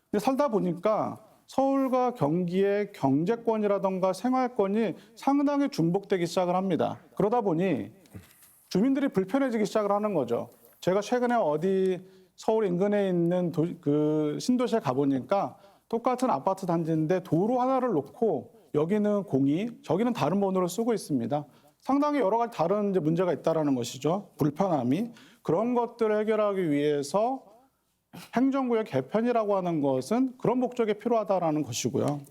근데 살다 보니까 서울과 경기의 경제권이라든가 생활권이 상당히 중복되기 시작을 합니다. 그러다 보니 주민들이 불편해지기 시작을 하는 거죠. 제가 최근에 어디 서울 인근에 있는 그 신도시에 가보니까 똑같은 아파트 단지인데 도로 하나를 놓고 여기는 02, 저기는 다른 번호를 쓰고 있습니다. 상당히 여러 가지 다른 이제 문제가 있다는 것이죠. 불편함이. 그런 것들을 해결하기 위해서 행정구역 개편이라고 하는 것은 그런 목적에 필요하다는 것이고요.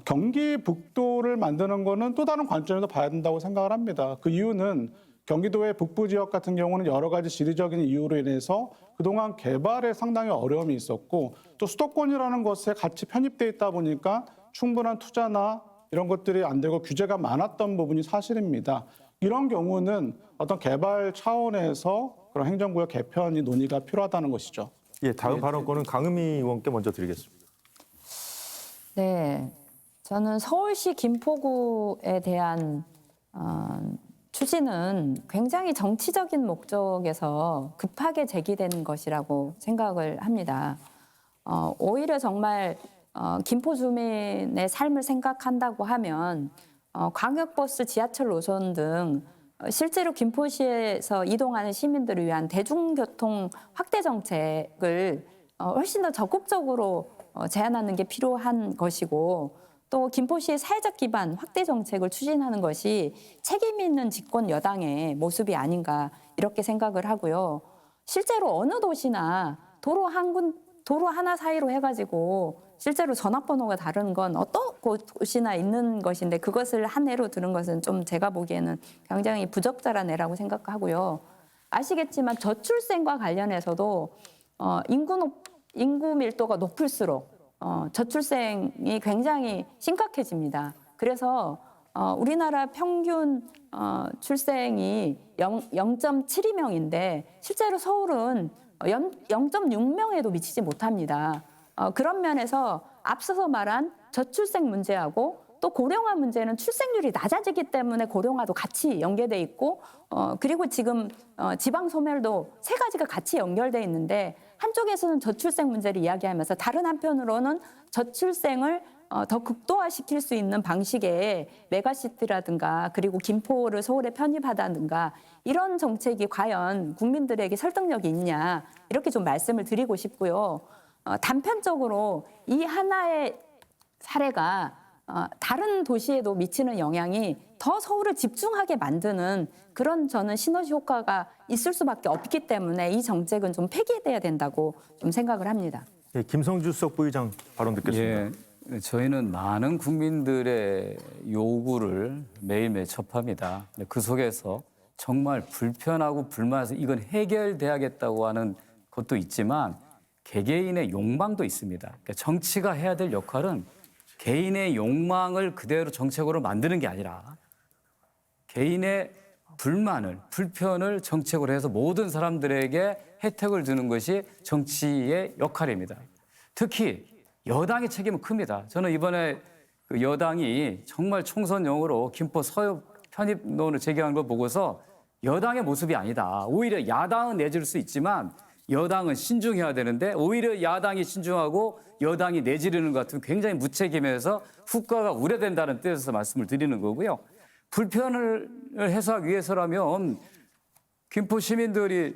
경기 북도를 만드는 것은 또 다른 관점에서 봐야 된다고 생각을 합니다. 그 이유는 경기도의 북부 지역 같은 경우는 여러 가지 지리적인 이유로 인해서 그동안 개발에 상당히 어려움이 있었고 또 수도권이라는 것에 같이 편입돼 있다 보니까 충분한 투자나 이런 것들이 안 되고 규제가 많았던 부분이 사실입니다. 이런 경우는 어떤 개발 차원에서 그런 행정구역 개편이 논의가 필요하다는 것이죠. 예, 다음 발언권은 강은미 의원께 먼저 드리겠습니다. 네, 저는 서울시 김포구에 대한 추진은 굉장히 정치적인 목적에서 급하게 제기된 것이라고 생각을 합니다. 오히려 정말 김포 주민의 삶을 생각한다고 하면 광역버스, 지하철 노선 등 실제로 김포시에서 이동하는 시민들을 위한 대중교통 확대 정책을 훨씬 더 적극적으로 제안하는 게 필요한 것이고 또 김포시의 사회적 기반 확대 정책을 추진하는 것이 책임 있는 집권 여당의 모습이 아닌가 이렇게 생각을 하고요. 실제로 어느 도시나 도로 하나 사이로 해가지고 실제로 전화번호가 다른 건 어떤 곳이나 있는 것인데 그것을 한 해로 들은 것은 좀 제가 보기에는 굉장히 부적절한 예라고 생각하고요. 아시겠지만 저출생과 관련해서도 인구 밀도가 높을수록 저출생이 굉장히 심각해집니다. 그래서 우리나라 평균 출생이 0.72명인데 실제로 서울은 0.6명에도 미치지 못합니다. 그런 면에서 앞서서 말한 저출생 문제하고 또 고령화 문제는 출생률이 낮아지기 때문에 고령화도 같이 연계돼 있고 그리고 지금 지방 소멸도 세 가지가 같이 연결돼 있는데 한쪽에서는 저출생 문제를 이야기하면서 다른 한편으로는 저출생을 더 극도화시킬 수 있는 방식의 메가시티라든가 그리고 김포를 서울에 편입하다든가 이런 정책이 과연 국민들에게 설득력이 있냐 이렇게 좀 말씀을 드리고 싶고요. 단편적으로 이 하나의 사례가 다른 도시에도 미치는 영향이 더 서울을 집중하게 만드는 그런 저는 시너지 효과가 있을 수밖에 없기 때문에 이 정책은 좀 폐기돼야 된다고 좀 생각을 합니다. 예, 김성주 수석 부의장 발언 듣겠습니다. 예, 저희는 많은 국민들의 요구를 매일매일 접합니다. 그 속에서 정말 불편하고 불만해서 이건 해결돼야겠다고 하는 것도 있지만 개개인의 욕망도 있습니다. 그러니까 정치가 해야 될 역할은 개인의 욕망을 그대로 정책으로 만드는 게 아니라 개인의 불편을 정책으로 해서 모든 사람들에게 혜택을 주는 것이 정치의 역할입니다. 특히 여당의 책임은 큽니다. 저는 이번에 그 여당이 정말 총선용으로 김포 서역 편입론을 제기한 걸 보고서 여당의 모습이 아니다. 오히려 야당은 내줄 수 있지만 여당은 신중해야 되는데 오히려 야당이 신중하고 여당이 내지르는 것 같은 굉장히 무책임해서 후과가 우려된다는 뜻에서 말씀을 드리는 거고요. 불편을 해소하기 위해서라면 김포 시민들이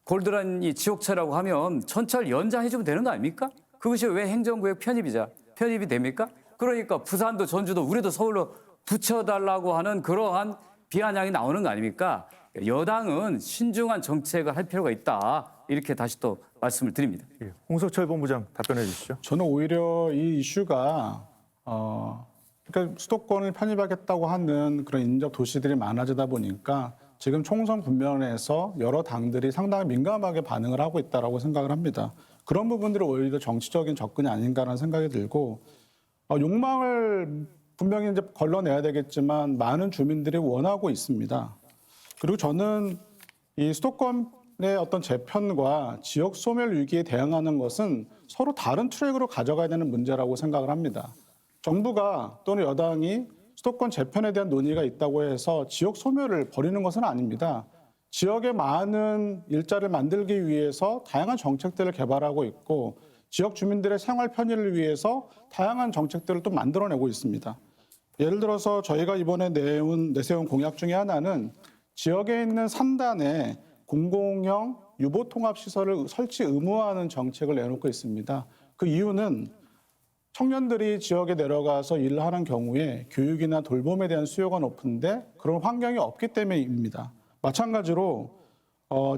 골드라인이 지옥차라고 하면 전철 연장해주면 되는 거 아닙니까? 그것이 왜 행정구역 편입이 됩니까? 그러니까 부산도 전주도 우리도 서울로 붙여달라고 하는 그러한 비아냥이 나오는 거 아닙니까? 여당은 신중한 정책을 할 필요가 있다. 이렇게 다시 또 말씀을 드립니다. 예, 홍석철 본부장 답변해 주시죠. 저는 오히려 이 이슈가 그러니까 수도권을 편입하겠다고 하는 그런 인접 도시들이 많아지다 보니까 지금 총선 국면에서 여러 당들이 상당히 민감하게 반응을 하고 있다라고 생각을 합니다. 그런 부분들이 오히려 정치적인 접근이 아닌가라는 생각이 들고 욕망을 분명히 이제 걸러내야 되겠지만 많은 주민들이 원하고 있습니다. 그리고 저는 이 수도권의 어떤 재편과 지역 소멸 위기에 대응하는 것은 서로 다른 트랙으로 가져가야 되는 문제라고 생각을 합니다. 정부가 또는 여당이 수도권 재편에 대한 논의가 있다고 해서 지역 소멸을 벌이는 것은 아닙니다. 지역에 많은 일자리를 만들기 위해서 다양한 정책들을 개발하고 있고 지역 주민들의 생활 편의를 위해서 다양한 정책들을 또 만들어내고 있습니다. 예를 들어서 저희가 이번에 내세운 공약 중에 하나는 지역에 있는 산단에 공공형 유보통합시설을 설치 의무화하는 정책을 내놓고 있습니다. 그 이유는 청년들이 지역에 내려가서 일을 하는 경우에 교육이나 돌봄에 대한 수요가 높은데 그런 환경이 없기 때문입니다. 마찬가지로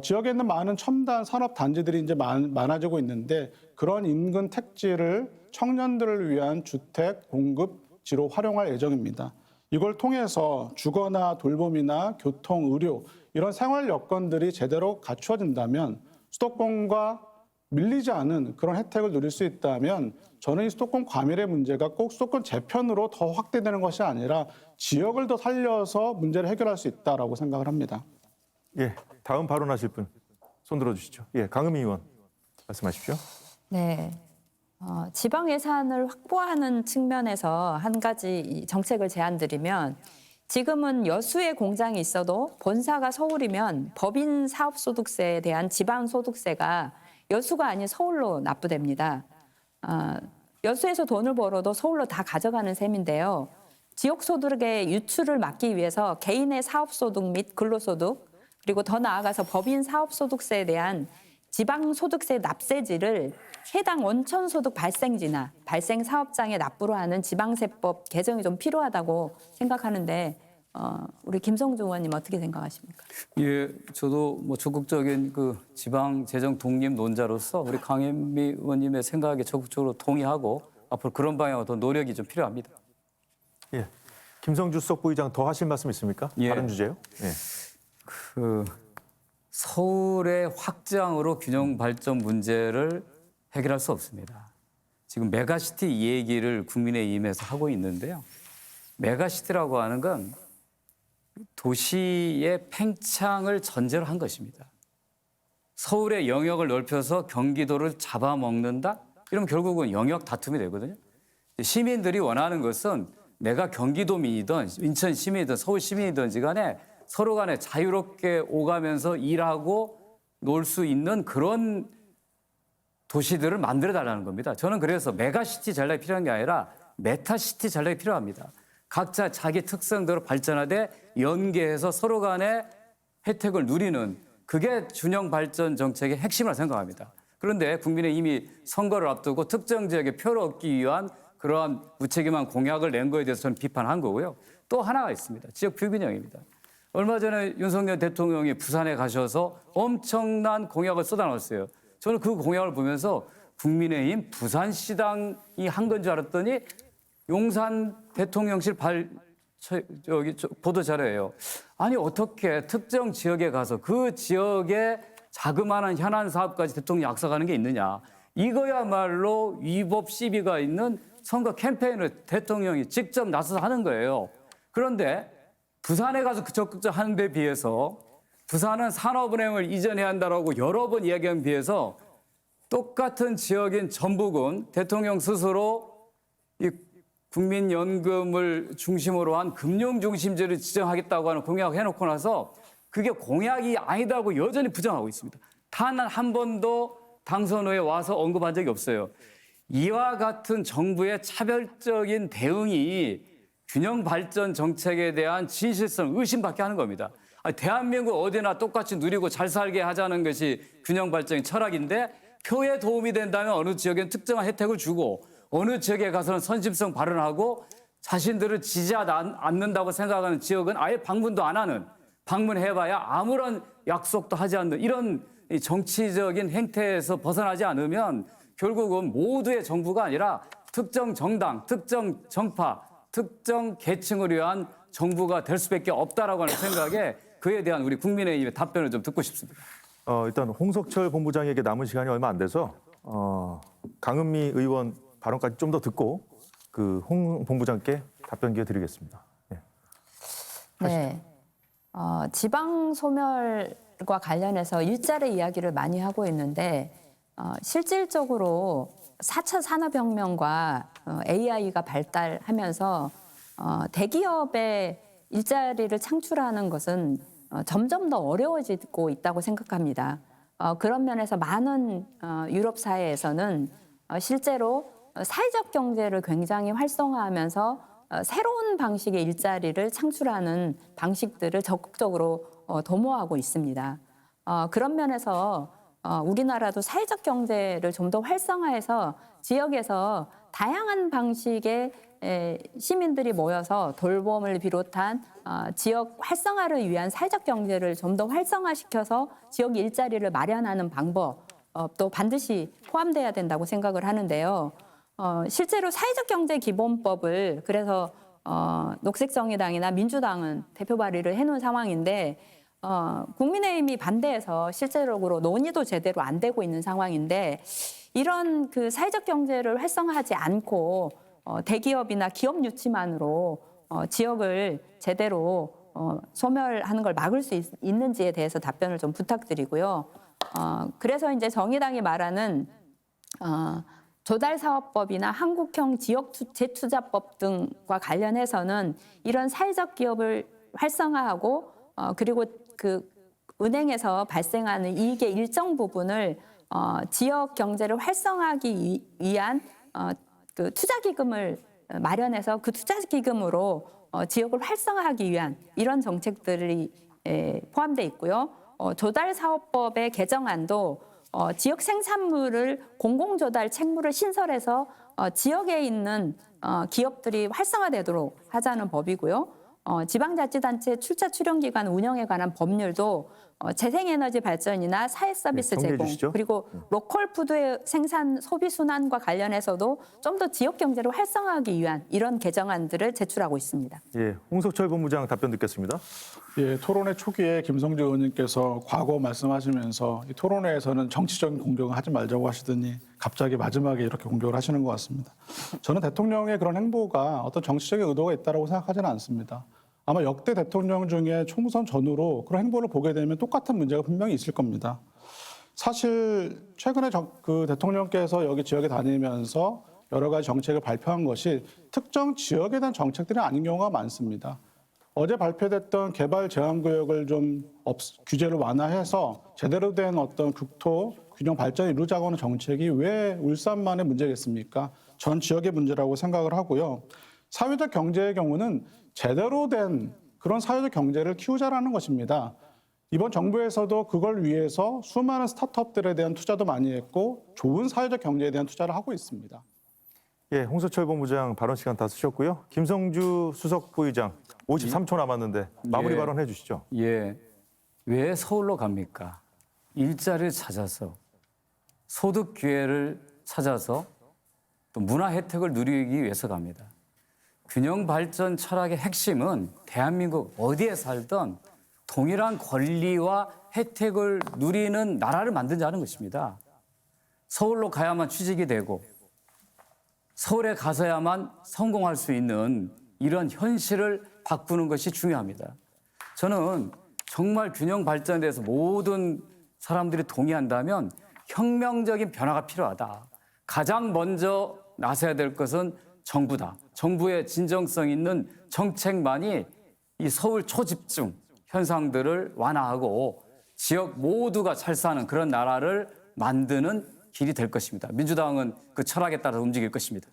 지역에 있는 많은 첨단 산업 단지들이 이제 많아지고 있는데 그런 인근 택지를 청년들을 위한 주택 공급지로 활용할 예정입니다. 이걸 통해서 주거나 돌봄이나 교통, 의료 이런 생활 여건들이 제대로 갖추어진다면 수도권과 밀리지 않은 그런 혜택을 누릴 수 있다면 저는 이 수도권 과밀의 문제가 꼭 수도권 재편으로 더 확대되는 것이 아니라 지역을 더 살려서 문제를 해결할 수 있다라고 생각을 합니다. 예, 다음 발언하실 분 손 들어주시죠. 예, 강은미 의원 말씀하십시오. 네. 지방 예산을 확보하는 측면에서 한 가지 이 정책을 제안드리면 지금은 여수에 공장이 있어도 본사가 서울이면 법인 사업소득세에 대한 지방소득세가 여수가 아닌 서울로 납부됩니다. 여수에서 돈을 벌어도 서울로 다 가져가는 셈인데요. 지역소득의 유출을 막기 위해서 개인의 사업소득 및 근로소득 그리고 더 나아가서 법인 사업소득세에 대한 지방소득세 납세지를 해당 원천소득 발생지나 발생사업장에 납부로 하는 지방세법 개정이 좀 필요하다고 생각하는데 우리 김성주 의원님 어떻게 생각하십니까? 예, 저도 뭐 적극적인 그 지방 재정 독립 논자로서 우리 강현미 의원님의 생각에 적극적으로 동의하고 앞으로 그런 방향으로 더 노력이 좀 필요합니다. 예, 김성주 수석부의장 더 하실 말씀 있습니까? 예. 다른 주제요? 예. 그 서울의 확장으로 균형 발전 문제를 해결할 수 없습니다. 지금 메가시티 이 얘기를 국민의힘에서 하고 있는데요. 메가시티라고 하는 건 도시의 팽창을 전제로 한 것입니다. 서울의 영역을 넓혀서 경기도를 잡아먹는다? 이러면 결국은 영역 다툼이 되거든요. 시민들이 원하는 것은 내가 경기도민이든 인천 시민이든 서울 시민이든지 간에 서로 간에 자유롭게 오가면서 일하고 놀 수 있는 그런 도시들을 만들어달라는 겁니다. 저는 그래서 메가시티 전략이 필요한 게 아니라 메타시티 전략이 필요합니다. 각자 자기 특성대로 발전하되 연계해서 서로 간에 혜택을 누리는 그게 균형 발전 정책의 핵심이라고 생각합니다. 그런데 국민의힘이 선거를 앞두고 특정 지역에 표를 얻기 위한 그러한 무책임한 공약을 낸 거에 대해서 저는 비판한 거고요. 또 하나가 있습니다. 지역 불균형입니다. 얼마 전에 윤석열 대통령이 부산에 가셔서 엄청난 공약을 쏟아놨어요. 저는 그 공약을 보면서 국민의힘 부산시당이 한 건 줄 알았더니 용산 대통령실 보도 자료예요. 아니 어떻게 특정 지역에 가서 그 지역에 자그마한 현안 사업까지 대통령이 약속하는 게 있느냐. 이거야말로 위법 시비가 있는 선거 캠페인을 대통령이 직접 나서서 하는 거예요. 그런데 부산에 가서 적극적 하는 데 비해서 부산은 산업은행을 이전해야 한다라고 여러 번 이야기한 비해서 똑같은 지역인 전북은 대통령 스스로 이 국민연금을 중심으로 한 금융중심제를 지정하겠다고 하는 공약을 해놓고 나서 그게 공약이 아니다고 여전히 부정하고 있습니다. 단 한 번도 당선 후에 와서 언급한 적이 없어요. 이와 같은 정부의 차별적인 대응이 균형 발전 정책에 대한 진실성 의심받게 하는 겁니다. 아니, 대한민국 어디나 똑같이 누리고 잘 살게 하자는 것이 균형 발전의 철학인데 표에 도움이 된다면 어느 지역에는 특정한 혜택을 주고 어느 지역에 가서는 선심성 발언하고 자신들을 지지하지 않는다고 생각하는 지역은 아예 방문도 안 하는, 방문해봐야 아무런 약속도 하지 않는 이런 정치적인 행태에서 벗어나지 않으면 결국은 모두의 정부가 아니라 특정 정당, 특정 정파, 특정 계층을 위한 정부가 될 수밖에 없다라고 하는 생각에 그에 대한 우리 국민의힘의 답변을 좀 듣고 싶습니다. 일단 홍석철 본부장에게 남은 시간이 얼마 안 돼서 강은미 의원 발언까지 좀 더 듣고 그 홍 본부장께 답변 기회 드리겠습니다. 네. 네. 지방 소멸과 관련해서 일자리 이야기를 많이 하고 있는데 실질적으로 4차 산업혁명과 AI가 발달하면서 대기업의 일자리를 창출하는 것은 점점 더 어려워지고 있다고 생각합니다. 그런 면에서 많은 유럽 사회에서는 실제로 사회적 경제를 굉장히 활성화하면서 새로운 방식의 일자리를 창출하는 방식들을 적극적으로 도모하고 있습니다. 그런 면에서 우리나라도 사회적 경제를 좀 더 활성화해서 지역에서 다양한 방식의 시민들이 모여서 돌봄을 비롯한 지역 활성화를 위한 사회적 경제를 좀 더 활성화시켜서 지역 일자리를 마련하는 방법도 반드시 포함돼야 된다고 생각을 하는데요. 실제로 사회적 경제 기본법을 그래서 녹색정의당이나 민주당은 대표 발의를 해놓은 상황인데 국민의힘이 반대해서 실제적으로 논의도 제대로 안 되고 있는 상황인데 이런 그 사회적 경제를 활성화하지 않고 대기업이나 기업 유치만으로 지역을 제대로 소멸하는 걸 막을 수 있는지에 대해서 답변을 좀 부탁드리고요. 그래서 이제 정의당이 말하는 조달사업법이나 한국형 지역 재투자법 등과 관련해서는 이런 사회적 기업을 활성화하고 그리고 그 은행에서 발생하는 이익의 일정 부분을 지역 경제를 활성화하기 위한 그 투자기금을 마련해서 그 투자기금으로 지역을 활성화하기 위한 이런 정책들이 포함되어 있고요. 조달사업법의 개정안도 지역 생산물을 공공조달 책무를 신설해서 지역에 있는 기업들이 활성화되도록 하자는 법이고요. 지방자치단체 출자 출연기관 운영에 관한 법률도 재생에너지 발전이나 사회서비스 정리해 제공 주시죠. 그리고 로컬 푸드의 생산 소비 순환과 관련해서도 좀 더 지역 경제를 활성화하기 위한 이런 개정안들을 제출하고 있습니다. 예, 홍석철 본부장 답변 듣겠습니다. 예, 토론회 초기에 김성주 의원님께서 과거 말씀하시면서 이 토론회에서는 정치적인 공격을 하지 말자고 하시더니 갑자기 마지막에 이렇게 공격을 하시는 것 같습니다. 저는 대통령의 그런 행보가 어떤 정치적인 의도가 있다고 생각하지는 않습니다. 아마 역대 대통령 중에 총선 전후로 그런 행보를 보게 되면 똑같은 문제가 분명히 있을 겁니다. 사실 최근에 그 대통령께서 여기 지역에 다니면서 여러 가지 정책을 발표한 것이 특정 지역에 대한 정책들이 아닌 경우가 많습니다. 어제 발표됐던 개발 제한구역을 좀 규제를 완화해서 제대로 된 어떤 국토 균형 발전을 이루자고 하는 정책이 왜 울산만의 문제겠습니까? 전 지역의 문제라고 생각을 하고요. 사회적 경제의 경우는 제대로 된 그런 사회적 경제를 키우자라는 것입니다. 이번 정부에서도 그걸 위해서 수많은 스타트업들에 대한 투자도 많이 했고 좋은 사회적 경제에 대한 투자를 하고 있습니다. 예, 홍석철 본부장 발언 시간 다 쓰셨고요. 김성주 수석 부의장 53초 남았는데 마무리 예. 발언해 주시죠. 예, 왜 서울로 갑니까? 일자리를 찾아서 소득 기회를 찾아서 또 문화 혜택을 누리기 위해서 갑니다. 균형 발전 철학의 핵심은 대한민국 어디에 살던 동일한 권리와 혜택을 누리는 나라를 만든다는 것입니다. 서울로 가야만 취직이 되고 서울에 가서야만 성공할 수 있는 이런 현실을 바꾸는 것이 중요합니다. 저는 정말 균형 발전에 대해서 모든 사람들이 동의한다면 혁명적인 변화가 필요하다. 가장 먼저 나서야 될 것은 정부다. 정부의 진정성 있는 정책만이 이 서울 초집중 현상들을 완화하고 지역 모두가 잘 사는 그런 나라를 만드는 길이 될 것입니다. 민주당은 그 철학에 따라 움직일 것입니다.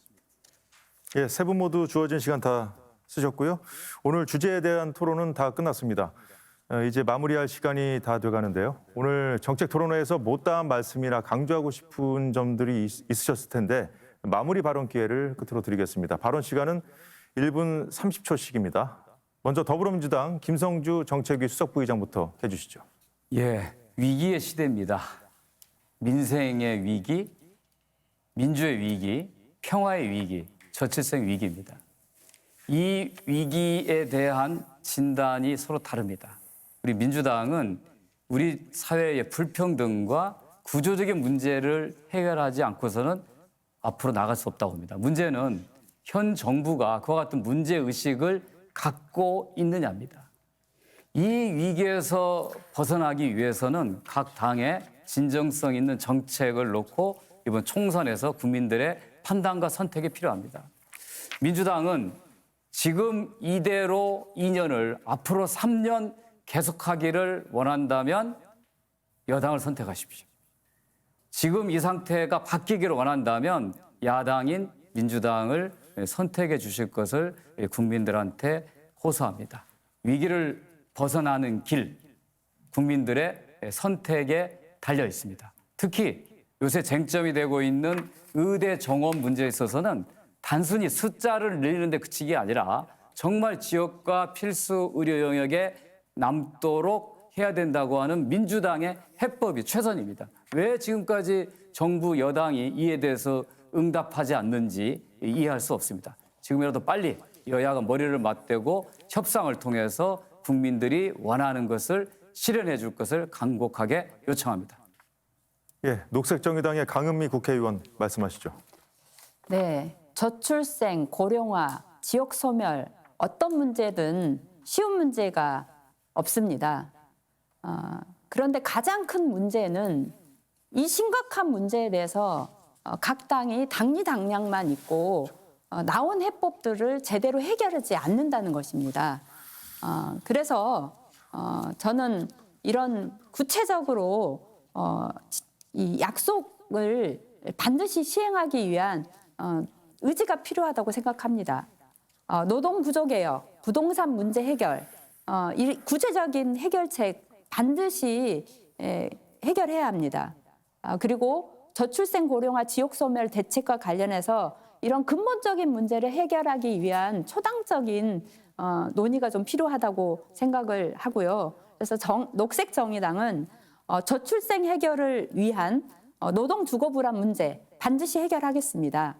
예, 세 분 모두 주어진 시간 다 쓰셨고요. 오늘 주제에 대한 토론은 다 끝났습니다. 이제 마무리할 시간이 다 돼가는데요. 오늘 정책 토론회에서 못다한 말씀이나 강조하고 싶은 점들이 있으셨을 텐데 마무리 발언 기회를 끝으로 드리겠습니다. 발언 시간은 1분 30초씩입니다. 먼저 더불어민주당 김성주 정책위 수석부의장부터 해주시죠. 예, 위기의 시대입니다. 민생의 위기, 민주의 위기, 평화의 위기, 저출생 위기입니다. 이 위기에 대한 진단이 서로 다릅니다. 우리 민주당은 우리 사회의 불평등과 구조적인 문제를 해결하지 않고서는 앞으로 나갈 수 없다고 봅니다. 문제는 현 정부가 그와 같은 문제의식을 갖고 있느냐입니다. 이 위기에서 벗어나기 위해서는 각 당의 진정성 있는 정책을 놓고 이번 총선에서 국민들의 판단과 선택이 필요합니다. 민주당은 지금 이대로 2년을 앞으로 3년 계속하기를 원한다면 여당을 선택하십시오. 지금 이 상태가 바뀌기를 원한다면 야당인 민주당을 선택해 주실 것을 국민들한테 호소합니다. 위기를 벗어나는 길, 국민들의 선택에 달려 있습니다. 특히 요새 쟁점이 되고 있는 의대 정원 문제에 있어서는 단순히 숫자를 늘리는 데 그치기 아니라 정말 지역과 필수 의료 영역에 남도록 해야 된다고 하는 민주당의 해법이 최선입니다. 왜 지금까지 정부 여당이 이에 대해서 응답하지 않는지 이해할 수 없습니다. 지금이라도 빨리 여야가 머리를 맞대고 협상을 통해서 국민들이 원하는 것을 실현해 줄 것을 간곡하게 요청합니다. 예, 녹색정의당의 강은미 국회의원 말씀하시죠. 네, 저출생, 고령화, 지역 소멸 어떤 문제든 쉬운 문제가 없습니다. 그런데 가장 큰 문제는 이 심각한 문제에 대해서 각 당이 당리당략만 있고 나온 해법들을 제대로 해결하지 않는다는 것입니다. 그래서 저는 이런 구체적으로 이 약속을 반드시 시행하기 위한 의지가 필요하다고 생각합니다. 노동구조개혁, 부동산 문제 해결, 이 구체적인 해결책 반드시 해결해야 합니다. 그리고 저출생 고령화 지역소멸 대책과 관련해서 이런 근본적인 문제를 해결하기 위한 초당적인 논의가 좀 필요하다고 생각을 하고요. 그래서 녹색정의당은 저출생 해결을 위한 노동주거불안 문제 반드시 해결하겠습니다.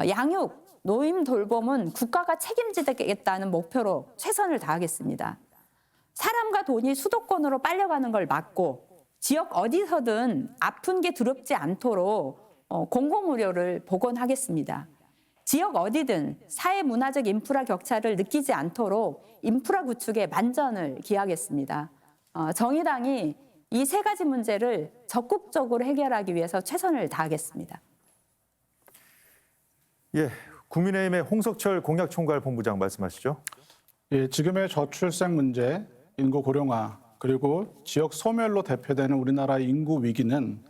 양육, 노인 돌봄은 국가가 책임지겠다는 목표로 최선을 다하겠습니다. 사람과 돈이 수도권으로 빨려가는 걸 막고 지역 어디서든 아픈 게 두렵지 않도록 공공의료를 복원하겠습니다. 지역 어디든 사회 문화적 인프라 격차를 느끼지 않도록 인프라 구축에 만전을 기하겠습니다. 정의당이 이 세 가지 문제를 적극적으로 해결하기 위해서 최선을 다하겠습니다. 예, 국민의힘의 홍석철 공약총괄본부장 말씀하시죠. 예, 지금의 저출생 문제, 인구 고령화, 그리고 지역 소멸로 대표되는 우리나라의 인구 위기는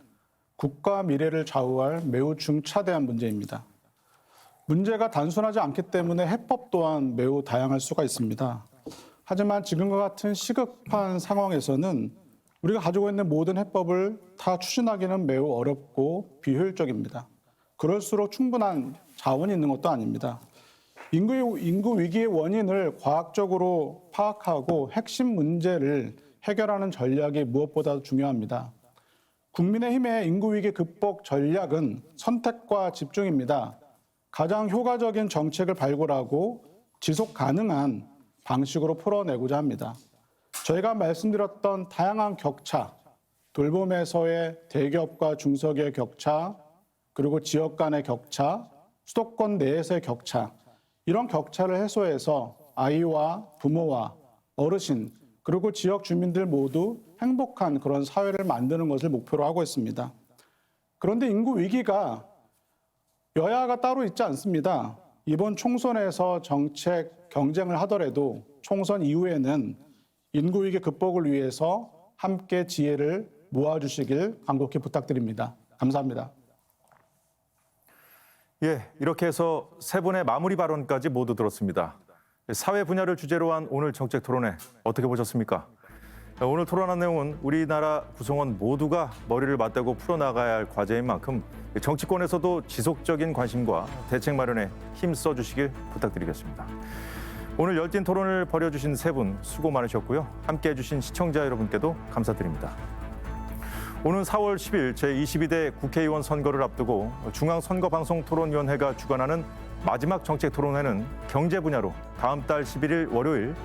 국가 미래를 좌우할 매우 중차대한 문제입니다. 문제가 단순하지 않기 때문에 해법 또한 매우 다양할 수가 있습니다. 하지만 지금과 같은 시급한 상황에서는 우리가 가지고 있는 모든 해법을 다 추진하기는 매우 어렵고 비효율적입니다. 그럴수록 충분한 자원이 있는 것도 아닙니다. 인구 위기의 원인을 과학적으로 파악하고 핵심 문제를 해결하는 전략이 무엇보다도 중요합니다. 국민의힘의 인구 위기 극복 전략은 선택과 집중입니다. 가장 효과적인 정책을 발굴하고 지속 가능한 방식으로 풀어내고자 합니다. 저희가 말씀드렸던 다양한 격차, 돌봄에서의 대기업과 중소기업의 격차, 그리고 지역 간의 격차, 수도권 내에서의 격차, 이런 격차를 해소해서 아이와 부모와 어르신 그리고 지역 주민들 모두 행복한 그런 사회를 만드는 것을 목표로 하고 있습니다. 그런데 인구 위기가 여야가 따로 있지 않습니다. 이번 총선에서 정책 경쟁을 하더라도 총선 이후에는 인구 위기 극복을 위해서 함께 지혜를 모아주시길 간곡히 부탁드립니다. 감사합니다. 예, 이렇게 해서 세 분의 마무리 발언까지 모두 들었습니다. 사회 분야를 주제로 한 오늘 정책 토론회 어떻게 보셨습니까? 오늘 토론한 내용은 우리나라 구성원 모두가 머리를 맞대고 풀어나가야 할 과제인 만큼 정치권에서도 지속적인 관심과 대책 마련에 힘써 주시길 부탁드리겠습니다. 오늘 열띤 토론을 벌여주신 세 분 수고 많으셨고요. 함께해 주신 시청자 여러분께도 감사드립니다. 오는 4월 10일 제22대 국회의원 선거를 앞두고 중앙선거방송토론위원회가 주관하는 마지막 정책 토론회는 경제 분야로 다음 달 11일 월요일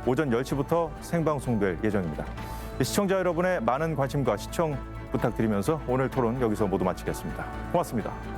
오전 10시부터 생방송될 예정입니다. 시청자 여러분의 많은 관심과 시청 부탁드리면서 오늘 토론 여기서 모두 마치겠습니다. 고맙습니다.